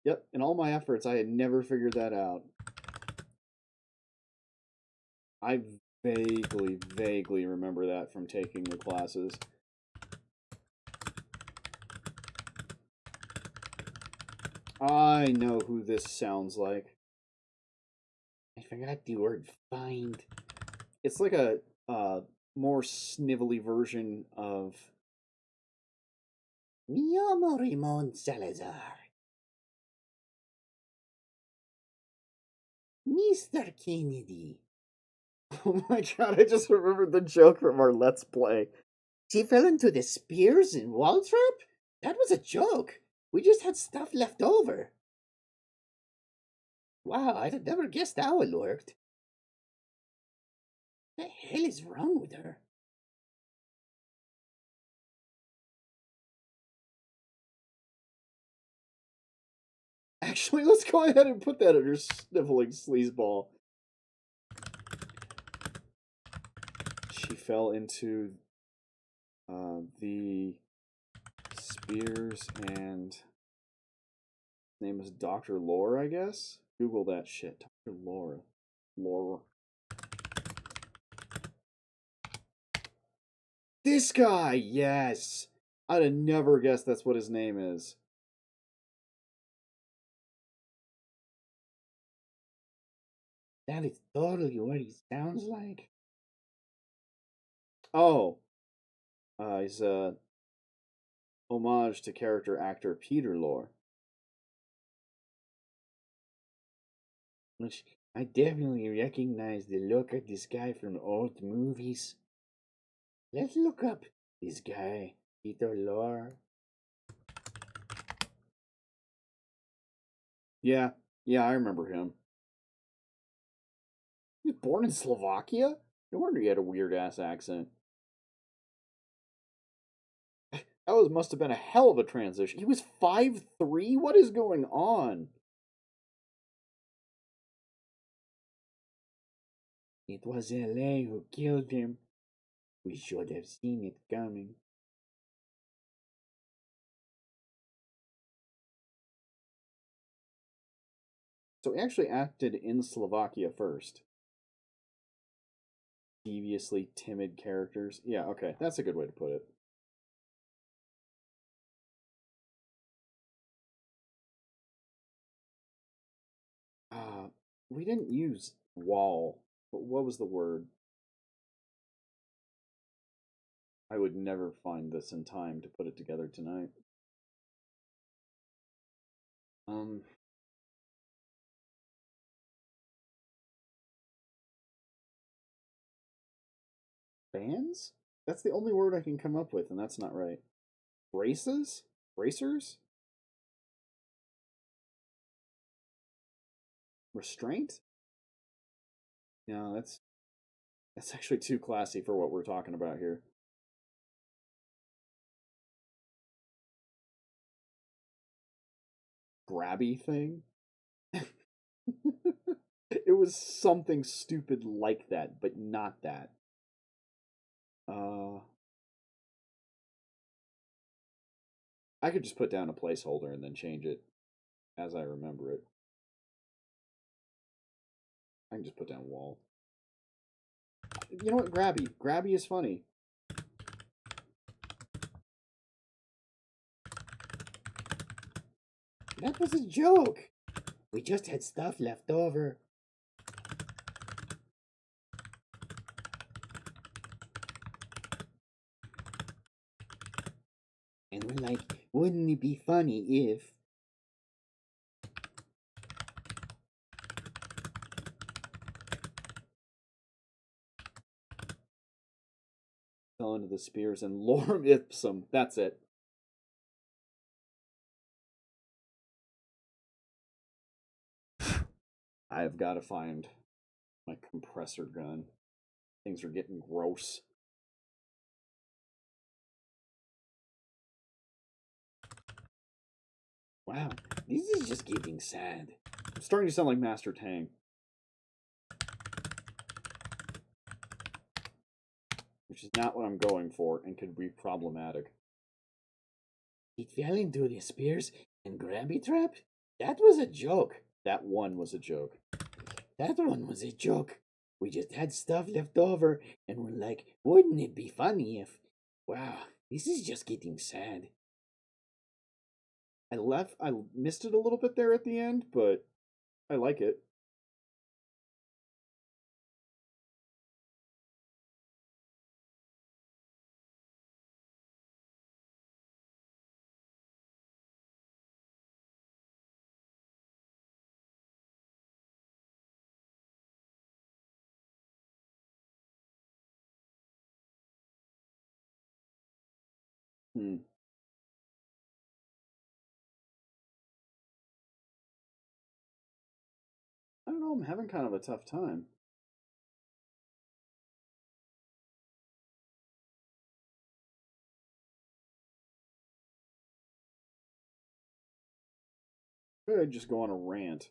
Yep, in all my efforts, I had never figured that out. I vaguely remember that from taking the classes. I know who this sounds like. I forgot the word find. It's like a more snivelly version of Mi llamo Ramon Salazar. Mr. Kennedy. Oh my god, I just remembered the joke from our Let's Play. She fell into the spears in Waltrip? That was a joke. We just had stuff left over. Wow, I'd have never guessed that one worked. What the hell is wrong with her? Actually, let's go ahead and put that under sniveling sleazeball. She fell into the spears and his name is Dr. Lore, I guess? Google that shit. Dr. Laura. Laura. This guy! Yes! I'd have never guessed that's what his name is. That is totally what he sounds like. Oh. He's a homage to character actor Peter Lorre. Which I definitely recognize the look of this guy from old movies. Let's look up this guy, Peter Lorre. Yeah, I remember him. He was born in Slovakia? No wonder he had a weird-ass accent. That must have been a hell of a transition. He was 5'3"? What is going on? It was LA who killed him. We should have seen it coming. So he actually acted in Slovakia first. Deviously timid characters. Yeah, okay. That's a good way to put it. We didn't use wall. But what was the word? I would never find this in time to put it together tonight. Bands? That's the only word I can come up with, and that's not right. Braces? Bracers? Restraint? No, that's actually too classy for what we're talking about here. Grabby thing? It was something stupid like that, but not that. I could just put down a placeholder and then change it as I remember it. I can just put down wall. You know what? Grabby. Grabby is funny. That was a joke. We just had stuff left over. And we're like, wouldn't it be funny if... Fell into the spears and lorem ipsum. That's it. I've got to find my compressor gun. Things are getting gross. Wow, this is just getting sad. I'm starting to sound like Master Tang. Which is not what I'm going for and could be problematic. It fell into the spears and grabby trap? That was a joke. That one was a joke. That one was a joke. We just had stuff left over and we're like, wouldn't it be funny if... Wow, this is just getting sad. I missed it a little bit there at the end, but I like it. I don't know, I'm having kind of a tough time. Could just go on a rant.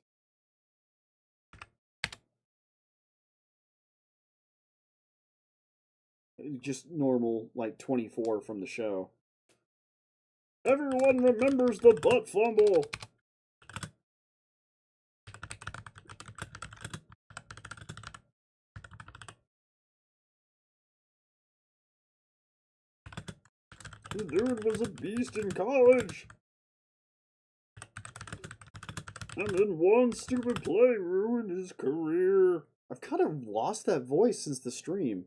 Just normal, like 24 from the show. Everyone remembers the butt fumble! The dude was a beast in college! And then one stupid play ruined his career. I've kind of lost that voice since the stream.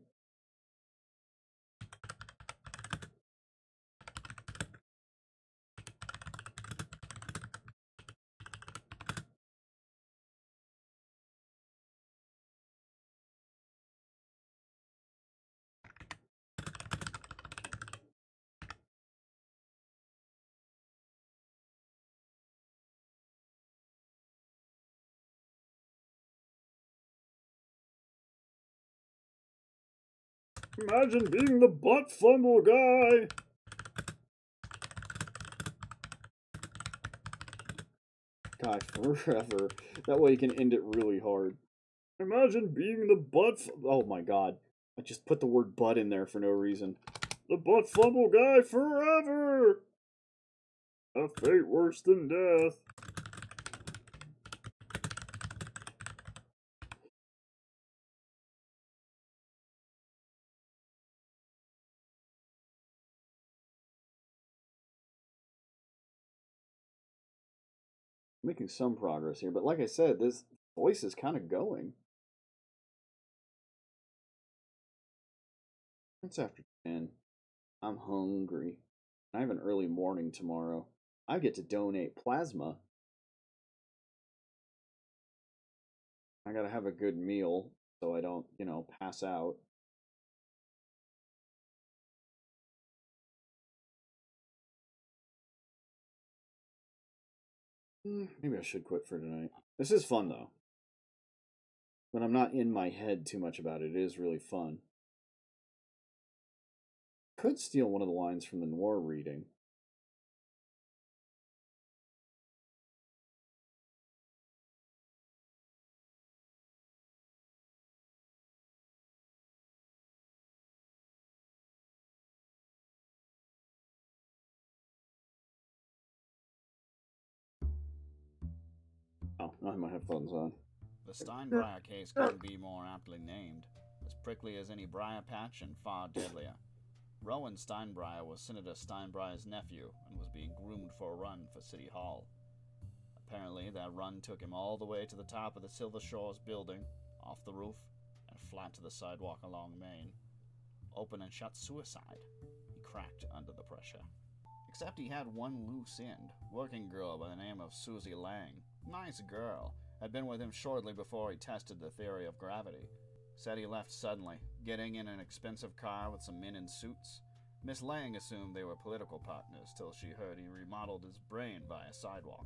Imagine being the butt fumble guy! God, forever. That way you can end it really hard. Imagine being the butt. Oh my god. I just put the word butt in there for no reason. The butt fumble guy forever! A fate worse than death. Making some progress here, but like I said, this voice is kind of going. It's after 10. I'm hungry. I have an early morning tomorrow. I get to donate plasma. I gotta have a good meal so I don't, pass out. Maybe I should quit for tonight. This is fun though. When I'm not in my head too much about it, it is really fun. Could steal one of the lines from the noir reading. Oh, I have my headphones on. The Steinbriar case couldn't be more aptly named. As prickly as any briar patch and far deadlier. Rowan Steinbriar was Senator Steinbriar's nephew and was being groomed for a run for City Hall. Apparently, that run took him all the way to the top of the Silver Shores building, off the roof, and flat to the sidewalk along Main. Open and shut suicide. He cracked under the pressure. Except he had one loose end. Working girl by the name of Susie Lang. Nice girl. Had been with him shortly before he tested the theory of gravity. Said he left suddenly, getting in an expensive car with some men in suits. Miss Lang assumed they were political partners till she heard he remodeled his brain by a sidewalk.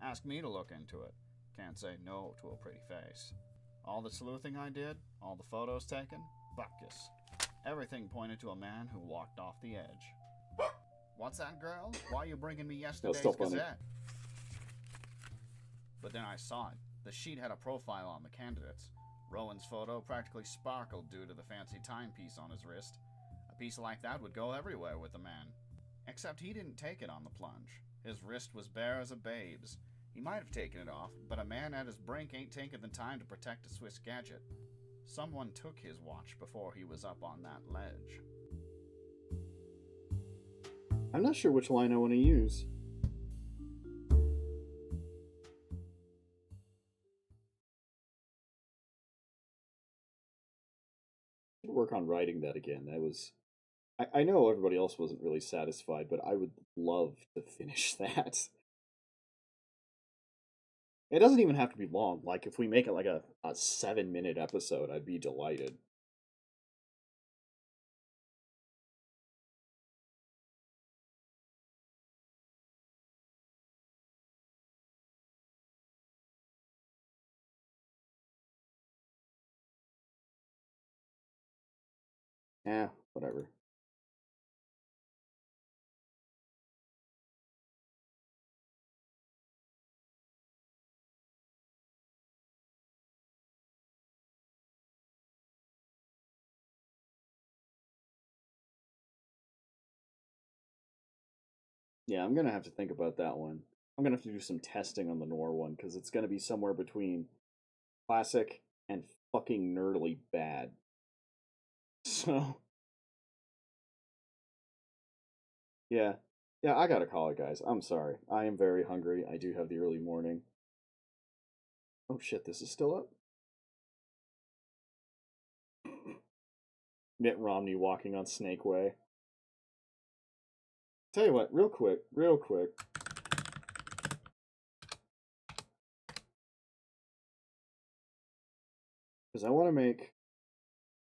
Asked me to look into it. Can't say no to a pretty face. All the sleuthing I did, all the photos taken, buckus. Everything pointed to a man who walked off the edge. What's that, girl? Why are you bringing me yesterday's Gazette? But then I saw it. The sheet had a profile on the candidates. Rowan's photo practically sparkled due to the fancy timepiece on his wrist. A piece like that would go everywhere with the man. Except he didn't take it on the plunge. His wrist was bare as a babe's. He might have taken it off, but a man at his brink ain't taking the time to protect a Swiss gadget. Someone took his watch before he was up on that ledge. I'm not sure which line I want to use. Work on writing that again. That was I know everybody else wasn't really satisfied, but I would love to finish that. It doesn't even have to be long. Like if we make it like a 7-minute episode, I'd be delighted. Whatever. Yeah, I'm gonna have to think about that one. I'm gonna have to do some testing on the noir one because it's gonna be somewhere between classic and fucking nerdily bad. So yeah. Yeah, I gotta call it, guys. I'm sorry. I am very hungry. I do have the early morning. Oh shit, this is still up? Mitt Romney walking on Snake Way. Tell you what, real quick. Because I want to make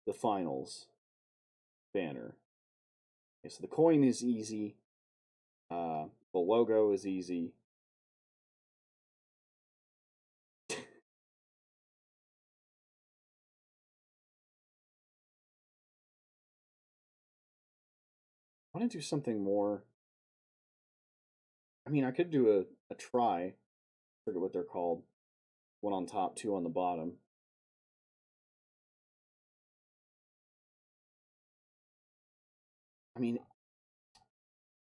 the finals banner. Okay, so the coin is easy. The logo is easy. I want to do something more. I mean, I could do a try. I forget what they're called. One on top, two on the bottom. I mean,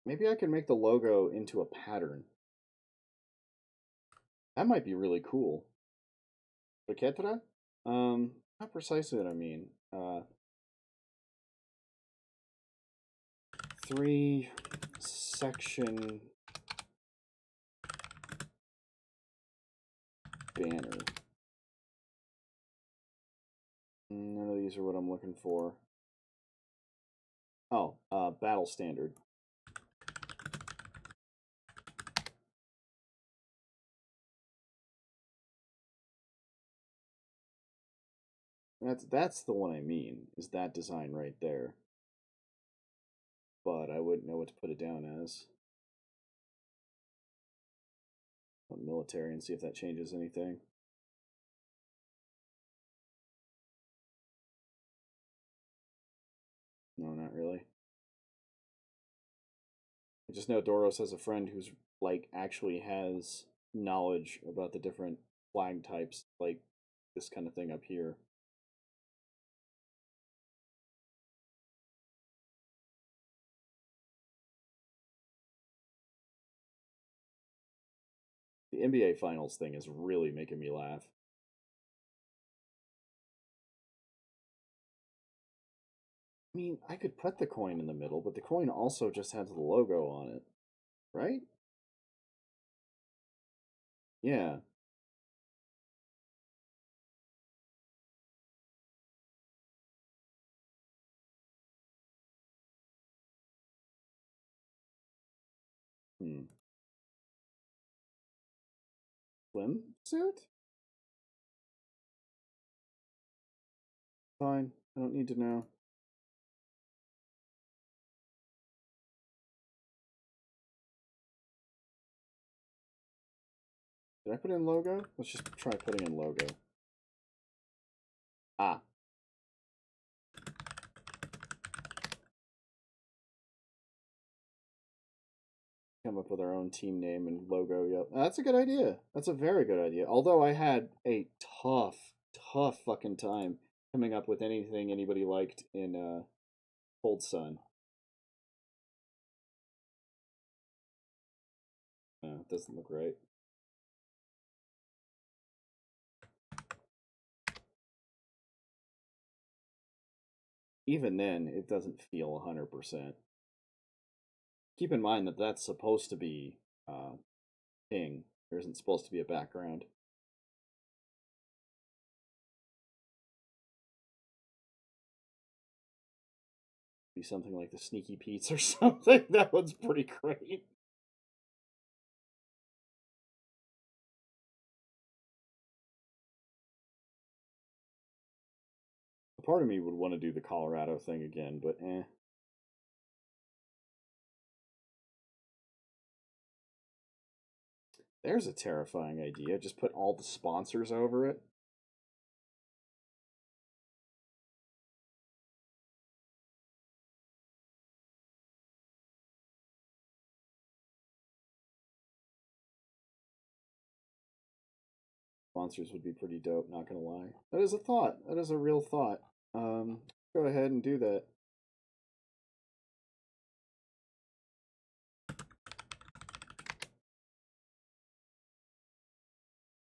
maybe I can make the logo into a pattern. That might be really cool. Paquetra? Not precisely what I mean. 3-section banner. None of these are what I'm looking for. Oh, battle standard. That's the one I mean, is that design right there. But I wouldn't know what to put it down as. Military and see if that changes anything. No, not really. I just know Doros has a friend who's like actually has knowledge about the different flag types, like this kind of thing up here. The NBA Finals thing is really making me laugh. I mean, I could put the coin in the middle, but the coin also just has the logo on it, right? Yeah. Swimsuit? Fine. I don't need to know. Did I put in logo? Let's just try putting in logo. Ah. Come up with our own team name and logo. Yep. That's a good idea. That's a very good idea. Although I had a tough fucking time coming up with anything anybody liked in Cold Sun. No, it doesn't look right. Even then, it doesn't feel 100%. Keep in mind that that's supposed to be ping. There isn't supposed to be a background. Be something like the Sneaky Pete's or something. That one's pretty great. Part of me would want to do the Colorado thing again, but eh. There's a terrifying idea. Just put all the sponsors over it. Sponsors would be pretty dope, not gonna lie. That is a thought. That is a real thought. Go ahead and do that.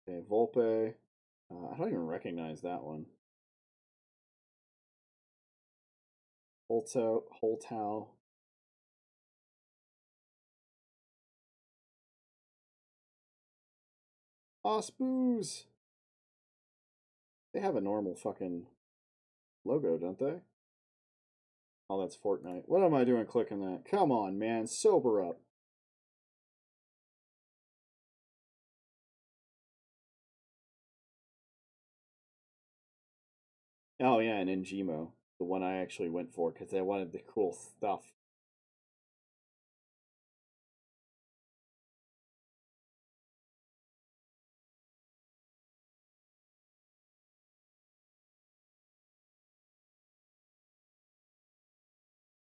Okay, Volpe. I don't even recognize that one. Holtau. Osboos! They have a normal fucking logo, don't they? Oh, that's Fortnite. What am I doing clicking that? Come on, man. Sober up. Oh, yeah, and Ngimo. The one I actually went for because I wanted the cool stuff.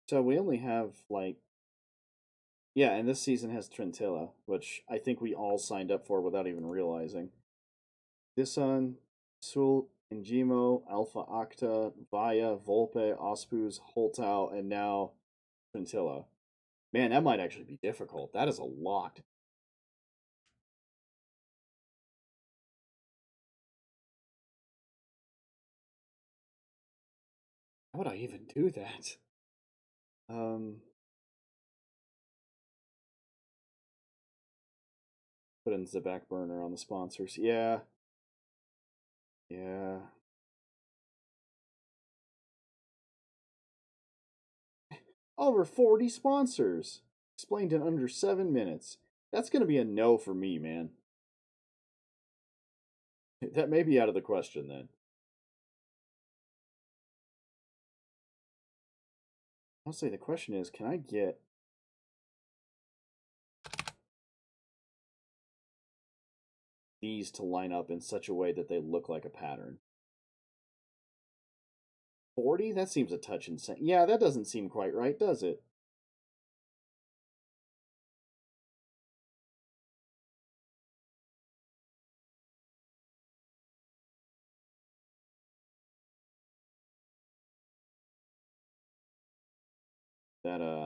So we only have, like... Yeah, and this season has Trentilla, which I think we all signed up for without even realizing. Disun, Sul, Ngimo, Alpha Octa, Vaya, Volpe, Ospuz, Holtau, and now Scintilla. Man, that might actually be difficult. That is a lot. How would I even do that? Put in the back burner on the sponsors. Yeah. Yeah. Over 40 sponsors. Explained in under 7 minutes. That's going to be a no for me, man. That may be out of the question then. Honestly, the question is, can I get these to line up in such a way that they look like a pattern? 40? That seems a touch insane. Yeah, that doesn't seem quite right, does it?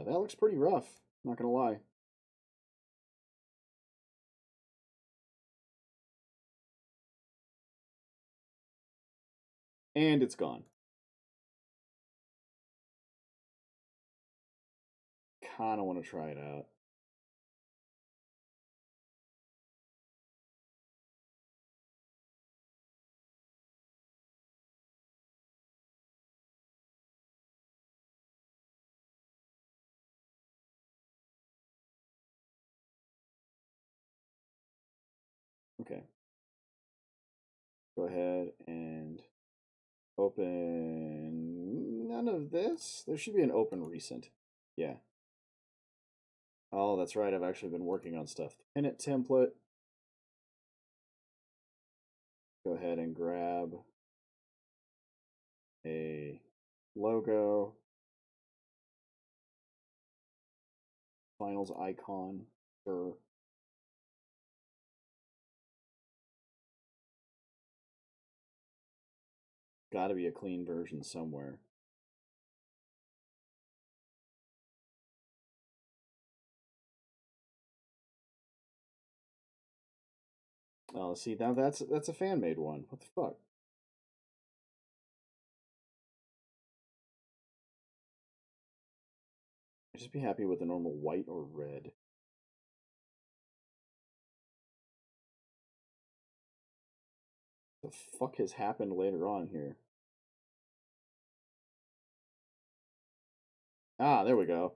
That looks pretty rough, not gonna lie. And it's gone. Kinda want to try it out. Okay. Go ahead and open none of this. There should be an open recent. Yeah. Oh, that's right. I've actually been working on stuff. Pin it template. Go ahead and grab a logo. Finals icon. Sure. Gotta be a clean version somewhere. Oh, see, now that's a fan made one. What the fuck? I'd just be happy with a normal white or red. The fuck has happened later on here? Ah, there we go.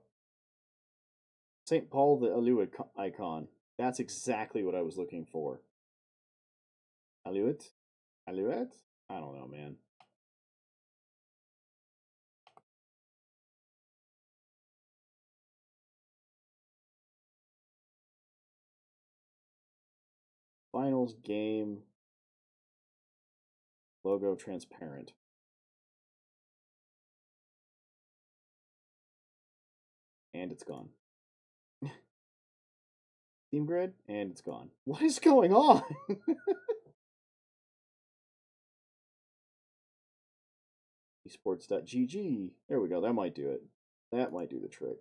St. Paul the Aluit icon. That's exactly what I was looking for. Aluit? Aluet? I don't know, man. Finals game. Logo transparent. And it's gone. Theme grid? And it's gone. What is going on? Esports.gg. There we go. That might do it. That might do the trick.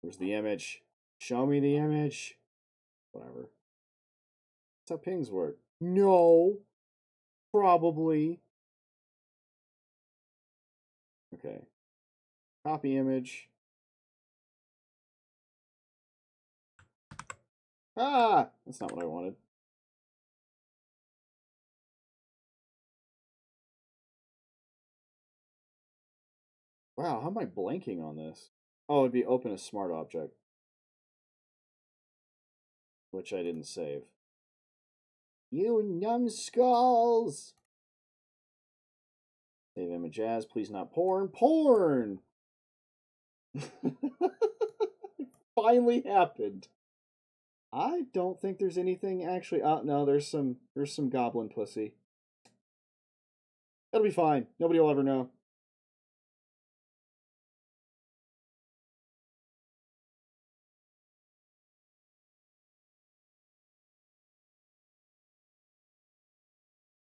Where's the image? Show me the image. Whatever. That's how pings work. No. Probably. Okay. Copy image. Ah! That's not what I wanted. Wow, how am I blanking on this? Oh, it'd be open as smart object. Which I didn't save. You numbskulls! Save image as, please not porn. Porn! Finally happened. I don't think there's anything actually. No, there's some goblin pussy. It'll be fine. Nobody will ever know.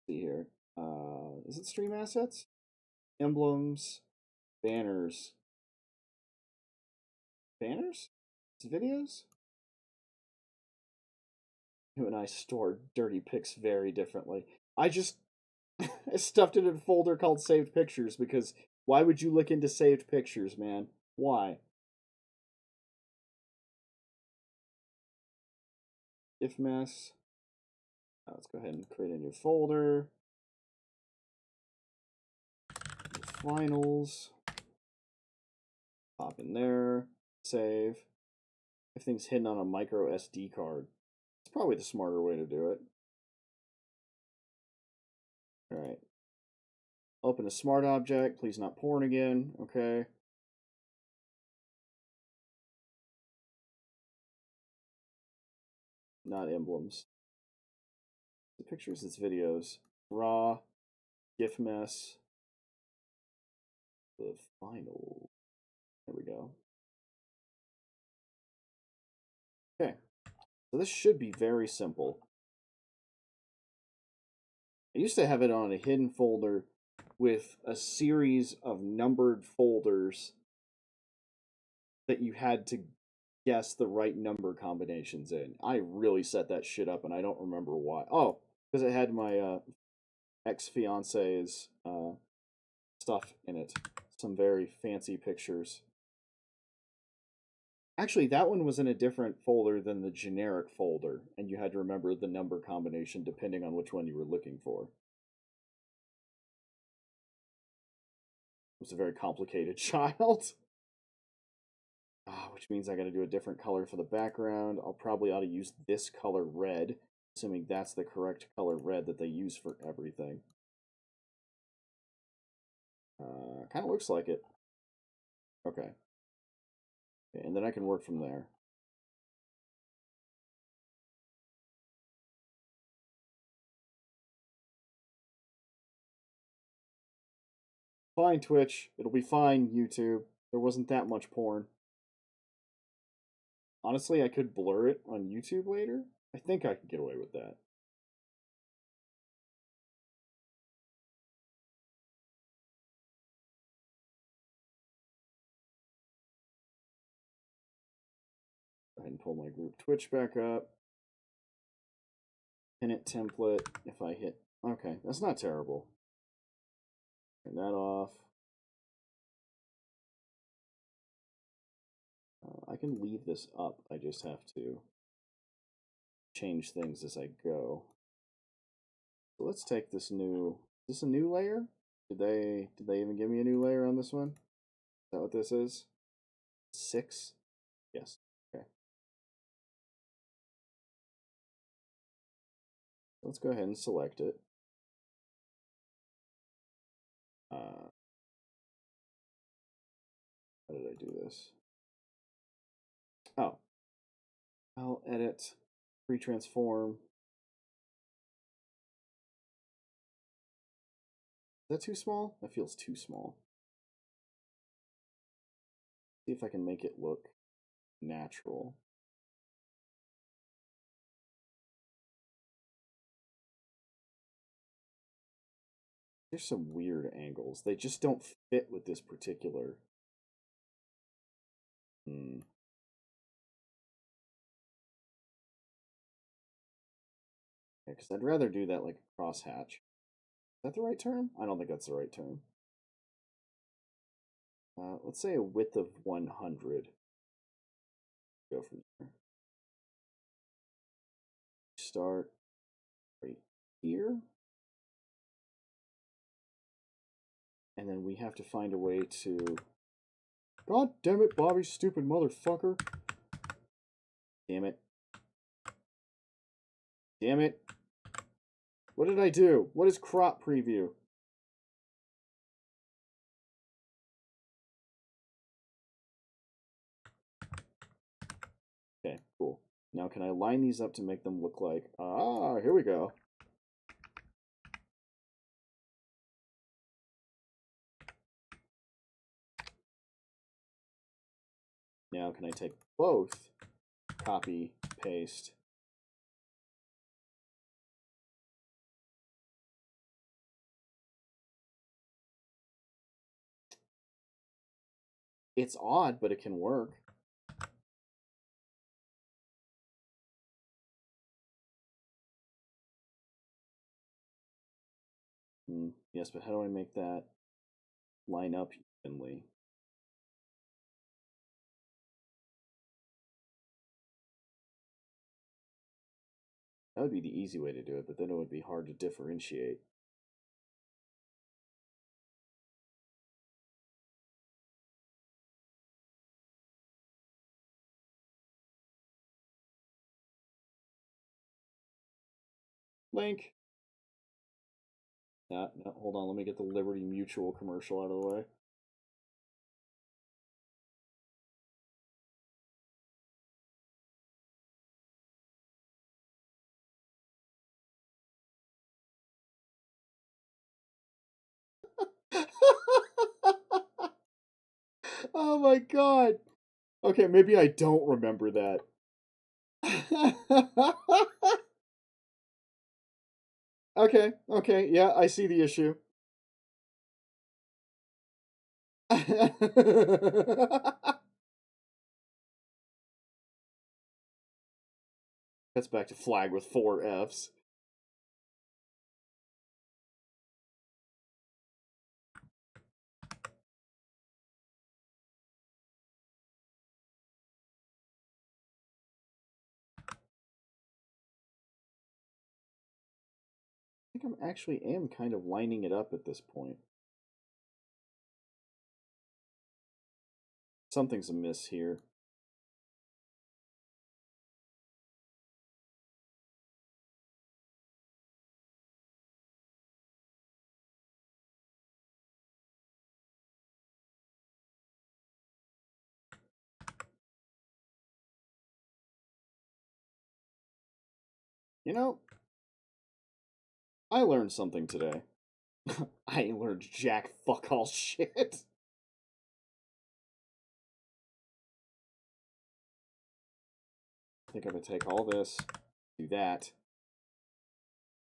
See here. Is it stream assets? Emblems. Banners. Banners? It's videos? You and I store dirty pics very differently. I just I stuffed it in a folder called Saved Pictures because why would you look into saved pictures, man? Why? If mess. Let's go ahead and create a new folder. Finals. Pop in there. Save. Everything's hidden on a micro SD card. It's probably the smarter way to do it. Alright. Open a smart object. Please not porn again. Okay. Not emblems. The pictures, it's videos. Raw. GIF mess. The final. There we go. Okay. So this should be very simple. I used to have it on a hidden folder with a series of numbered folders that you had to guess the right number combinations in. I really set that shit up and I don't remember why. Oh, because it had my ex-fiance's stuff in it. Some very fancy pictures. Actually, that one was in a different folder than the generic folder, and you had to remember the number combination depending on which one you were looking for. It was a very complicated child. Which means I gotta do a different color for the background. I'll probably ought to use this color red, assuming that's the correct color red that they use for everything. Kind of looks like it. Okay. And then I can work from there. Fine, Twitch. It'll be fine, YouTube. There wasn't that much porn. Honestly, I could blur it on YouTube later. I think I could get away with that. Go ahead and pull my group Twitch back up. Pin it template. If I hit... Okay, that's not terrible. Turn that off. I can leave this up. I just have to change things as I go. So let's take this new... Is this a new layer? Did they even give me a new layer on this one? Is that what this is? 6? Yes. Okay. Let's go ahead and select it. How did I do this? Oh. I'll edit, pre-transform. Is that too small? That feels too small. See if I can make it look natural. There's some weird angles. They just don't fit with this particular. Yeah, because I'd rather do that like a crosshatch. Is that the right term? I don't think that's the right term. Let's say a width of 100. Go from there. Start right here. And then we have to find a way to... God damn it, Bobby, stupid motherfucker. Damn it. Damn it. What did I do? What is crop preview? Okay, cool. Now can I line these up to make them look like... Ah, here we go. Now can I take both, copy, paste, It's odd, but it can work. Yes, but how do I make that line up evenly? That would be the easy way to do it, but then it would be hard to differentiate. Link. No, hold on. Let me get the Liberty Mutual commercial out of the way. Oh my god. Okay, maybe I don't remember that. Okay, yeah, I see the issue. That's back to flag with 4 Fs. I think I actually am kind of lining it up at this point. Something's amiss here. You know, I learned something today. I learned jack fuck all shit. I think I'm gonna take all this, do that.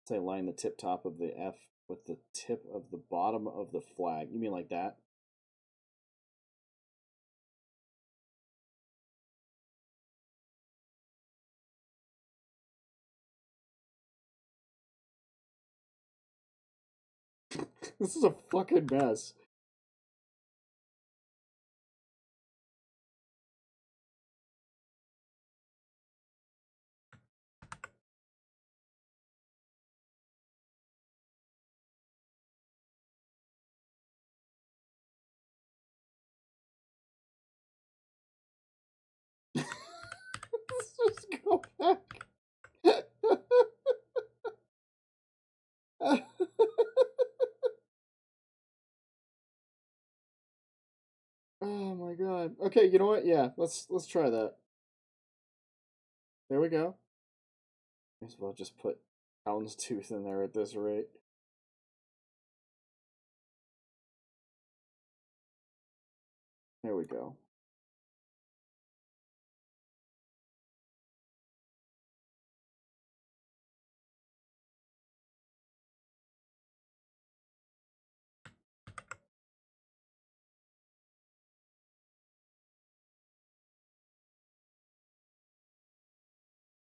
Say line the tip top of the F with the tip of the bottom of the flag. You mean like that? This is a fucking mess. Let's just go back. Oh my god. Okay, you know what? Yeah, let's try that. There we go. Might as well just put houndstooth in there at this rate. There we go.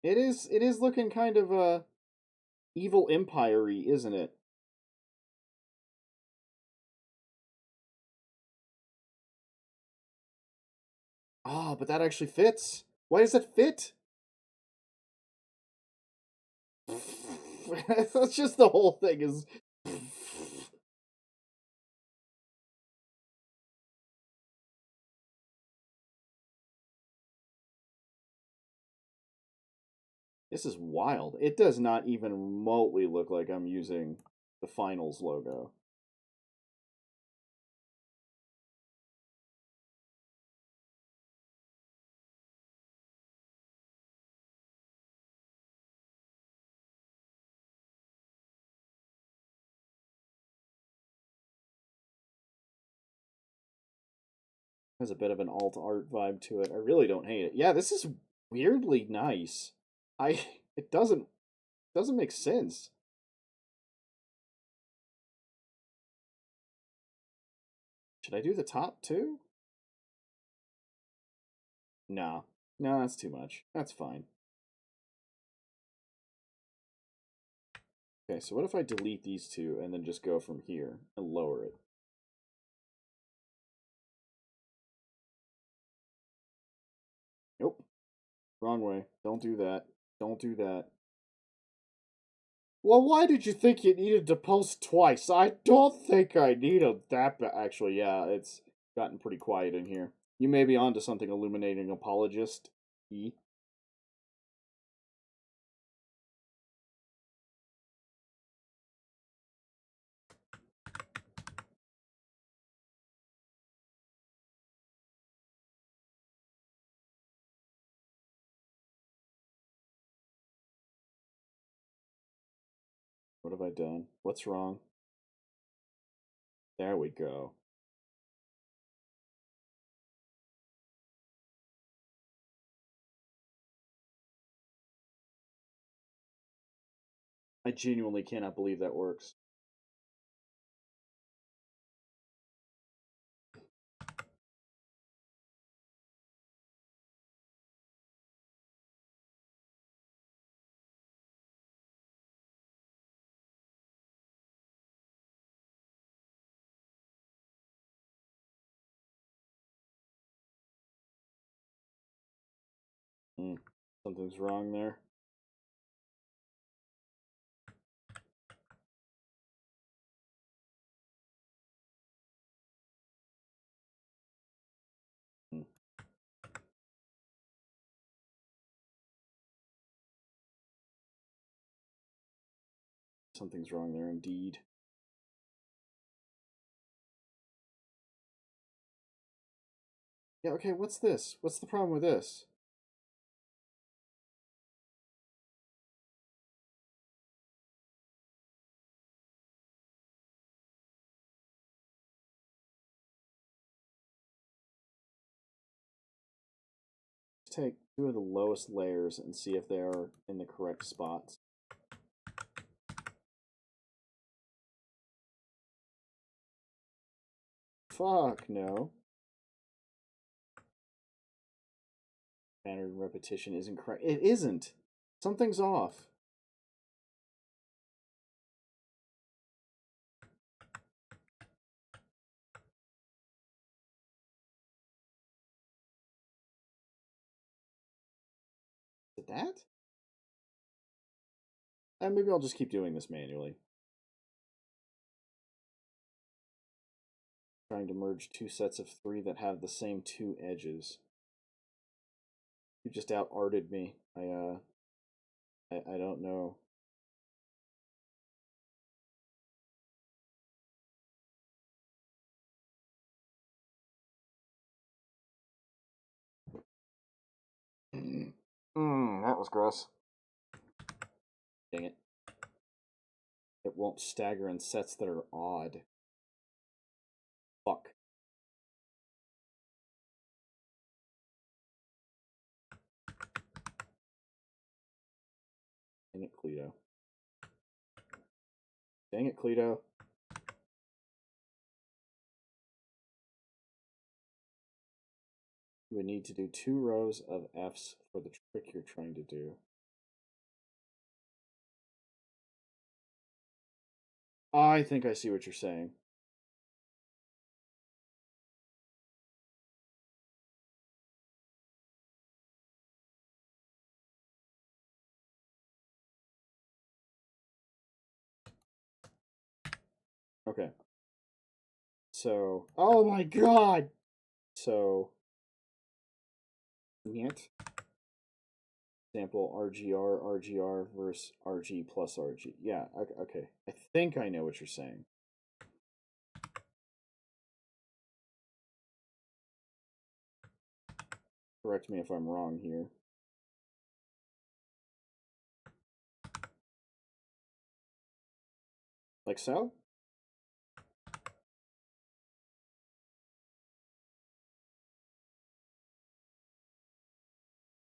It is looking kind of evil empire-y, isn't it? Ah, but that actually fits. Why does it fit? That's just the whole thing is. This is wild. It does not even remotely look like I'm using the finals logo. Has a bit of an alt art vibe to it. I really don't hate it. Yeah, this is weirdly nice. It doesn't make sense. Should I do the top too? No. No, that's too much. That's fine. Okay, so what if I delete these two and then just go from here and lower it? Nope. Wrong way. Don't do that. Don't do that. Well, why did you think you needed to post twice? I don't think I needed that. Actually, yeah, it's gotten pretty quiet in here. You may be onto something, illuminating apologist. E. What have I done? What's wrong? There we go. I genuinely cannot believe that works. Something's wrong there. Something's wrong there indeed. Yeah, okay, what's this? What's the problem with this? Take two of the lowest layers and see if they are in the correct spots. Fuck no. Pattern repetition isn't correct. It isn't. Something's off. Is it that? And maybe I'll just keep doing this manually. Trying to merge two sets of three that have the same two edges. You just out-arted me. I don't know. That was gross. Dang it. It won't stagger in sets that are odd. Fuck. Dang it, Cleto. Dang it, Cleto. You would need to do 2 rows of Fs for the trick you're trying to do. I think I see what you're saying. Okay. So, oh my god! So, yet. Sample RGR, RGR versus RG plus RG. Yeah, okay. I think I know what you're saying. Correct me if I'm wrong here. Like so?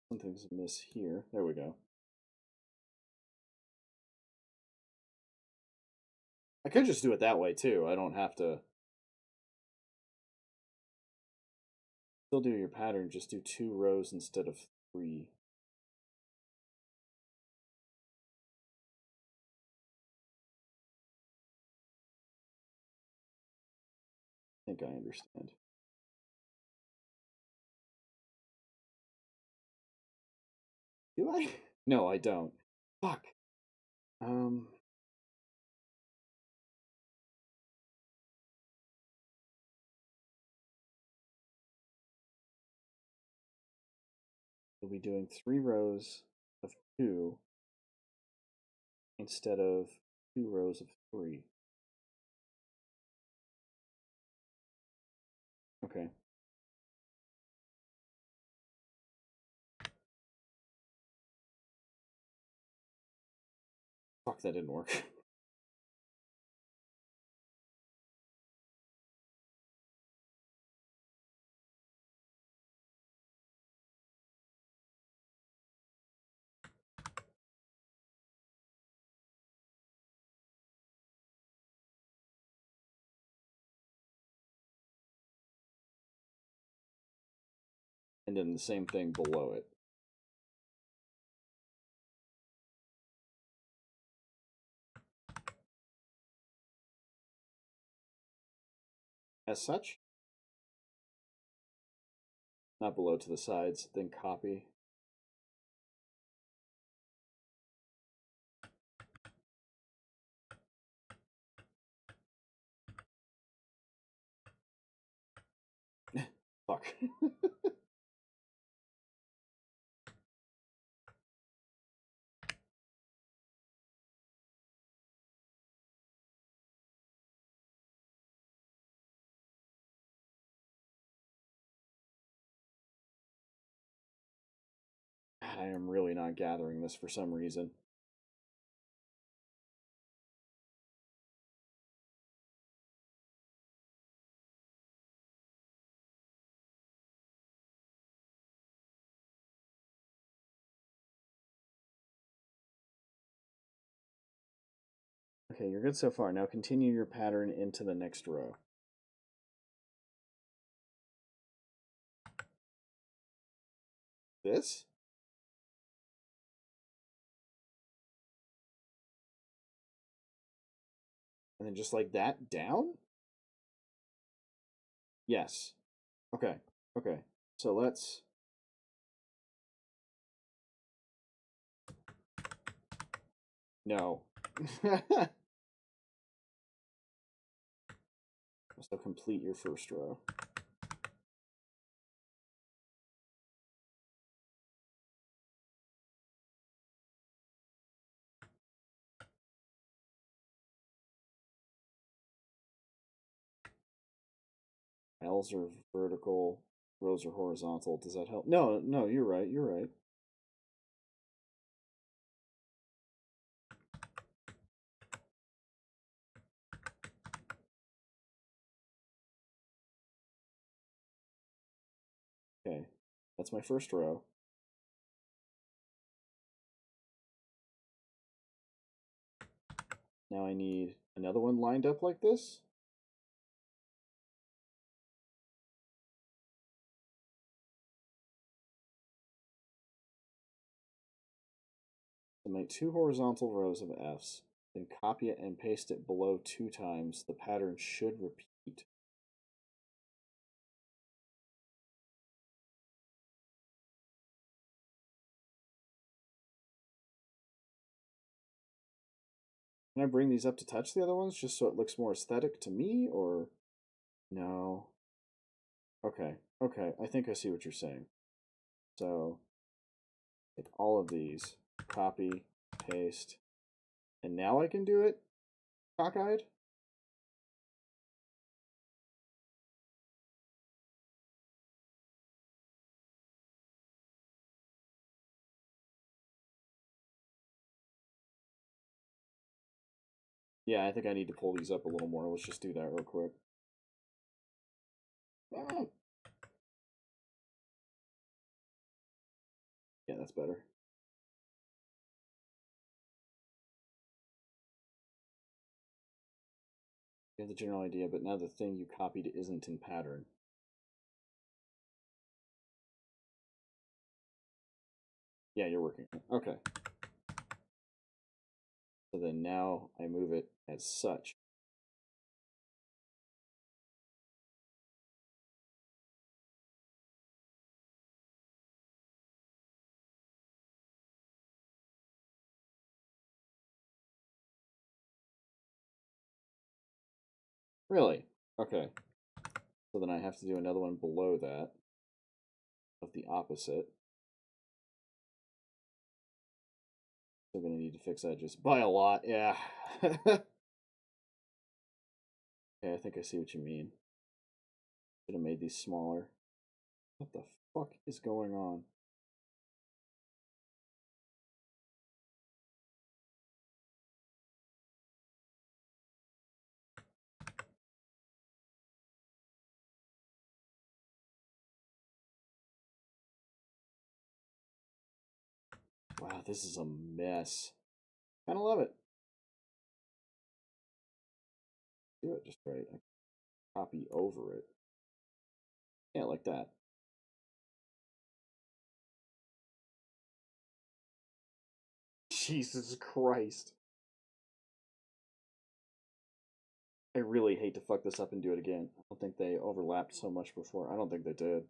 Something's amiss here. There we go. I could just do it that way too. I don't have to. Still do your pattern, just do 2 rows instead of 3. I think I understand. Do I? No, I don't. Fuck. We'll be doing 3 rows of 2 instead of 2 rows of 3. Okay. Fuck, that didn't work. And then the same thing below it. As such. Not below, to the sides, then copy. Fuck. I am really not gathering this for some reason. Okay, you're good so far. Now continue your pattern into the next row. This? And then just like that, down? Yes. Okay, okay. So let's... No. So complete your first row. L's are vertical, rows are horizontal. Does that help? No, no, you're right, you're right. Okay, that's my first row. Now I need another one lined up like this. So make 2 horizontal rows of F's, then copy it and paste it below 2 times. The pattern should repeat. Can I bring these up to touch the other ones just so it looks more aesthetic to me, or no? Okay, okay, I think I see what you're saying. So, take all of these, copy, paste, and now I can do it cockeyed? Yeah, I think I need to pull these up a little more. Let's just do that real quick. Yeah, that's better. You have the general idea, but now the thing you copied isn't in pattern. Yeah, you're working. Okay. So then now I move it as such. Really? Okay. So then I have to do another one below that of the opposite. Still gonna need to fix edges by a lot, yeah. Okay, I think I see what you mean. Should have made these smaller. What the fuck is going on? Wow, this is a mess. Kind of love it. Do it just right. I copy over it. Yeah, like that. Jesus Christ. I really hate to fuck this up and do it again. I don't think they overlapped so much before. I don't think they did.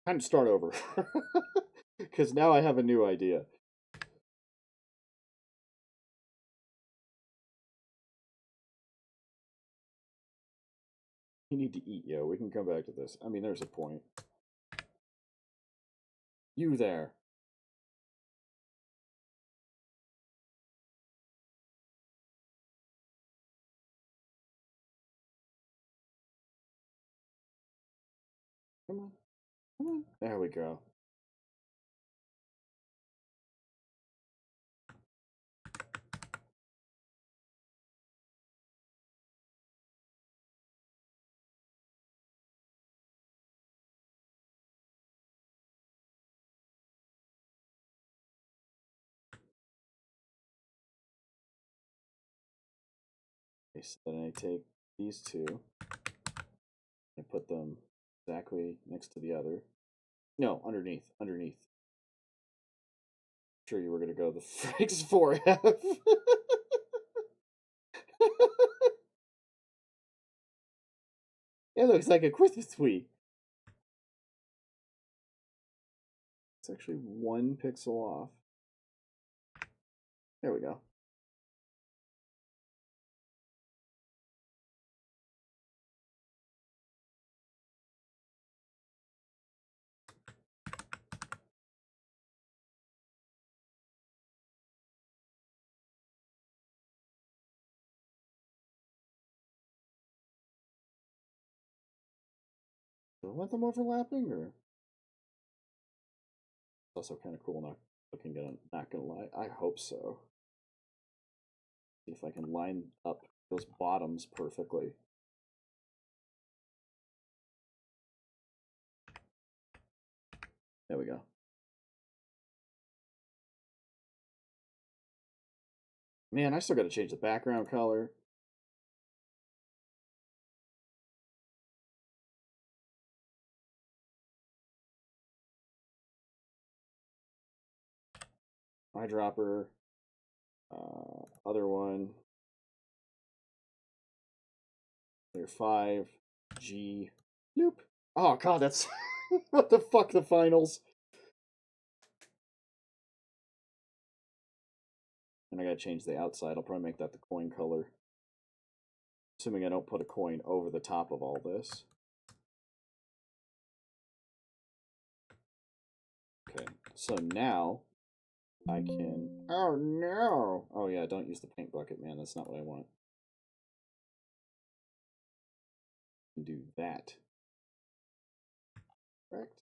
Time to start over. Because now I have a new idea. You need to eat, yo. We can come back to this. I mean, there's a point. You there. Come on. Come on. There we go. Okay, so then I take these two. I put them exactly next to the other. No, underneath. Underneath. Sure you were going to go the Frank's 4F. It looks like a Christmas tree. It's actually 1 pixel off. There we go. Do I want them overlapping, or? It's also kind of cool, not gonna lie. I hope so. See if I can line up those bottoms perfectly. There we go. Man, I still got to change the background color. Eyedropper. Other one. Layer 5. G. Loop. Oh, God, that's... what the fuck, the finals? And I gotta change the outside. I'll probably make that the coin color. Assuming I don't put a coin over the top of all this. Okay, so now I can... Oh, no! Oh, yeah, don't use the paint bucket, man. That's not what I want. Do that. Correct?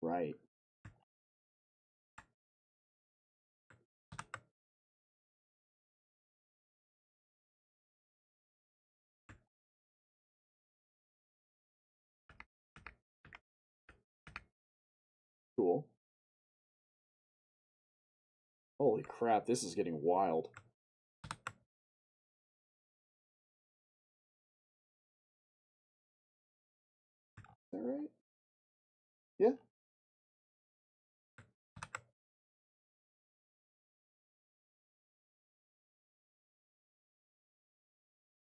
Right. Cool. Holy crap, this is getting wild. that right? Yeah.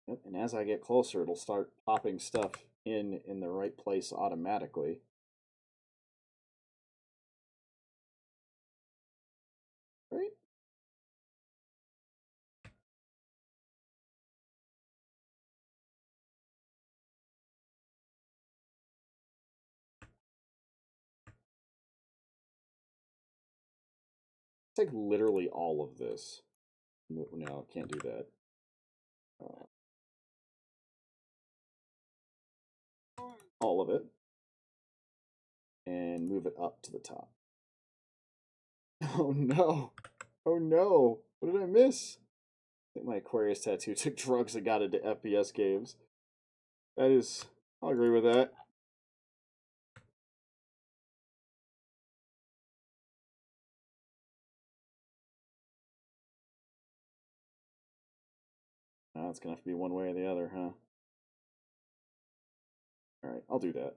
Yep, and as I get closer, it'll start popping stuff in the right place automatically. Right? Take literally all of this. No, can't do that. All of it. And move it up to the top. Oh no. Oh no. What did I miss? I think my Aquarius tattoo took drugs and got into FPS games. That is... I'll agree with that. Now it's gonna have to be one way or the other, huh? Alright, I'll do that.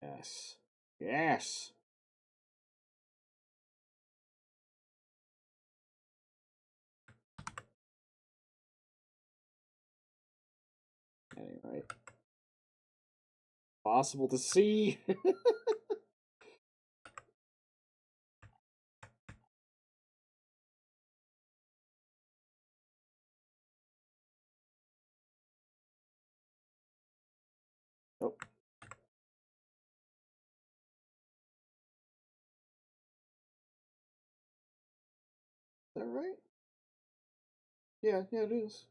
Yes. Yes! That ain't right. Possible to see! Oh. Is that right? Yeah, it is.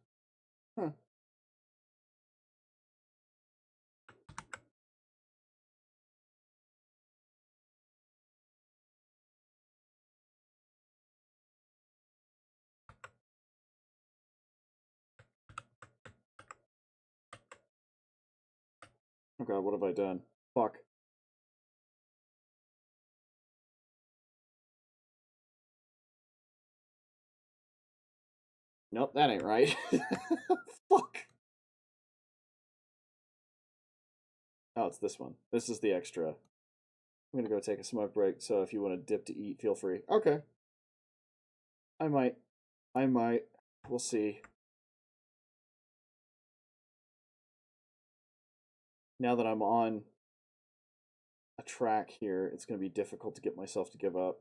Huh. Oh god, what have I done? Fuck. Nope, that ain't right. Fuck. Oh, it's this one. This is the extra. I'm gonna go take a smoke break, so if you want to dip to eat, feel free. Okay. I might. We'll see. Now that I'm on a track here, it's gonna be difficult to get myself to give up.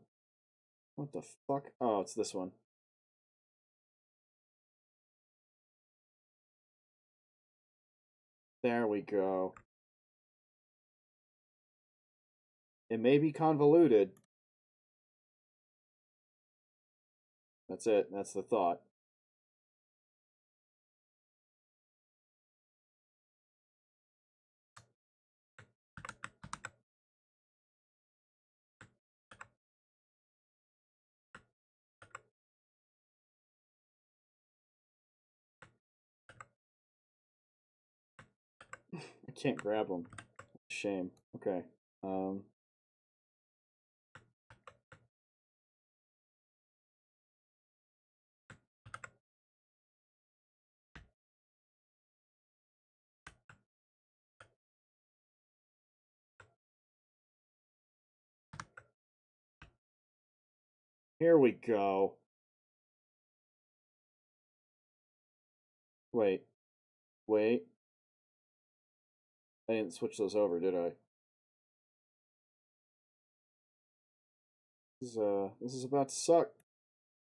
What the fuck? Oh, it's this one. There we go. It may be convoluted. That's it. That's the thought. I can't grab them. Shame. Okay. Here we go. Wait. Wait. I didn't switch those over, did I? This is about to suck.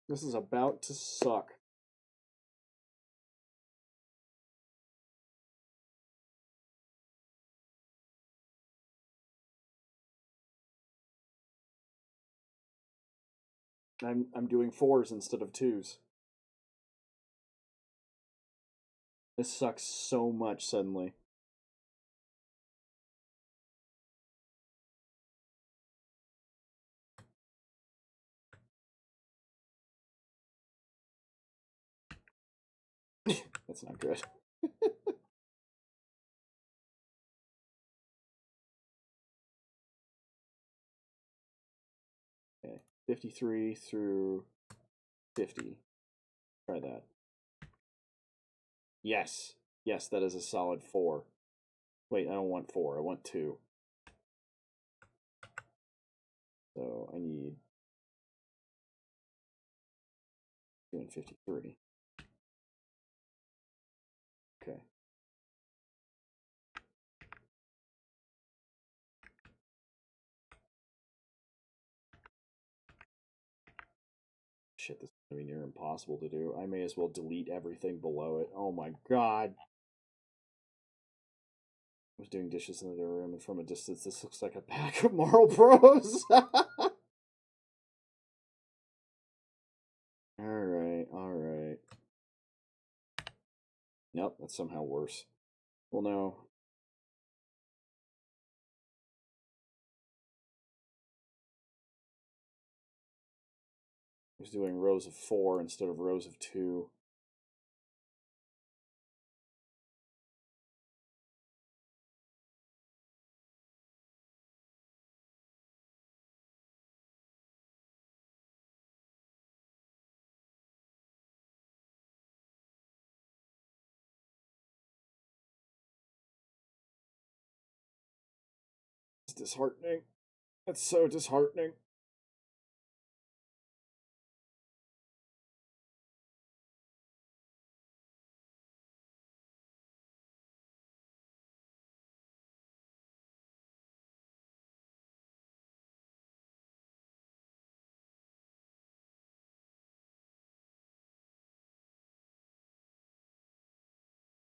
This is about to suck. I'm doing 4s instead of 2s. This sucks so much suddenly. That's not good. 53 through 50. Try that. Yes. Yes, that is a solid 4. Wait, I don't want 4. I want 2. So I need 2 and 53. Okay. Shit, this is going to be near impossible to do. I may as well delete everything below it. Oh my god. I was doing dishes in the other room, and from a distance, this looks like a pack of Marlboros. Alright, alright. Nope, that's somehow worse. Well, no. I was doing rows of 4 instead of rows of 2. It's disheartening. It's so disheartening.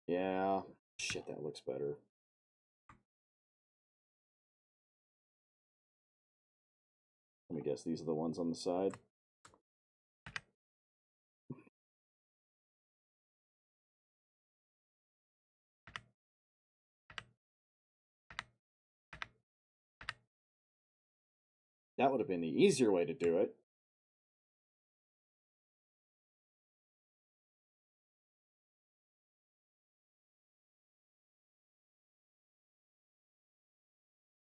Yeah. Shit, that looks better. Let me guess, these are the ones on the side? That would have been the easier way to do it.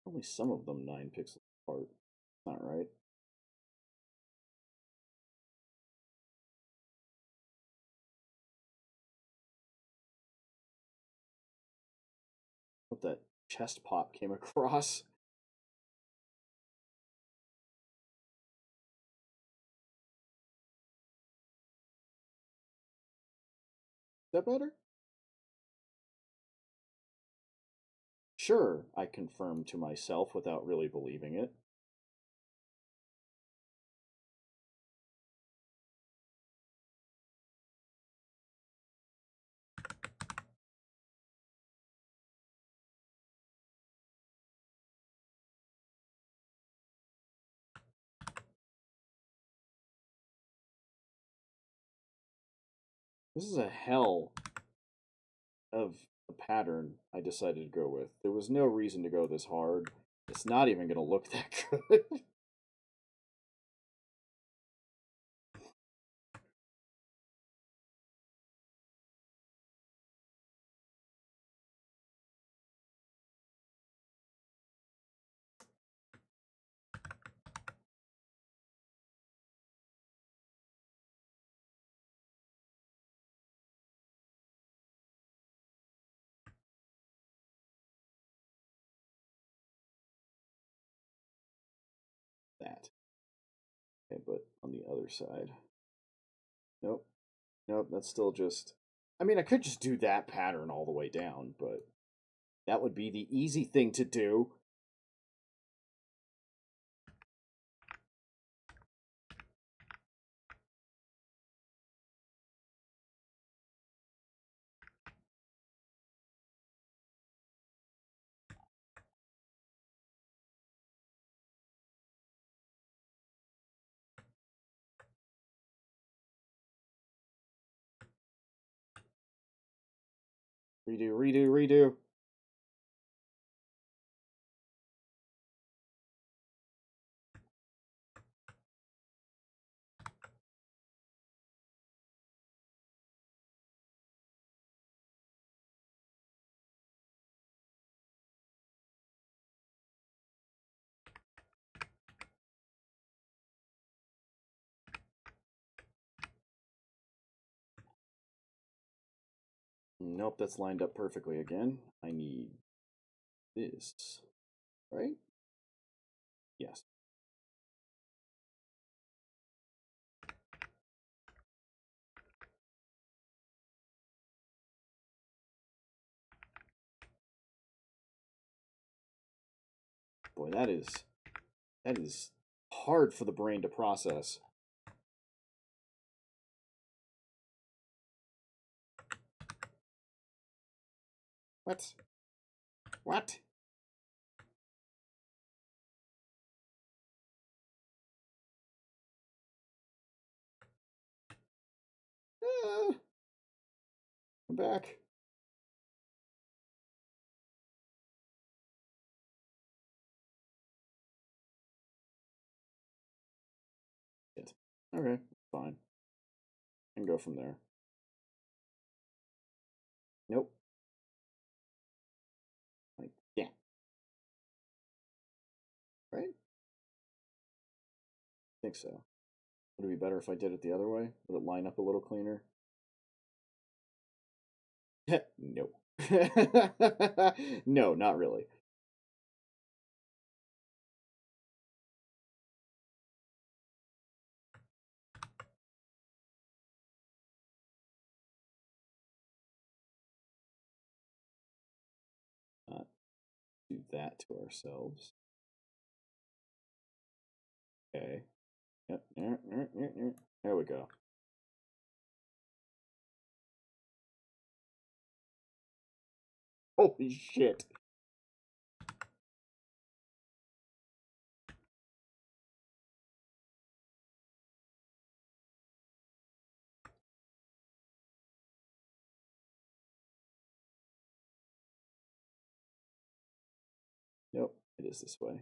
Only some of them 9 pixels apart. Not right. What that chest pop came across. Is that better? Sure, I confirmed to myself without really believing it. This is a hell of a pattern I decided to go with. There was no reason to go this hard. It's not even going to look that good. That. Okay, but on the other side. Nope. Nope, that's still just... I mean, I could just do that pattern all the way down, but that would be the easy thing to do. Redo, redo, redo. Nope, that's lined up perfectly again. I need this, right? Yes. Boy, that is hard for the brain to process. What? What? I'm back. Shit. Okay, fine. And go from there. Nope. Like, yeah. Right? I think so. Would it be better if I did it the other way? Would it line up a little cleaner? No. No, not really. Not do that to ourselves. Okay. Yep. There we go. Holy shit. Nope, it is this way.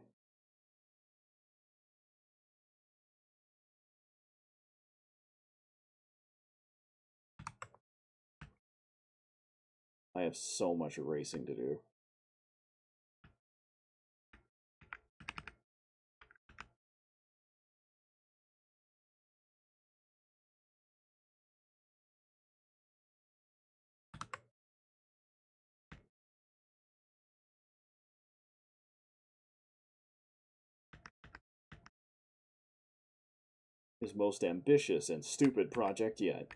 I have so much erasing to do. His most ambitious and stupid project yet.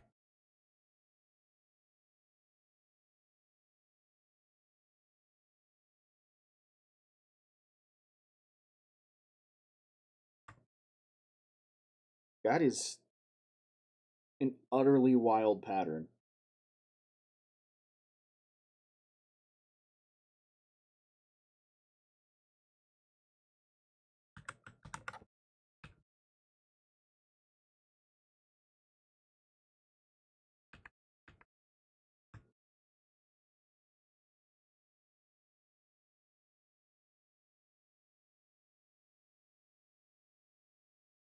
That is an utterly wild pattern.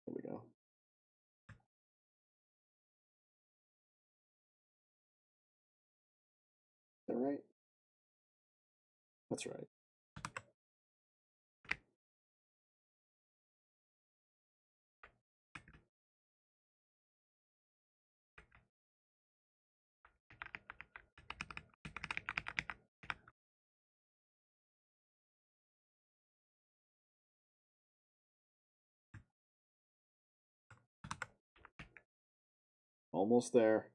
There we go. Is that right? That's right. Almost there.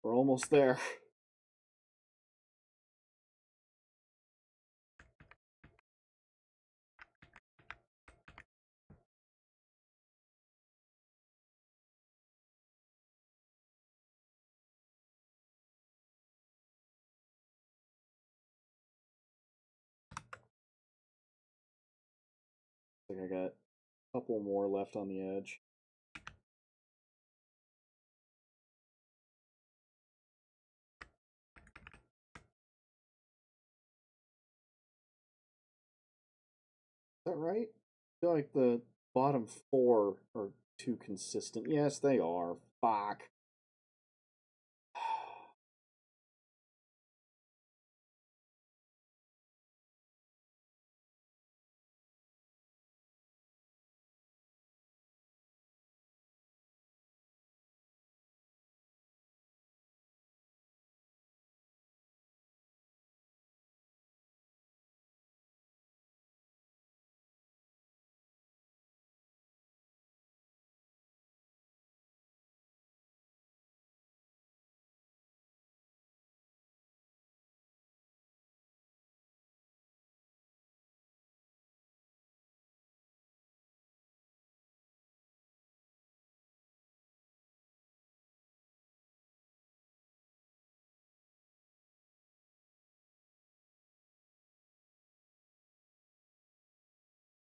We're almost there. I think I got a couple more left on the edge. Is that right? I feel like the bottom four are too consistent. Yes, they are. Fuck.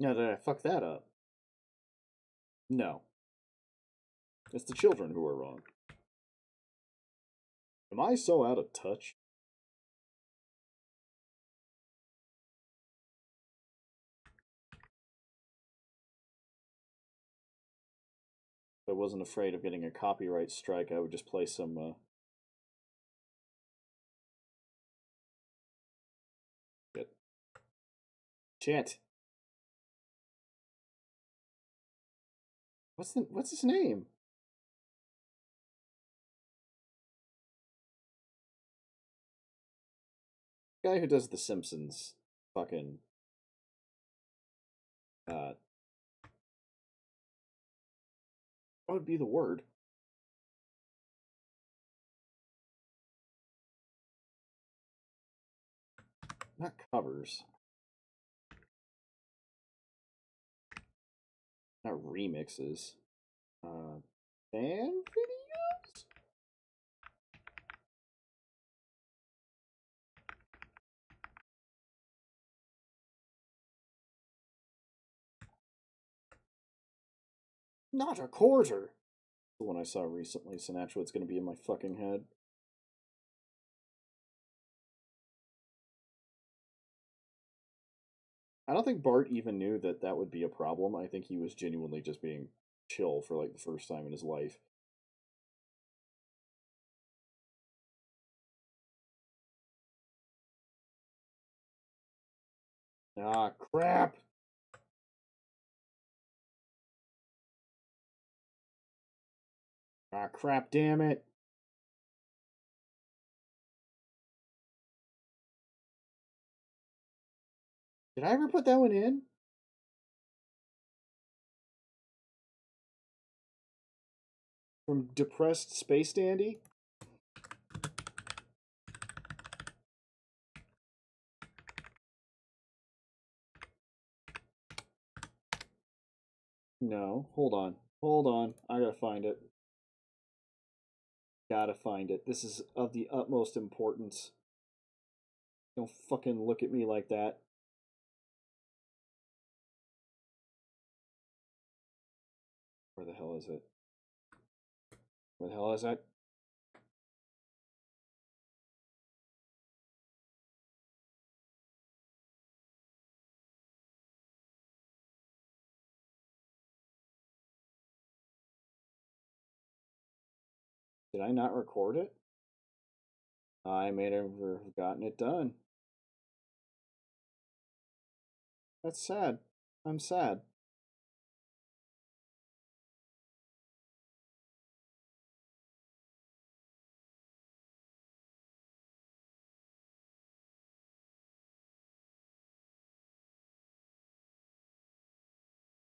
Now, did I fuck that up? No. It's the children who are wrong. Am I so out of touch? If I wasn't afraid of getting a copyright strike, I would just play some, shit. Chat. What's his name? Guy who does The Simpsons. Fucking, what would be the word? Not covers. Not remixes. Fan videos? Not a quarter. The one I saw recently, so naturally it's going to be in my fucking head. I don't think Bart even knew that that would be a problem. I think he was genuinely just being chill for like the first time in his life. Ah, crap! Ah, crap, damn it! Did I ever put that one in? From Depressed Space Dandy? No, hold on. Hold on. I gotta find it. Gotta find it. This is of the utmost importance. Don't fucking look at me like that. Where the hell is it? Where the hell is it? Did I not record it? I may have gotten it done. That's sad. I'm sad.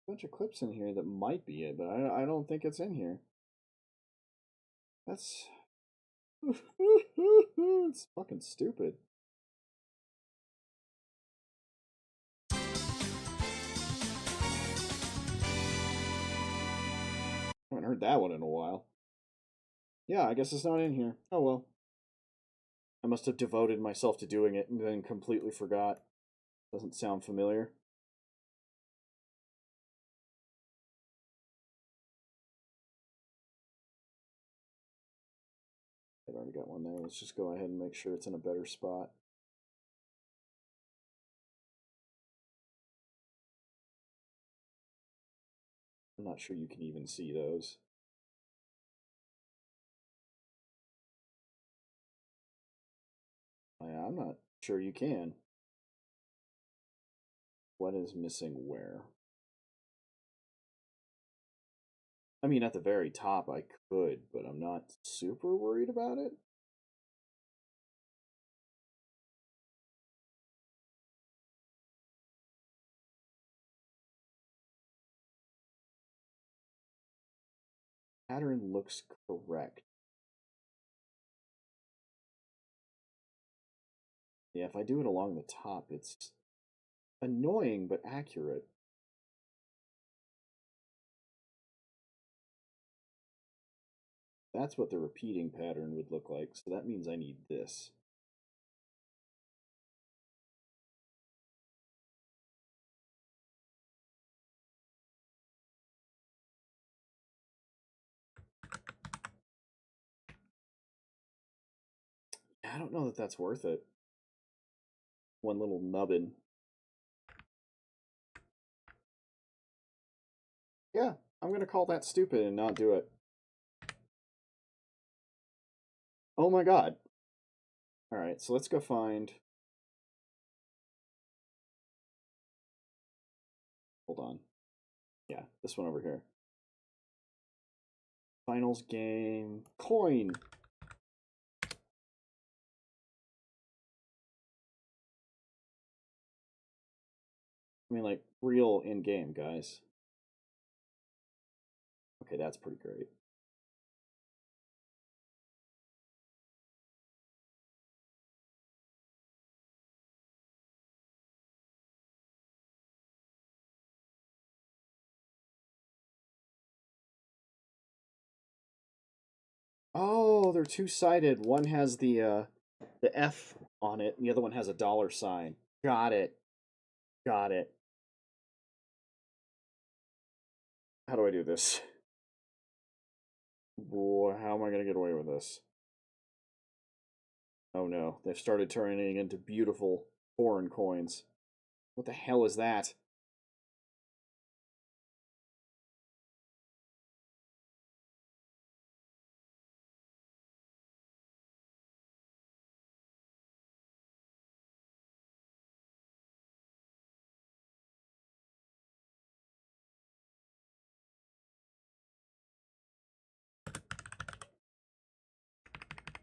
Bunch of clips in here that might be it, but I don't think it's in here. That's it's fucking stupid. I haven't heard that one in a while. Yeah, I guess it's not in here. Oh well. I must have devoted myself to doing it and then completely forgot. Doesn't sound familiar. I've already got one there. Let's just go ahead and make sure it's in a better spot. I'm not sure you can even see those. I'm not sure you can. What is missing where? I mean, at the very top I could, but I'm not super worried about it. Pattern looks correct. Yeah, if I do it along the top, it's annoying but accurate. That's what the repeating pattern would look like, so that means I need this. I don't know that that's worth it. One little nubbin. Yeah, I'm gonna call that stupid and not do it. Oh my god. Alright, so let's go find... Hold on. Yeah, this one over here. Finals game... Coin! I mean, like, real in-game, guys. Okay, that's pretty great. Oh, they're two-sided. One has the F on it, and the other one has a dollar sign. Got it. Got it. How do I do this? Boy, how am I going to get away with this? Oh no, they've started turning into beautiful foreign coins. What the hell is that?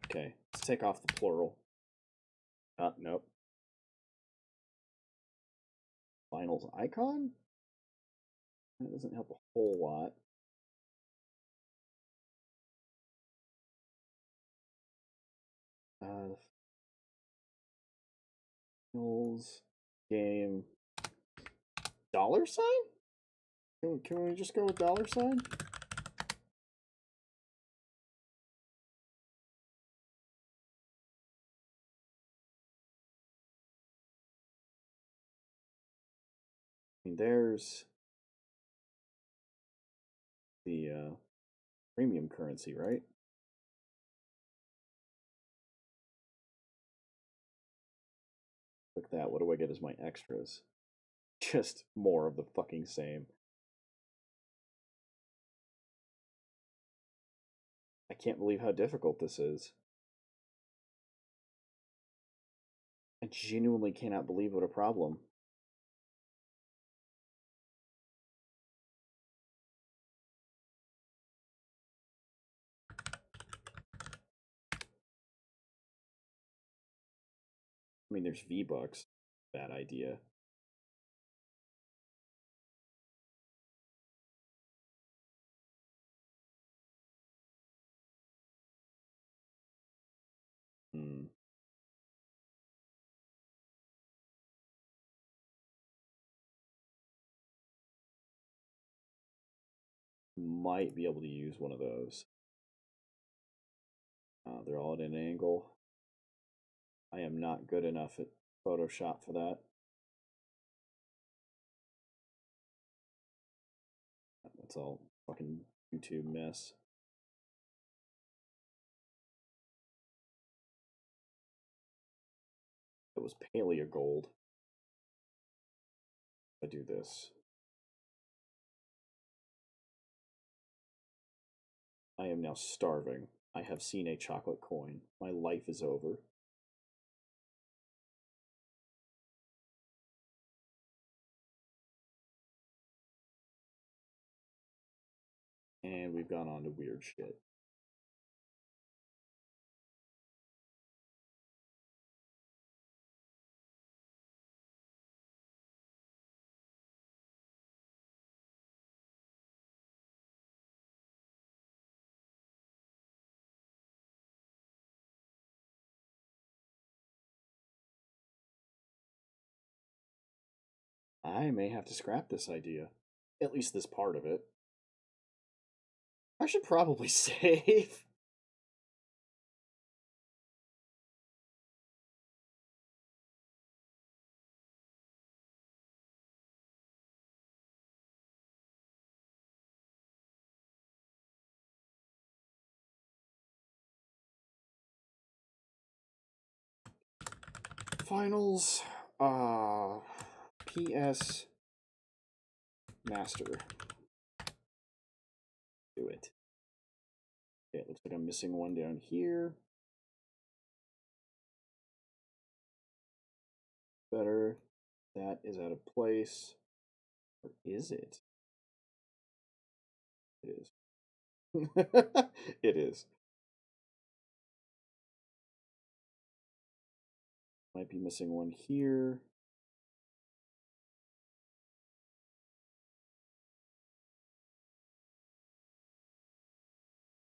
Okay, let's take off the plural. Nope. Finals icon? That doesn't help a whole lot. Finals game dollar sign? Can we just go with dollar sign? I mean, there's the premium currency, right? Look at that. What do I get as my extras? Just more of the fucking same. I can't believe how difficult this is. I genuinely cannot believe what a problem. I mean, there's V-Bucks. Bad idea. Might be able to use one of those. They're all at an angle. I am not good enough at Photoshop for that. That's all fucking YouTube mess. It was paleo gold. I do this. I am now starving. I have seen a chocolate coin. My life is over. And we've gone on to weird shit. I may have to scrap this idea. At least this part of it. I should probably save. finals. PS master. Do it. Okay, it looks like I'm missing one down here. Better. That is out of place. Or is it? It is. It is. Might be missing one here.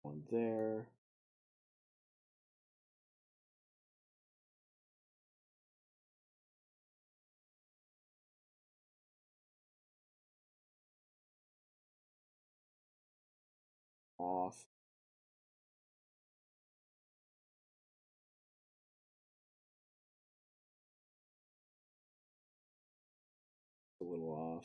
One there. Off. A little off.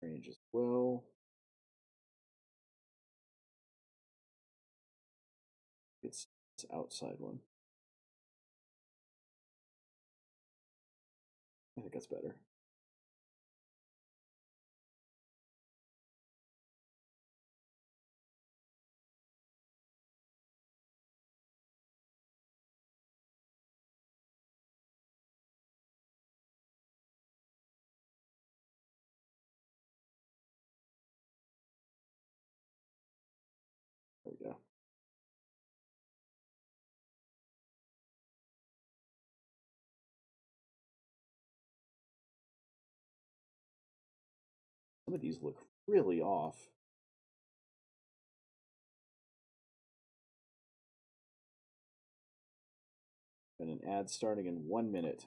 Range as well. It's outside one. I think that's better. There we go. Some of these look really off. And an ad starting in 1 minute.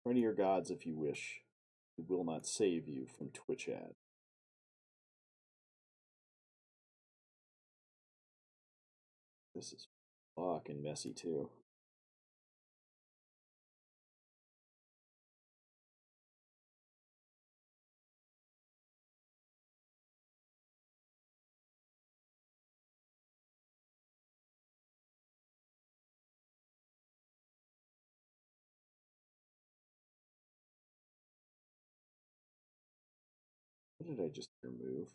Pray to your gods if you wish. It will not save you from Twitch ad. This is fucking messy too. What did I just remove?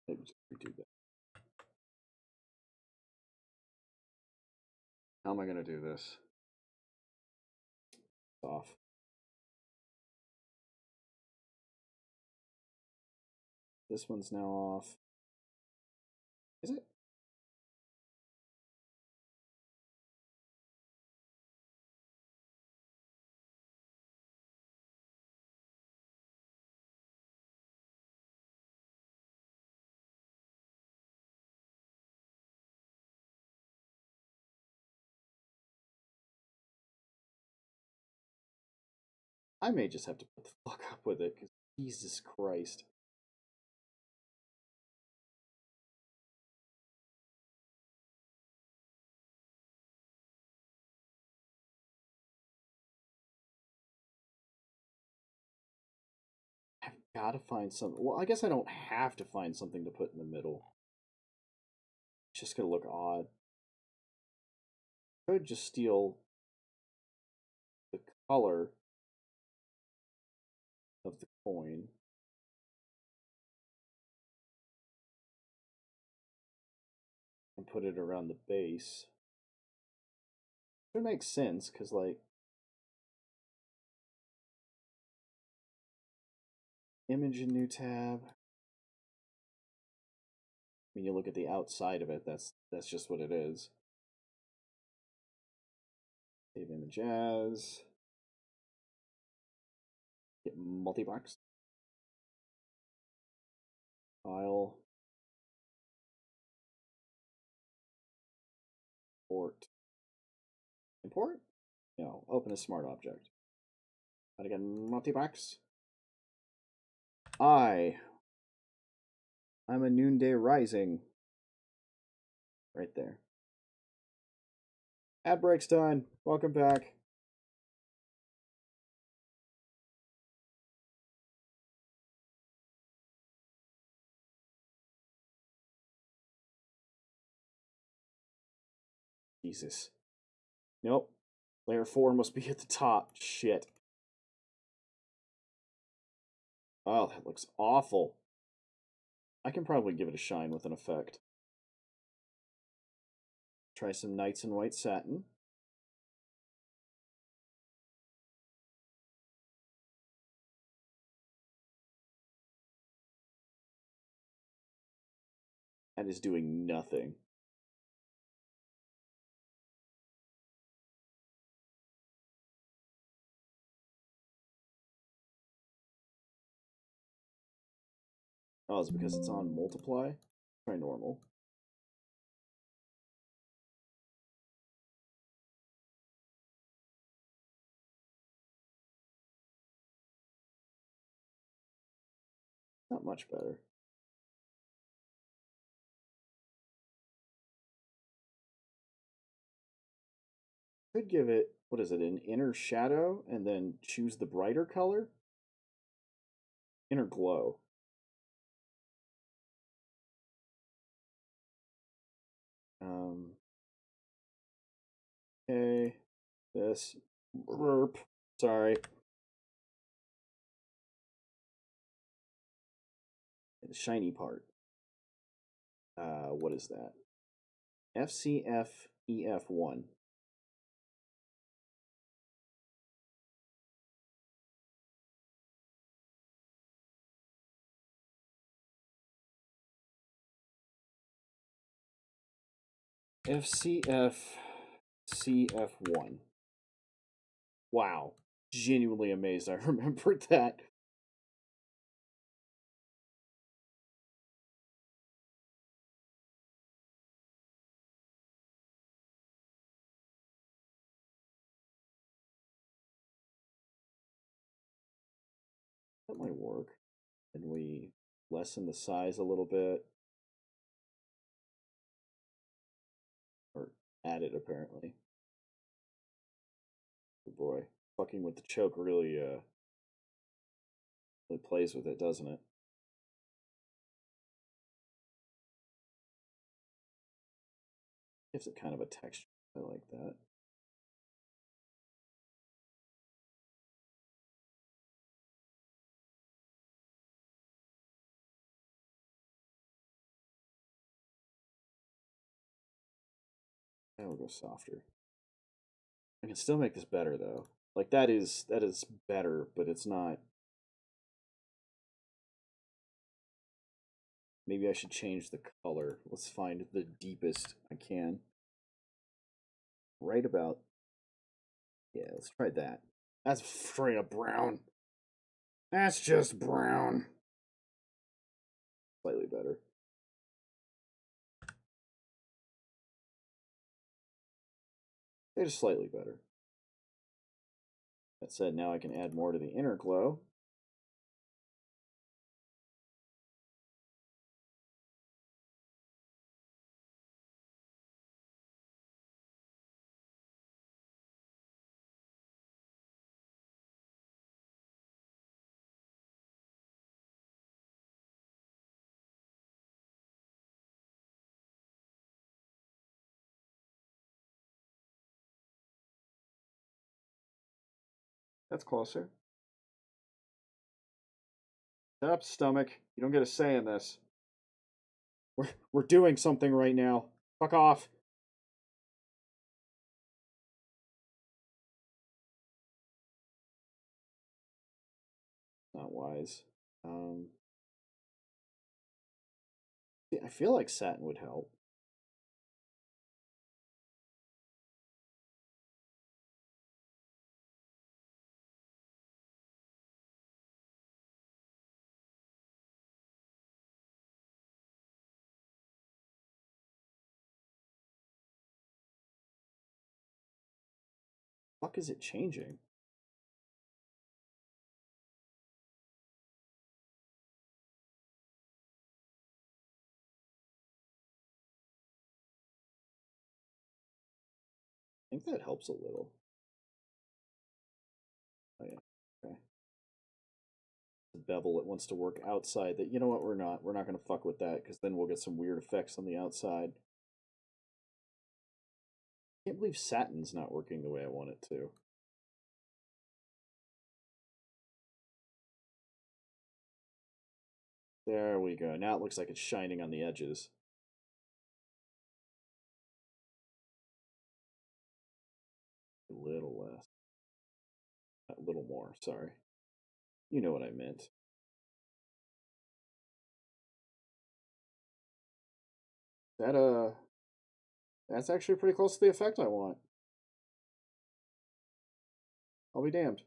Maybe just redo that. How am I going to do this? Off. This one's now off. Is it? I may just have to put the fuck up with it, because Jesus Christ. I've got to find something. Well, I guess I don't have to find something to put in the middle. It's just going to look odd. I could just steal the color of the coin. And put it around the base. It makes sense, because, like, image in new tab. When you look at the outside of it, that's just what it is. Save image as. Get multi-box. File. Import. Import? No. Open a smart object. And again, multi-box. I'm a noonday rising. Right there. Ad break's done. Welcome back. Jesus. Nope. Layer 4 must be at the top. Shit. Oh, that looks awful. I can probably give it a shine with an effect. Try some Knights in White Satin. That is doing nothing. Oh, it's because it's on multiply? Try normal. Not much better. Could give it, what is it, an inner shadow and then choose the brighter color? Inner glow. Okay. This. Burp. Sorry. The shiny part. What is that? FCFEF1. FCFCF1. Wow. Genuinely amazed I remembered that. That might work. And we lessen the size a little bit. Or add it, apparently. Oh boy. Fucking with the choke really, really plays with it, doesn't it? Gives it kind of a texture. I like that. And we'll go softer. I can still make this better though. Like that is better, but it's not. Maybe I should change the color. Let's find the deepest I can. Right about. Yeah, let's try that. That's straight up brown. That's just brown. Slightly better. Just slightly better. That said, now I can add more to the inner glow. That's closer. Shut up, stomach. You don't get a say in this. We're doing something right now. Fuck off. Not wise. I feel like satin would help. Fuck is it changing? I think that helps a little. Oh yeah, okay. The bevel, it wants to work outside. That, you know what, we're not going to fuck with that, because then we'll get some weird effects on the outside. Can't believe satin's not working the way I want it to. There we go. Now it looks like it's shining on the edges. A little less. A little more, sorry. You know what I meant. That's actually pretty close to the effect I want. I'll be damned.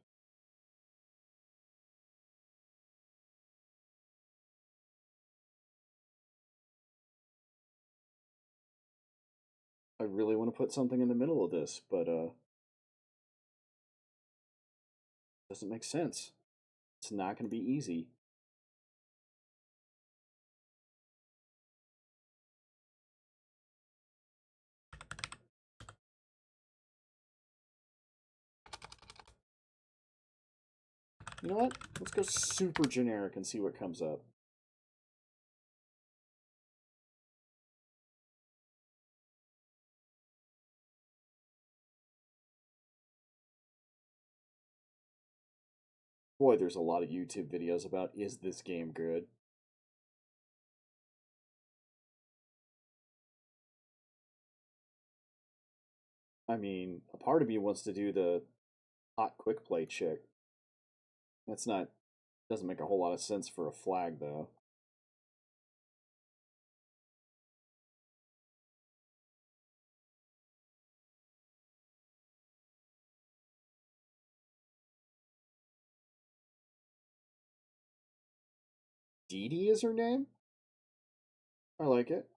I really want to put something in the middle of this, but doesn't make sense. It's not going to be easy. You know what? Let's go super generic and see what comes up. Boy, there's a lot of YouTube videos about, is this game good? I mean, a part of me wants to do the hot quick play chick. That's not, doesn't make a whole lot of sense for a flag, though. Dee Dee is her name? I like it.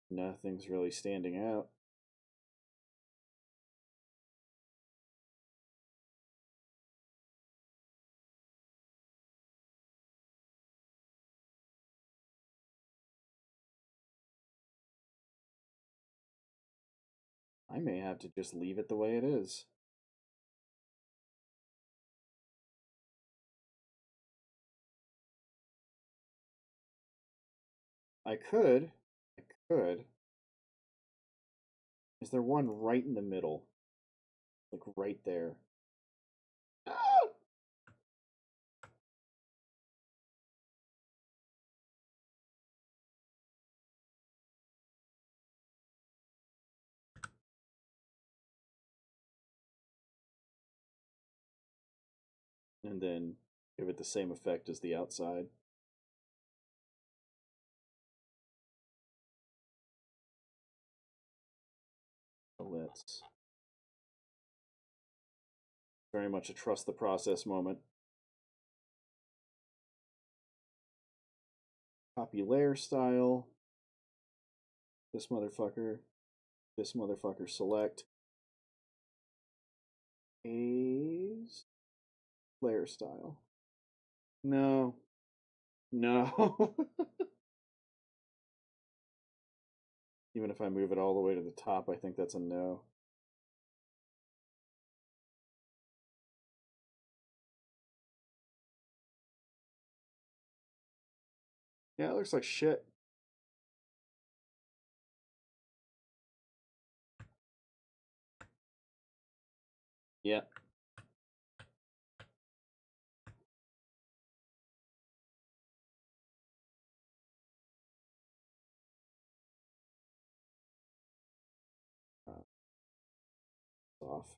Nothing's really standing out. I may have to just leave it the way it is. I could. Is there one right in the middle? Like right there. Ah! And then give it the same effect as the outside. So let's very much a trust the process moment. Copy layer style. This motherfucker. This motherfucker select. Is layer style. No. No. Even if I move it all the way to the top, I think that's a no. Yeah, it looks like shit. Yeah. Off.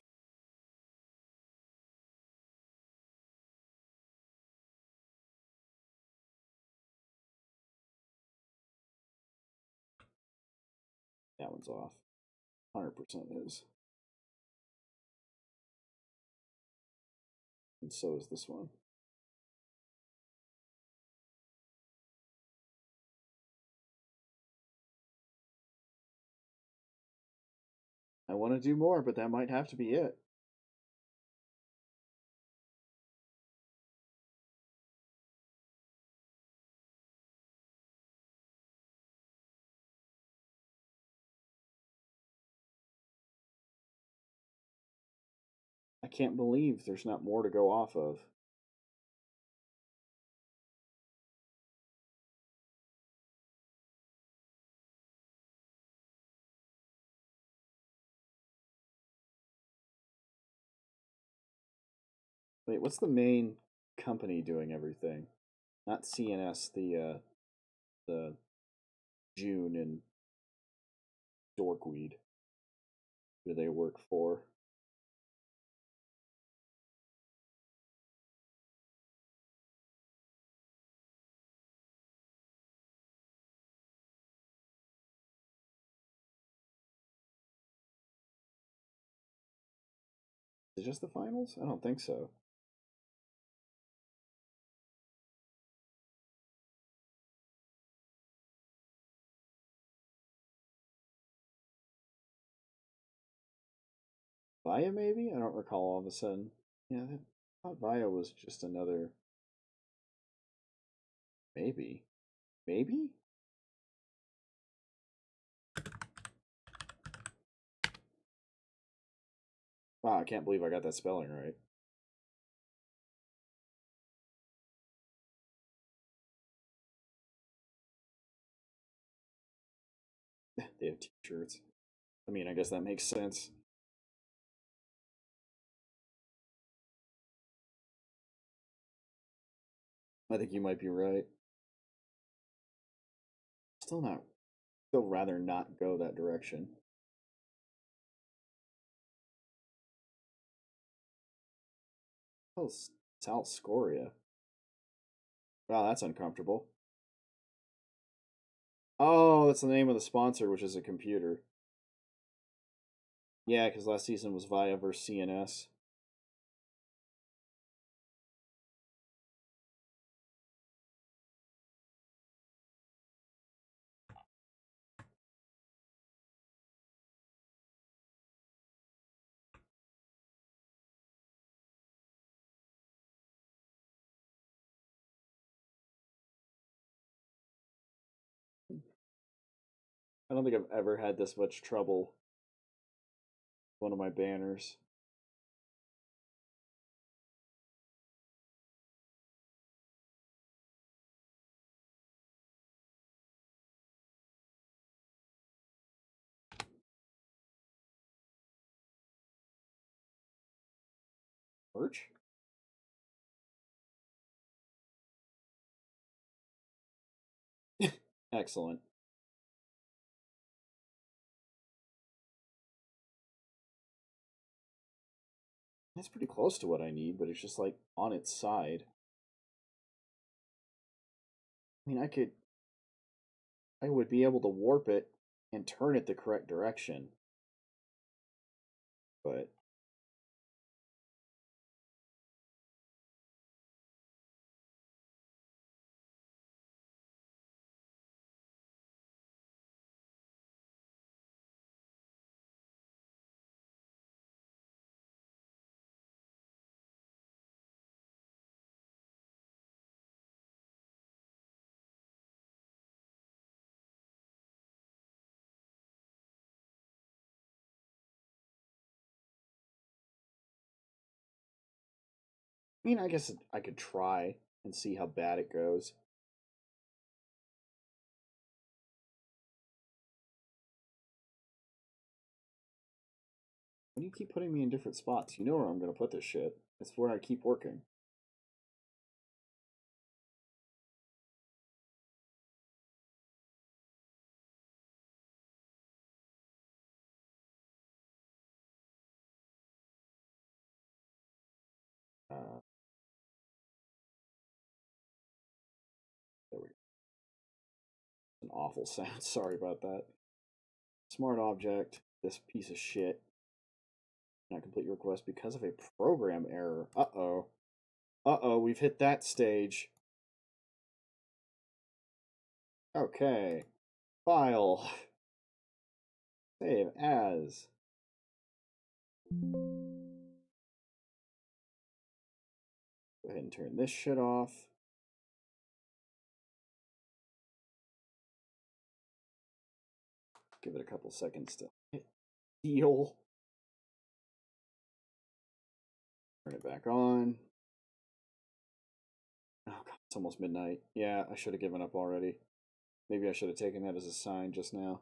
That one's off. 100% is. And so is this one. I want to do more, but that might have to be it. I can't believe there's not more to go off of. Wait, what's the main company doing everything? Not CNS, the June and Dorkweed. Who do they work for? Is it just the finals? I don't think so. Via, maybe? I don't recall all of a sudden. Yeah, I thought Via was just another. Maybe. Maybe? Wow, I can't believe I got that spelling right. They have t-shirts. I mean, I guess that makes sense. I think you might be right. Still rather not go that direction. Oh, Sal Scoria. Wow, that's uncomfortable. Oh, that's the name of the sponsor, which is a computer. Yeah, because last season was Via versus CNS. I don't think I've ever had this much trouble with one of my banners. Merch? Excellent. That's pretty close to what I need, but it's just like on its side. I mean, I would be able to warp it and turn it the correct direction. But I mean, I guess I could try and see how bad it goes. When you keep putting me in different spots, you know where I'm going to put this shit. It's where I keep working. There we go. An awful sound. Sorry about that. Smart object. This piece of shit. Not complete your request because of a program error. Uh-oh. Uh-oh, we've hit that stage. Okay. File. Save as. Go ahead and turn this shit off. Give it a couple seconds to heal. Turn it back on. Oh god, it's almost midnight. Yeah, I should have given up already. Maybe I should have taken that as a sign just now.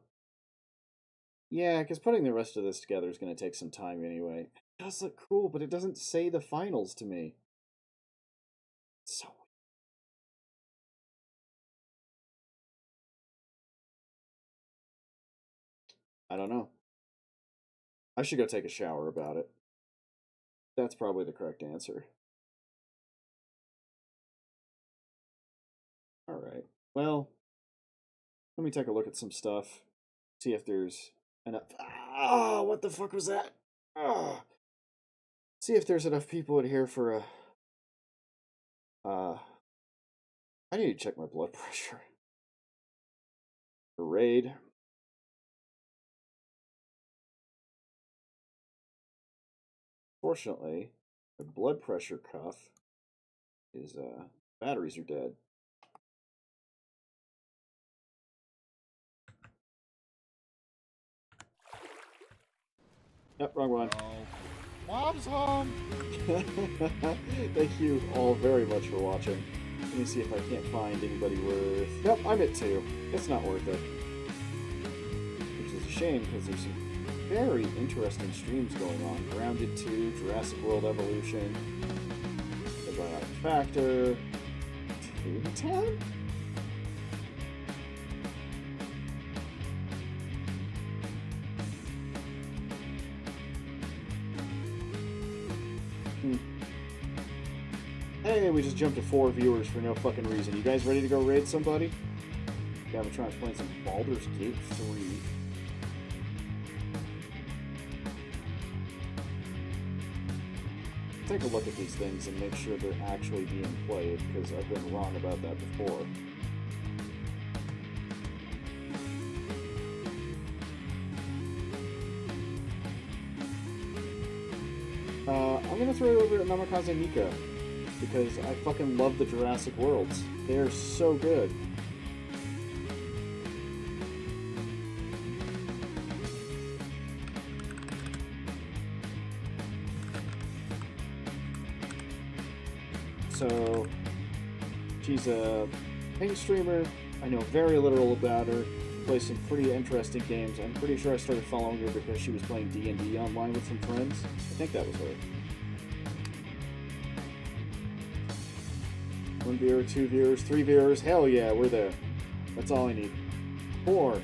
Yeah, because putting the rest of this together is going to take some time anyway. It does look cool, but it doesn't say the finals to me. So I don't know. I should go take a shower about it. That's probably the correct answer. Alright. Well, let me take a look at some stuff. See if there's enough. Ah, what the fuck was that? Ah. See if there's enough people in here for a. I need to check my blood pressure. A raid. Fortunately, the blood pressure cuff is batteries are dead. Yep, wrong one. Mom's home! Thank you all very much for watching. Let me see if I can't find anybody worth... Nope, I'm at 2. It's not worth it. Which is a shame, because there's some very interesting streams going on. Grounded 2, Jurassic World Evolution, The Biotic Factor, Toontown? Hey, we just jumped to 4 viewers for no fucking reason. You guys ready to go raid somebody? Gavatron's playing some Baldur's Gate 3. Take a look at these things and make sure they're actually being played, because I've been wrong about that before. I'm gonna throw it over at Namikaze Mika, because I fucking love the Jurassic Worlds. They're so good. So, she's a pink streamer. I know very little about her. Plays some pretty interesting games. I'm pretty sure I started following her because she was playing D&D online with some friends. I think that was her. 1 viewer, 2 viewers, 3 viewers. Hell yeah, we're there. That's all I need. 4.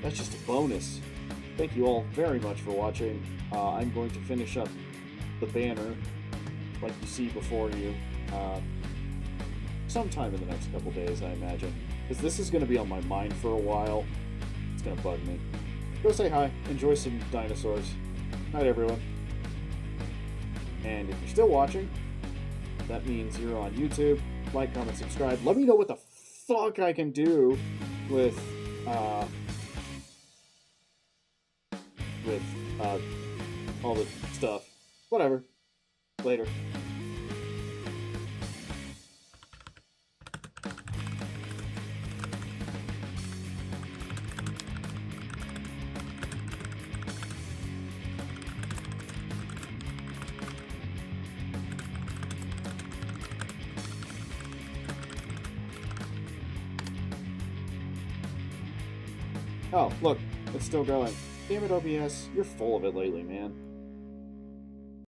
That's just a bonus. Thank you all very much for watching. I'm going to finish up the banner, like you see before you, sometime in the next couple days, I imagine. Because this is going to be on my mind for a while. It's going to bug me. Go say hi. Enjoy some dinosaurs. Night, everyone. And if you're still watching, that means you're on YouTube. Like, comment, subscribe. Let me know what the fuck I can do with all the stuff. Whatever. Later. Oh, look, it's still going. Damn it, OBS. You're full of it lately, man.